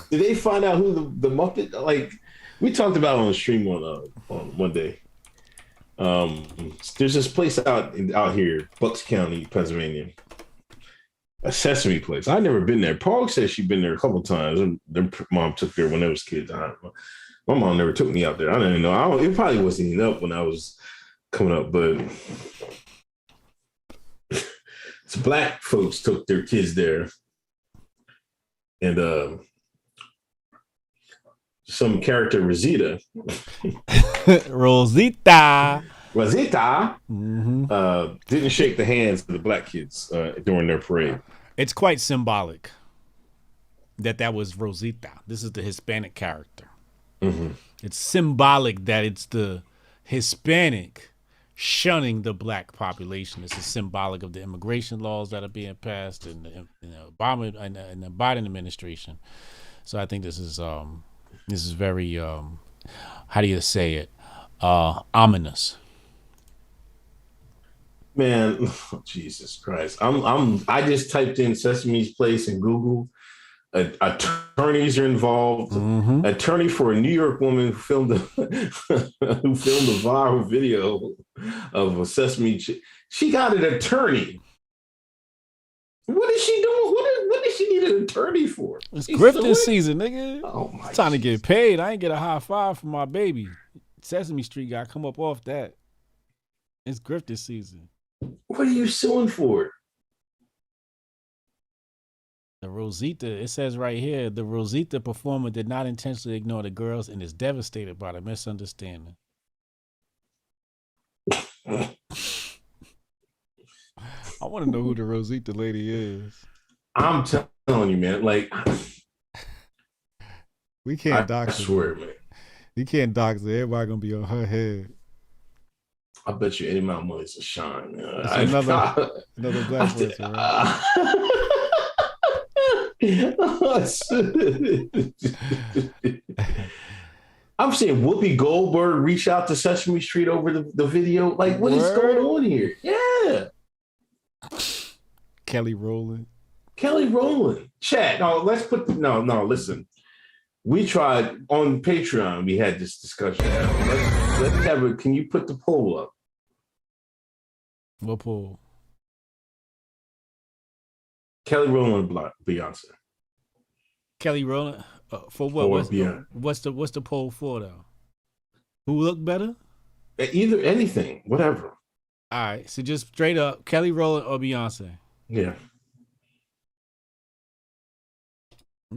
Did they find out who the Muppet? Like we talked about on the stream on one day. There's this place out here, Bucks County, Pennsylvania. A Sesame Place. I've never been there. Paul said she'd been there a couple times. And their mom took her when they was kids. My mom never took me out there. I didn't know. It probably wasn't even up when I was coming up, but some black folks took their kids there, and some character Rosita, Rosita, didn't shake the hands of the black kids during their parade. It's quite symbolic that was Rosita. This is the Hispanic character. Mm-hmm. It's symbolic that it's the Hispanic shunning the black population. This is symbolic of the immigration laws that are being passed in the Obama and the Biden administration. So I think this is very how do you say it? Ominous. Man, Jesus Christ. I just typed in Sesame Place in Google. Attorneys are involved. Mm-hmm. Attorney for a New York woman who filmed a viral video of a Sesame. She got an attorney. What is she doing? What does she need an attorney for? It's grifting season, nigga. Oh my! Time to get paid. I ain't get a high five from my baby. Sesame Street got to come up off that. It's grifting season. What are you suing for? The Rosita, it says right here, the Rosita performer did not intentionally ignore the girls and is devastated by the misunderstanding. I want to know who the Rosita lady is. I'm telling you, man. Like, we can't dox I swear, man. You can't dox her. Everybody gonna be on her head. I bet you any amount of money's a shine, man. Another black person, right? I'm saying Whoopi Goldberg reach out to Sesame Street over the video. Like, what is going on here? Yeah. Kelly Rowland. Chat. No, listen. We tried on Patreon, we had this discussion. Let's have it. Can you put the poll up? What poll? Kelly Rowland, Beyonce. Kelly Rowland for what? What's the poll for though? Who looked better? Either anything, whatever. All right, so just straight up, Kelly Rowland or Beyonce? Yeah.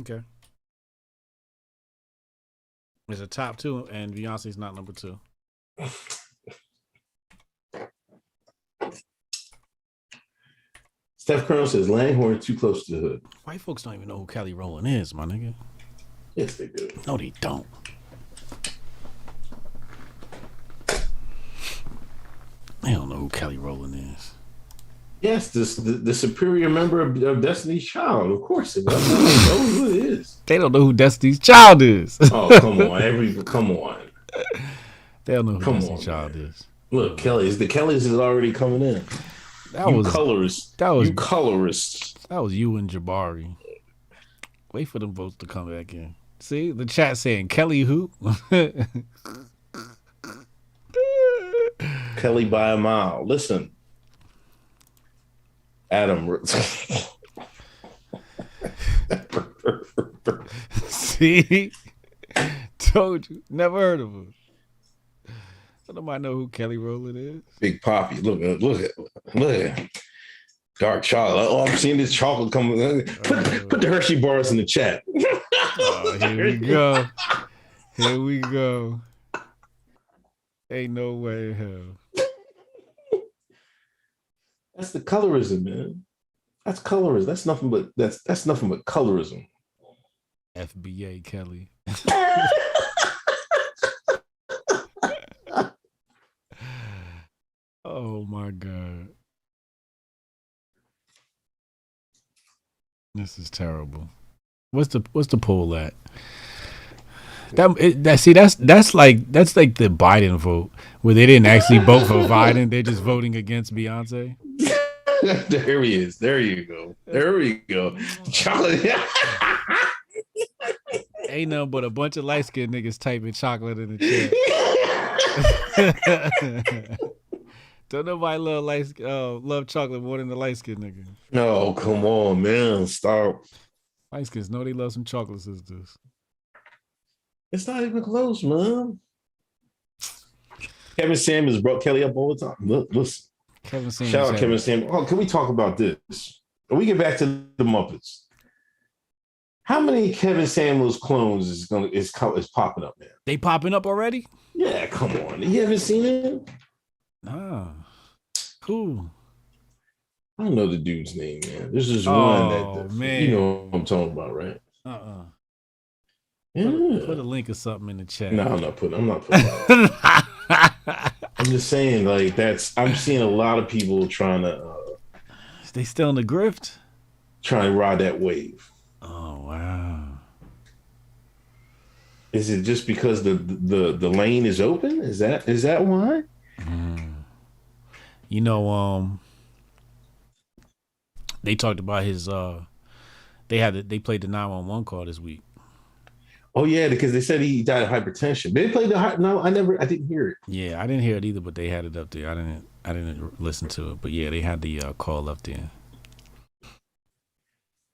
Okay. There's a top two, and Beyonce's not number two. Steph Colonel says Langhorn too close to the hood. White folks don't even know who Kelly Rowland is, my nigga. Yes, they do. No, they don't. They don't know who Kelly Rowland is. Yes, the superior member of Destiny's Child. Of course, they don't know who it is. They don't know who Destiny's Child is. Oh, come on, come on. They don't know who Destiny's Child is. Look, the Kellys is already coming in. You colorists. That was you and Jabari. Wait for them votes to come back in. See the chat saying Kelly who? Kelly by a mile. Listen, Adam. See, told you. Never heard of him. Nobody know who Kelly Rowland is. Big Poppy. Look at dark chocolate. Oh, I'm seeing this chocolate coming. Put the Hershey bars in the chat. Oh, here we go. Ain't no way in hell. That's the colorism, man. That's colorism. That's nothing but colorism. FBA Kelly. Oh my God. This is terrible. What's the poll at? That's like the Biden vote where they didn't actually vote for Biden. They're just voting against Beyonce. There he is. There you go. There we go. Chocolate. Ain't nothing but a bunch of light skinned niggas typing chocolate in the chat. Don't nobody love chocolate more than the light skinned nigga. No, come on, man. Stop. Light skins know they love some chocolate sisters. It's not even close, man. Kevin Samuels brought Kelly up all the time. Listen. Shout out Kevin Samuels. Oh, can we talk about this? When we get back to the Muppets, how many Kevin Samuels clones is popping up, man? They popping up already? Yeah, come on. You haven't seen it? Nah. Who? I don't know the dude's name, man. This is one that man. You know what I'm talking about, right? Yeah. Put a link or something in the chat. No, I'm not putting it. I'm just saying, like, I'm seeing a lot of people trying to they still in the grift? Trying to ride that wave. Oh wow. Is it just because the lane is open? Is that why? You know, they talked about his. They played the 911 call this week. Oh yeah, because they said he died of hypertension. They played no, I didn't hear it. Yeah, I didn't hear it either, but they had it up there. I didn't listen to it, but yeah, they had the call up there.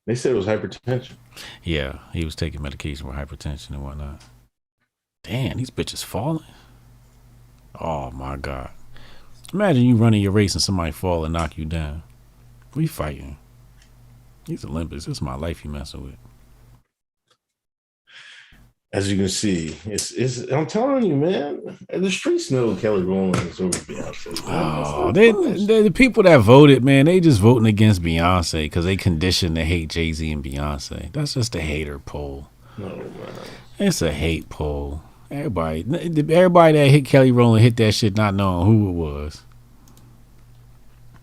They said it was hypertension. Yeah, he was taking medication for hypertension and whatnot. Damn, these bitches falling. Oh my God. Imagine you running your race and somebody fall and knock you down. We fighting. These Olympics, this is my life you messing with. As you can see, it's I'm telling you, man, the streets know Kelly Rowland is over Beyonce. Oh, the people that voted, man, they just voting against Beyonce because they conditioned to hate Jay-Z and Beyonce. That's just a hater poll. No, man. It's a hate poll. Everybody that hit Kelly Rowland hit that shit not knowing who it was.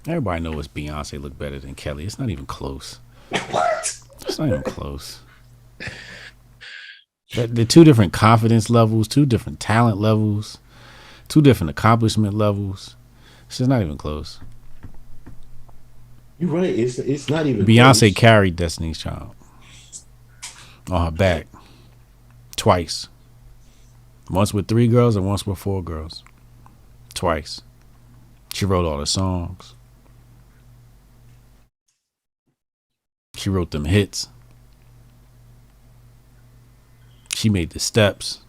Everybody knows Beyonce look better than Kelly. It's not even close. What? It's not even close. They're two different confidence levels, two different talent levels, two different accomplishment levels. It's just not even close. You're right. It's not even Beyonce close. carried Destiny's Child on her back twice. Once with 3 girls and once with 4 girls. Twice. She wrote all the songs. She wrote them hits. She made the steps.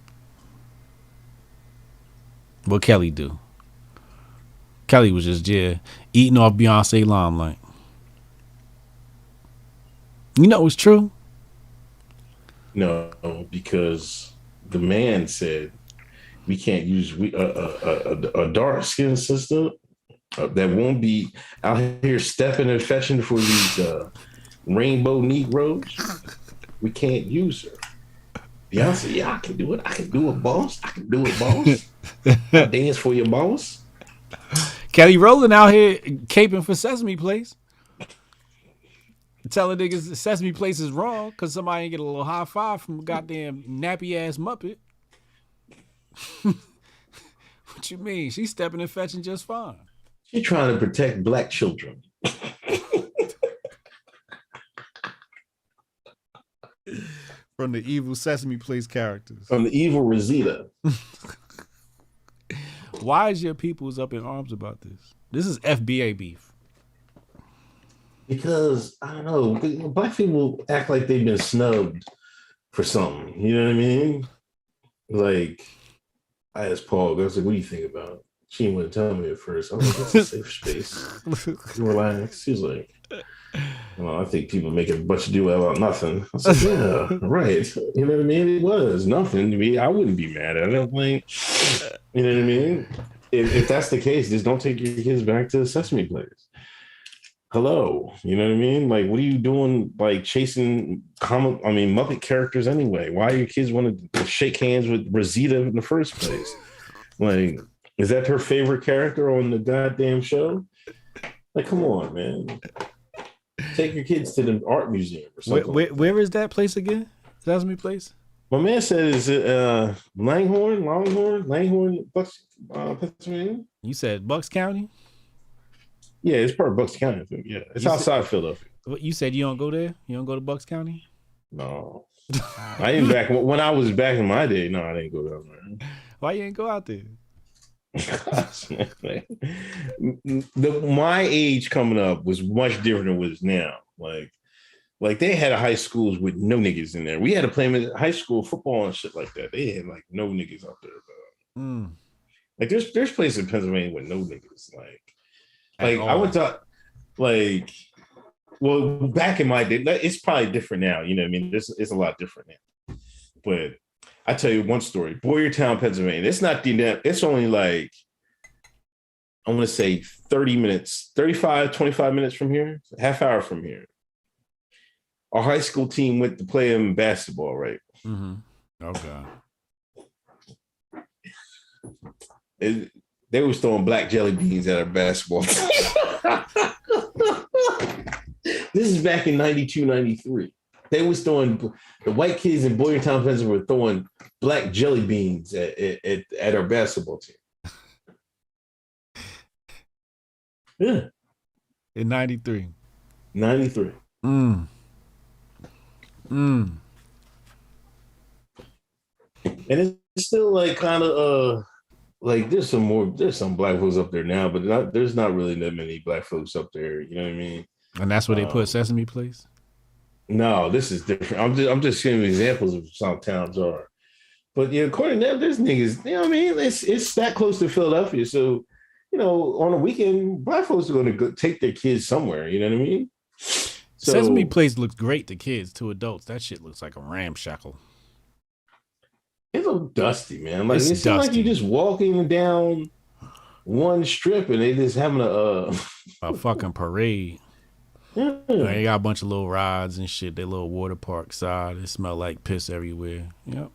What Kelly do? Kelly was just eating off Beyonce limelight. You know it's true? No, because the man said we can't use a dark skin sister that won't be out here stepping and fetching for these rainbow Negroes. We can't use her. Beyonce, yeah, I can do it. I can do it, boss. I can do it, boss. I dance for your boss. Kelly Rowland out here caping for Sesame Place. Telling niggas Sesame Place is wrong because somebody ain't get a little high five from a goddamn nappy ass Muppet. What you mean? She's stepping and fetching just fine. She's trying to protect black children. From the evil Sesame Place characters. From the evil Rosita. Why is your people's up in arms about this? This is FBA beef. Because, I don't know, black people act like they've been snubbed for something. You know what I mean? Like, I asked Paul, I was like, what do you think about it? She didn't want to tell me at first. I was like, that's a safe space. Relax. She was like, well, I think people make a bunch of deal about nothing. I was like, yeah, right. You know what I mean? It was nothing to me. I wouldn't be mad at it. I'm like, you know what I mean? If that's the case, just don't take your kids back to Sesame Place. Hello, you know what I mean? Like, what are you doing? Like chasing Muppet characters anyway? Why do your kids want to shake hands with Rosita in the first place? Like, is that her favorite character on the goddamn show? Like, come on, man. Take your kids to the art museum or something. Where is that place again? Sesame Place? My man said, is it Longhorn, Pennsylvania? You said Bucks County? Yeah, it's part of Bucks County. I think. Yeah, it's outside Philadelphia. You said you don't go there? You don't go to Bucks County? No. I didn't when I was back in my day. No, I didn't go down there. Why you ain't go out there? My age coming up was much different than what it is now. Like they had high schools with no niggas in there. We had to play them in high school football and shit like that. They had like no niggas out there. Like there's places in Pennsylvania with no niggas. Like I went to back in my day, it's probably different now. You know what I mean? It's a lot different now. But I tell you one story. Boyertown, Pennsylvania. It's only like, I want to say 30 minutes, 35, 25 minutes from here, half hour from here. Our high school team went to play them basketball, right? Mm-hmm. Okay. They was throwing black jelly beans at our basketball team. This is back in 92, 93. They was throwing, the white kids in Boyertown, Pennsylvania were throwing black jelly beans at our basketball team. Yeah. In 93. 93. And it's still like kind of like there's some black folks up there now, but there's not really that many black folks up there. You know what I mean? And that's where they put Sesame Place. No, this is different. I'm just giving examples of some towns are. But yeah, according to them, there's niggas. You know what I mean? It's that close to Philadelphia, so you know, on a weekend, black folks are going to go take their kids somewhere. You know what I mean? So, Sesame Place looks great to kids, to adults. That shit looks like a ramshackle. It's a dusty, man. Like It's it seems like dusty. you're just walking down one strip and they just having a fucking parade. Yeah. They got a bunch of little rides and shit. They little water park side. It smell like piss everywhere. Yep.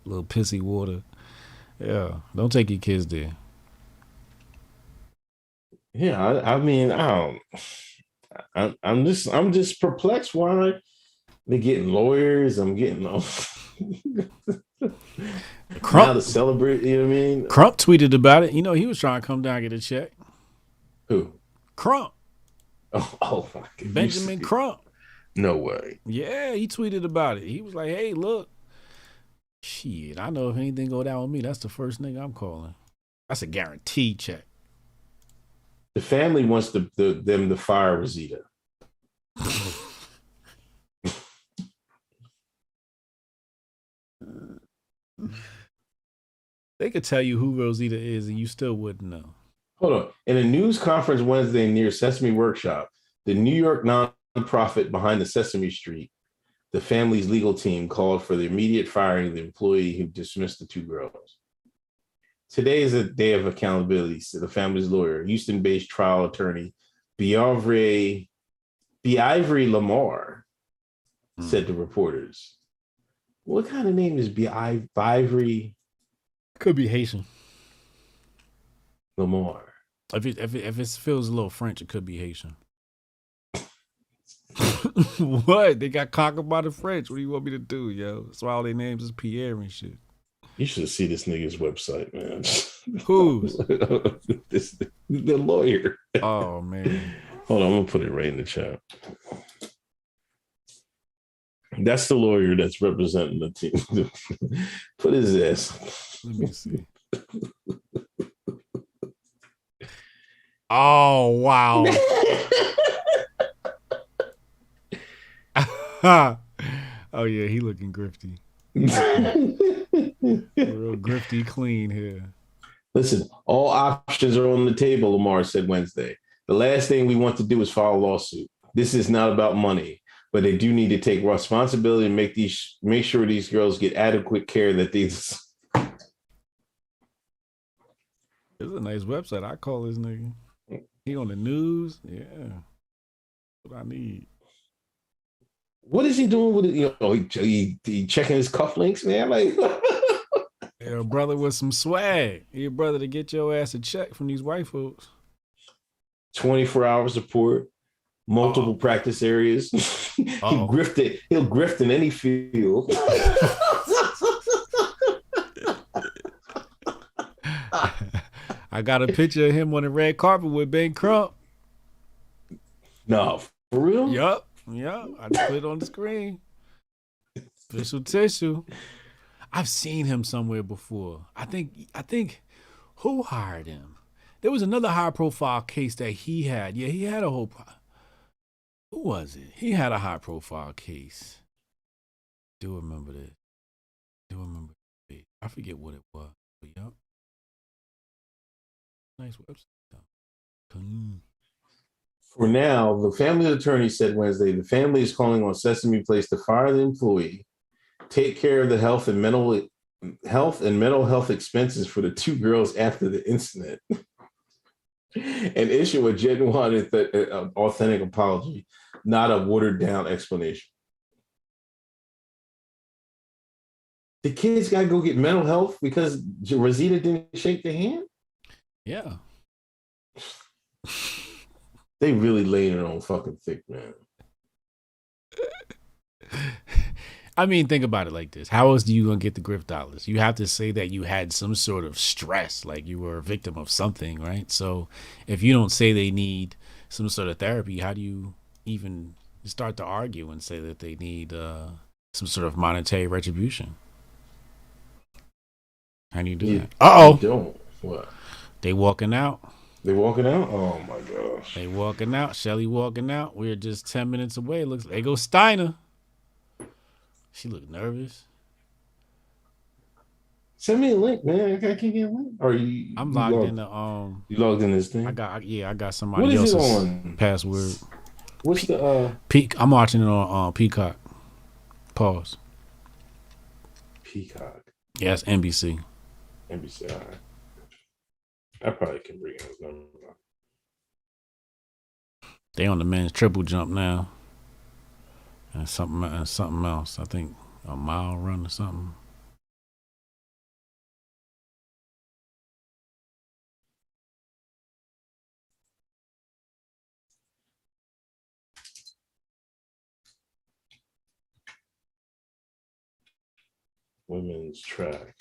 Little pissy water. Yeah. Don't take your kids there. Yeah, I mean, I'm just perplexed why they're getting lawyers. I'm getting Crump now to celebrate. You know what I mean? Crump tweeted about it. You know, he was trying to come down and get a check. Who? Crump. Oh my God. Benjamin Crump. No way. Yeah, he tweeted about it. He was like, "Hey, look, shit. I know if anything go down with me, that's the first nigga I'm calling. That's a guaranteed check." The family wants them to fire Rosita. They could tell you who Rosita is and you still wouldn't know. Hold on. In a news conference Wednesday near Sesame Workshop, the New York nonprofit behind the Sesame Street, the family's legal team called for the immediate firing of the employee who dismissed the two girls. Today is a day of accountability, said the family's lawyer, Houston-based trial attorney Beivry Lamar said to reporters. What kind of name is Beivry? Could be Haitian. Lamar. If it feels a little French, it could be Haitian. What? They got conquered by the French. What do you want me to do, yo? That's why all their names is Pierre and shit. You should see this nigga's website, man. Who's? The lawyer. Oh, man. Hold on, I'm going to put it right in the chat. That's the lawyer that's representing the team. Put his ass. Let me see. Oh, wow. Oh, yeah, he looking grifty. Real grifty clean here. Listen, all options are on the table, Lamar said Wednesday. The last thing we want to do is file a lawsuit. This is not about money, but they do need to take responsibility and make sure these girls get adequate care that these. It's a nice website. I call this nigga. He on the news. Yeah. What I need. What is he doing with it? You know, he checking his cufflinks, man. Like, yeah, brother with some swag. Your brother to get your ass a check from these white folks. 24-hour support, multiple practice areas. He'll grift in any field. I got a picture of him on the red carpet with Ben Crump. No, for real? Yup. I just put it on the screen. Official tissue. I've seen him somewhere before. I think who hired him? There was another high profile case that he had. Yeah, he had a whole who was it? He had a high profile case. Do remember this. I forget what it was. But yup. Nice website though. For now, the family attorney said Wednesday, the family is calling on Sesame Place to fire the employee, take care of the health and mental health expenses for the two girls after the incident, and issue a genuine and authentic apology, not a watered down explanation. The kids got to go get mental health because Rosita didn't shake the hand? Yeah. They really laying it on fucking thick, man. I mean, think about it like this. How else do you gonna get the grift dollars? You have to say that you had some sort of stress, like you were a victim of something, right? So if you don't say they need some sort of therapy, how do you even start to argue and say that they need some sort of monetary retribution? How do you do that? Don't. What? They walking out. They walking out? Oh my gosh. They walking out. Shelly walking out. We're just 10 minutes away. Looks. They go Steiner. She looked nervous. Send me a link, man. I can't get a link. Or you? I'm logged in the You logged in this thing? I got somebody else's password. What's the Peak? I'm watching it on Peacock. Pause. Peacock. Yeah, it's NBC. NBC. All right. I probably can bring his number. They on the men's triple jump now. And something else. I think a mile run or something. Women's track.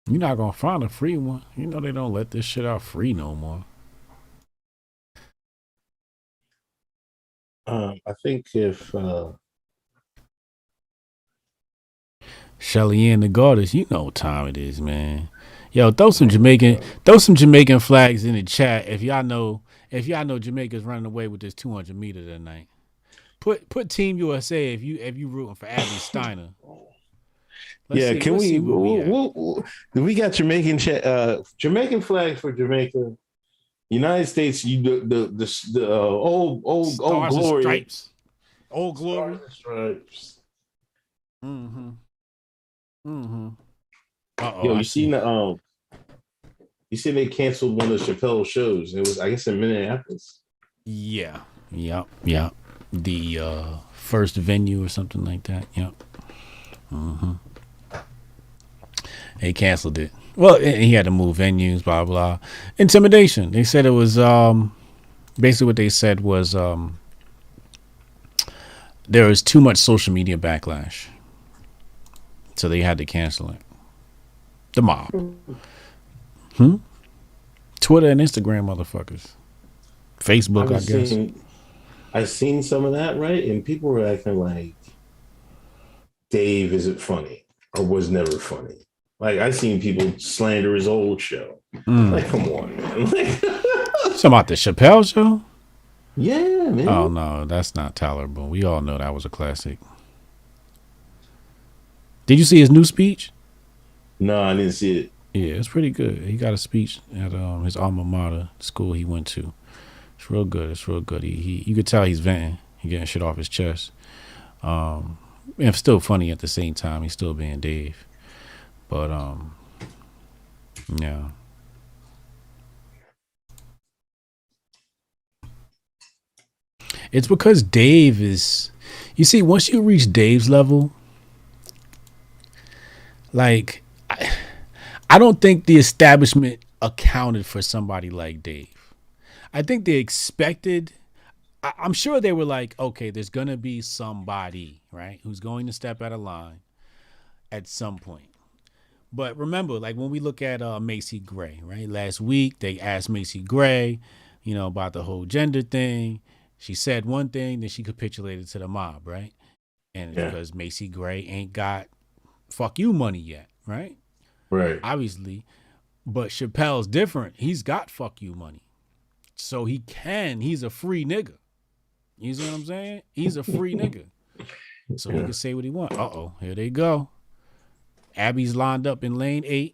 You're not gonna find a free one. You know they don't let this shit out free no more. I think if Shelly and the Goddess, you know what time it is, man. Yo, throw some Jamaican flags in the chat if y'all know Jamaica's running away with this 200 meter tonight. Put Team USA if you rooting for Abby Steiner. We got Jamaican flags for Jamaica. United States, the old glory stripes. Old glory stripes. Uh-oh, Yo, you seen they canceled one of Chappelle's shows? It was, I guess, in Minneapolis. Yeah. The first venue or something like that. Yep. They canceled it. Well, he had to move venues, blah, blah. Intimidation. They said it was, basically what they said was there was too much social media backlash. So they had to cancel it. The mob. Twitter and Instagram motherfuckers. Facebook, I guess. I seen some of that, right? And people were acting like Dave isn't funny or was never funny. Like, I seen people slander his old show. Like, come on, man. Something about the Chappelle show? Yeah, man. Oh, no, that's not tolerable. We all know that was a classic. Did you see his new speech? No, I didn't see it. Yeah, it's pretty good. He got a speech at his alma mater, school he went to. It's real good. He you could tell he's venting. He getting shit off his chest. And still funny at the same time. He's still being Dave. But yeah. It's because Dave is, you see, once you reach Dave's level, like, I don't think the establishment accounted for somebody like Dave. I think they expected, I'm sure they were like, okay, there's going to be somebody, right, who's going to step out of line at some point. But remember, like when we look at Macy Gray, right? Last week, they asked Macy Gray, about the whole gender thing. She said one thing, then she capitulated to the mob, right? And it's because Macy Gray ain't got fuck you money yet, right? Right. Obviously. But Chappelle's different. He's got fuck you money. So he's a free nigga. You see what I'm saying? He's a free nigga. So he can say what he wants. Uh-oh, here they go. Abby's lined up in lane 8.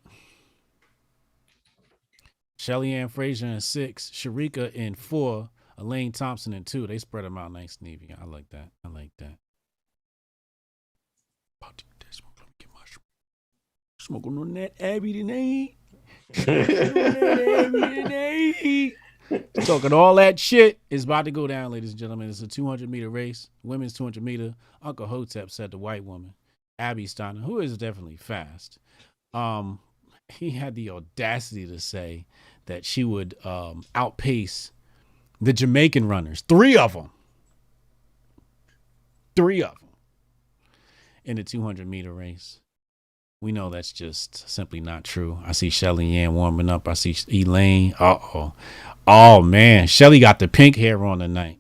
Shelly Ann Frazier in 6. Sharika in 4. Elaine Thompson in 2. They spread them out nice and even. I like that. Smoking on that Abby tonight. Talking all that shit is about to go down, ladies and gentlemen. It's a 200-meter race, women's 200-meter. Uncle Hotep said the white woman, Abby Stein, who is definitely fast. He had the audacity to say that she would outpace the Jamaican runners, three of them, in the 200-meter race. We know that's just simply not true. I see Shelly Ann warming up. I see Elaine. Oh man, Shelly got the pink hair on tonight.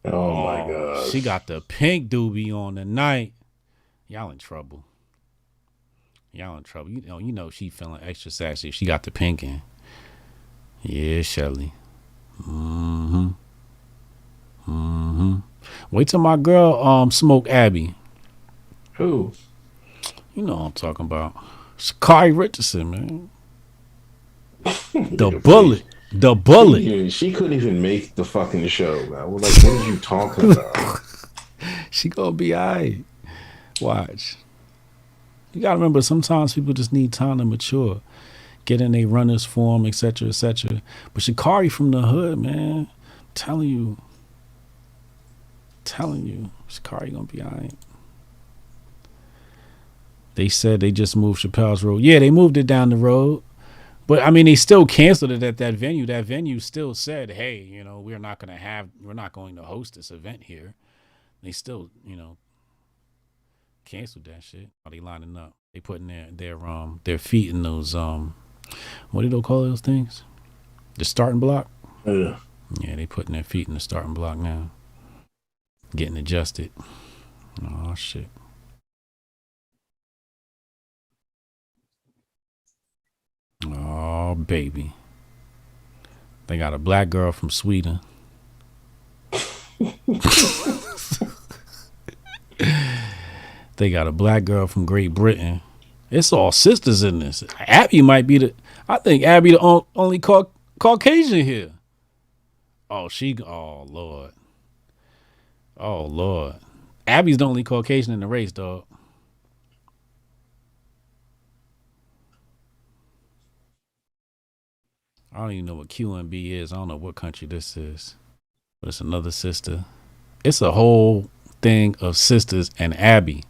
Oh my God. She got the pink doobie on tonight. Y'all in trouble. You know she feeling extra sassy. She got the pink in. Yeah, Shelly. Wait till my girl smoke Abby. Who? You know what I'm talking about. Sha'Carri Richardson, man. The bullet. She couldn't even make the fucking show, man. We're like, what are you talking about? She gonna be alright. Watch. You gotta remember, sometimes people just need time to mature, get in a runner's form, etc., etc. But Sha'Carri from the hood, man, telling you, Sha'Carri gonna be alright. They said they just moved Chappelle's road. Yeah, they moved it down the road. But I mean, they still canceled it at that venue. That venue still said, hey, you know, we're not going to host this event here. They still, you know, canceled that shit. Are they lining up? They putting their feet in those, what do they call those things? The starting block? Yeah. Yeah, they putting their feet in the starting block now. Getting adjusted. Oh, shit. Oh, baby. They got a black girl from Sweden. They got a black girl from Great Britain. It's all sisters in this. Abby might be I think Abby the only Caucasian here. Oh, Lord. Oh, Lord. Abby's the only Caucasian in the race, dog. I don't even know what QMB is. I don't know what country this is. But it's another sister. It's a whole thing of sisters and Abby.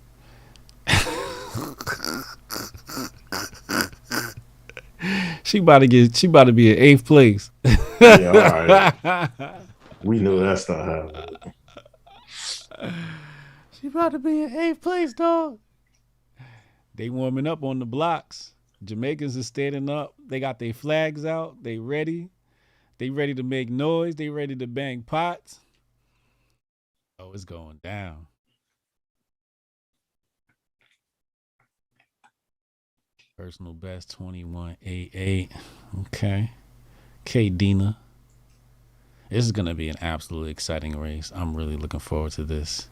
She about to be in 8th place. Yeah, all right. We know that's not happening. She about to be in 8th place, dog. They warming up on the blocks. Jamaicans are standing up. They got their flags out. They ready. They ready to make noise. They ready to bang pots. Oh, it's going down. Personal best 21.88. Okay. K Dina. This is going to be an absolutely exciting race. I'm really looking forward to this.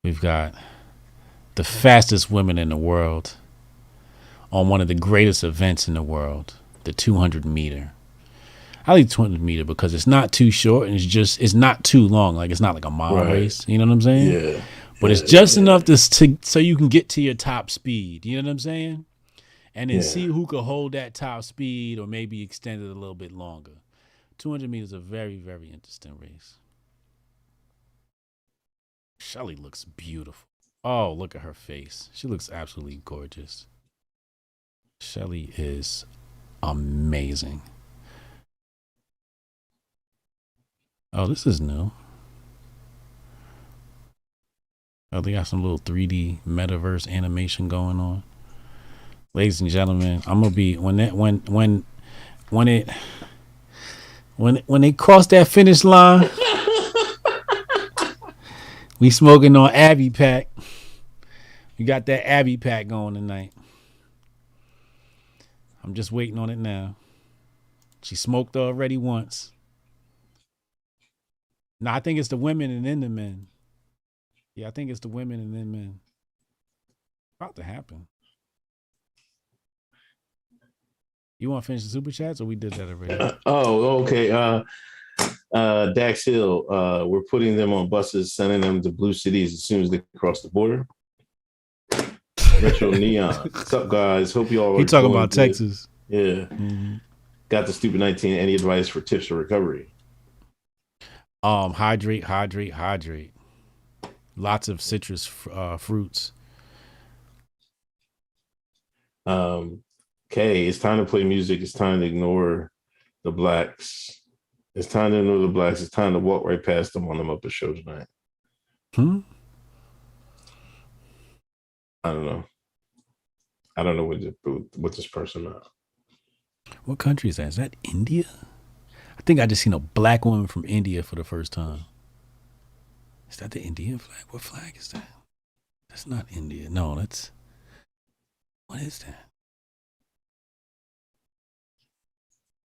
We've got the fastest women in the world on one of the greatest events in the world, the 200 meter. I like 200 meter because it's not too short and it's not too long. Like, it's not like a mile race. You know what I'm saying? Yeah. But it's just enough so you can get to your top speed. You know what I'm saying? And then see who can hold that top speed or maybe extend it a little bit longer. 200 meters is a very, very interesting race. Shelly looks beautiful. Oh, look at her face. She looks absolutely gorgeous. Shelly is amazing. Oh, this is new. Oh, they got some little 3D metaverse animation going on. Ladies and gentlemen, I'm gonna be when they cross that finish line, we smoking on Abby Pack. We got that Abby Pack going tonight. I'm just waiting on it now. She smoked already once. No, I think it's the women and then the men. Yeah, I think it's the women and then men. About to happen. You want to finish the super chats or we did that already? Okay. Dax Hill, we're putting them on buses, sending them to blue cities as soon as they cross the border. Retro Neon. What's up, guys? Hope you all. He talking about good. Texas. Yeah. Mm-hmm. got the stupid 19. Any advice for tips for recovery? Hydrate. Lots of citrus fruits. Okay, it's time to play music. It's time to ignore the blacks. It's time to ignore the blacks. It's time to walk right past them on the Muppet Show tonight. I don't know. I don't know what this person is. What country is that? Is that India? I think I just seen a black woman from India for the first time. Is that the Indian flag? What flag is that? That's not India. No, that's... What is that?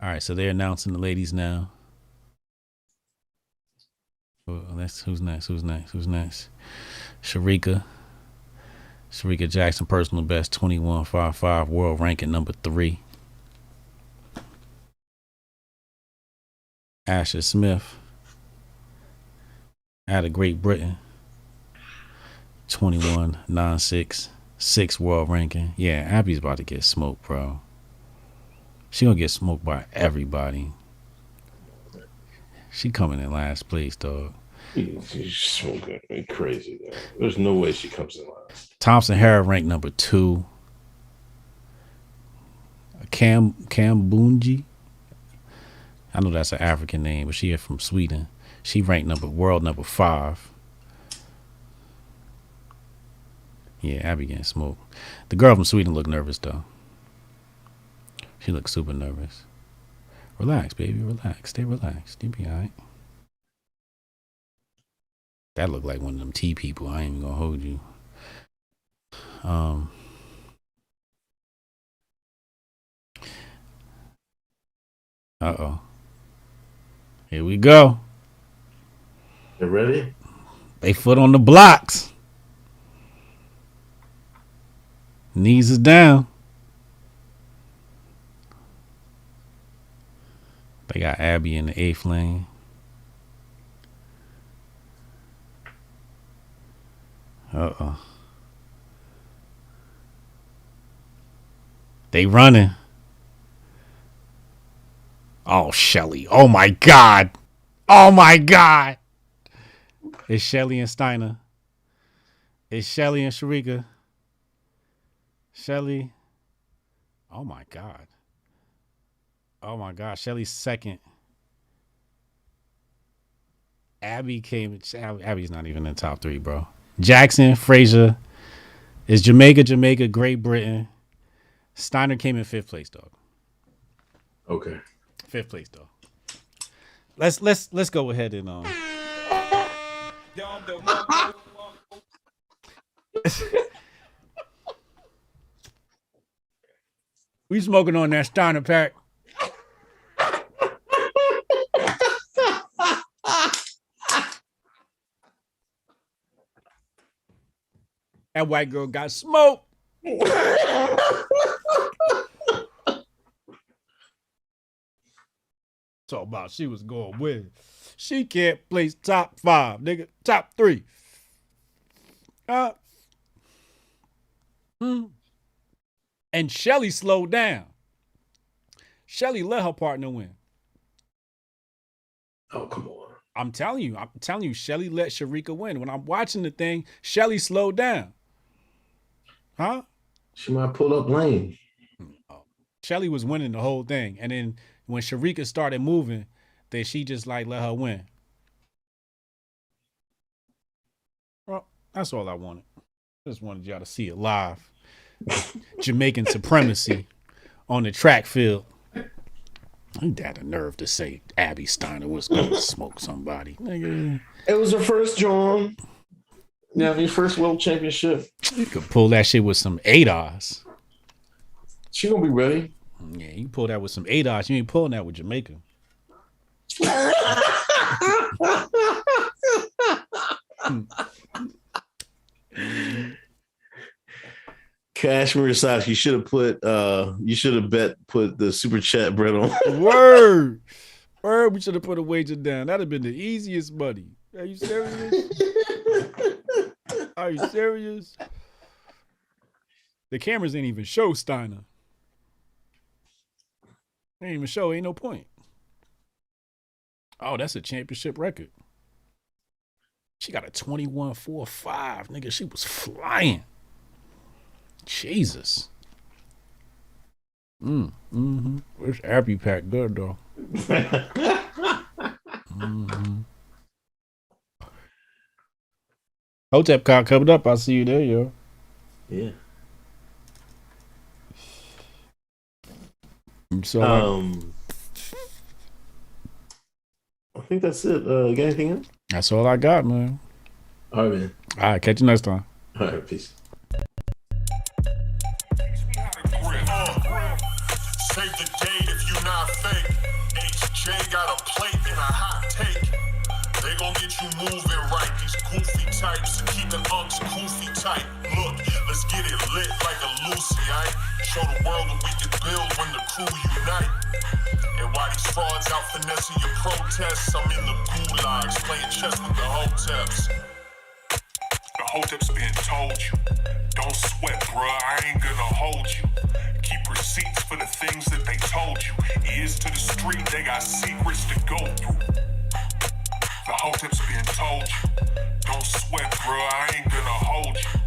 All right, so they're announcing the ladies now. Well, who's next? Sharika Jackson, personal best 21.55, world ranking number 3. Asher Smith out of Great Britain, 21.96, 6 world ranking. Yeah, Abby's about to get smoked, bro. She gonna get smoked by everybody. She coming in last place, dog. She's smoking crazy. Though. There's no way she comes in last. Thompson Harris ranked number 2. Cam Bunji. I know that's an African name, but she is from Sweden. She ranked world number 5. Yeah, Abby getting smoked. The girl from Sweden looked nervous though. She looked super nervous. Relax, baby, relax. Stay relaxed. You'll be all right. That looked like one of them tea people. I ain't even gonna hold you. Uh-oh. Here we go. You ready? They foot on the blocks. Knees is down. They got Abby in the 8th lane. Uh-oh. They running. Oh, Shelly. Oh, my God. Oh, my God. It's Shelly and Steiner. It's Shelly and Sharika. Shelly. Oh, my God. Oh, my God. Shelly's second. Abby came. Abby's not even in the top 3, bro. Jackson, Frazier. Is Jamaica, Great Britain. Steiner came in 5th place, dog. Okay. 5th place, though. Let's go ahead and we smoking on that Steiner pack. That white girl got smoked. Talk about she was going with. She can't place top 5, nigga. Top 3. And Shelly slowed down. Shelly let her partner win. Oh, come on. I'm telling you, Shelly let Sharika win. When I'm watching the thing, Shelly slowed down. Huh? She might pull up lane. Shelly was winning the whole thing. And then when Sharika started moving, then she just like let her win. Well, that's all I wanted. Just wanted y'all to see it live. Jamaican supremacy on the track field. He had the nerve to say Abby Steiner was going to smoke somebody. Nigga. It was her first, John. Yeah, your first world championship. You could pull that shit with some ADOS. She gonna be ready. Yeah, you pull that with some ADOS. You ain't pulling that with Jamaica. Cashmere socks. You should have put the super chat bread on. Word. We should have put a wager down. That'd have been the easiest money. Are you serious? Are you serious? The cameras ain't even show Steiner. Ain't even show. Ain't no point. Oh, that's a championship record. She got a 21.45. Nigga, she was flying. Jesus. Where's Appy Pack? Good, though. Hotep Court coming up. I'll see you there, yo. Yeah. So, I think that's it. Got anything else? that's all I got, man. All right, man. All right, catch you next time. All right, peace. Save the date if you not fake. HJ got a plate and a hot take. They gon' get you moving right. These goofy types and keeping unks goofy tight. Look, let's get it lit like a Lucy, aight? Show the world what we can build when the crew unite. And while these frauds out finessing your protests, I'm in the gulags playing chess with the Hoteps. The Hoteps been told you. Don't sweat, bruh, I ain't gonna hold you. Keep receipts for the things that they told you. Ears to the street, they got secrets to go through. The Hoteps been told you. Don't sweat, bruh, I ain't gonna hold you.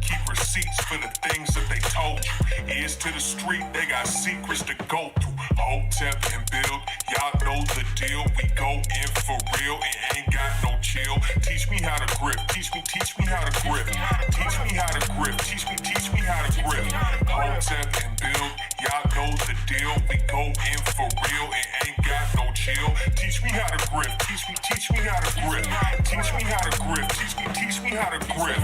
Keep receipts for the things that they told you. Ears to the street, they got secrets to go through. Hotep and build, y'all know the deal. We go in for real and ain't got no chill. Teach me how to grip, teach me how to grip. Teach me how to grip, teach me how to grip. Hotep and build, y'all know the deal. We go in for real and ain't got no chill. Teach me how to grip, teach me how to grip. Teach me how to grip, teach me how to grip.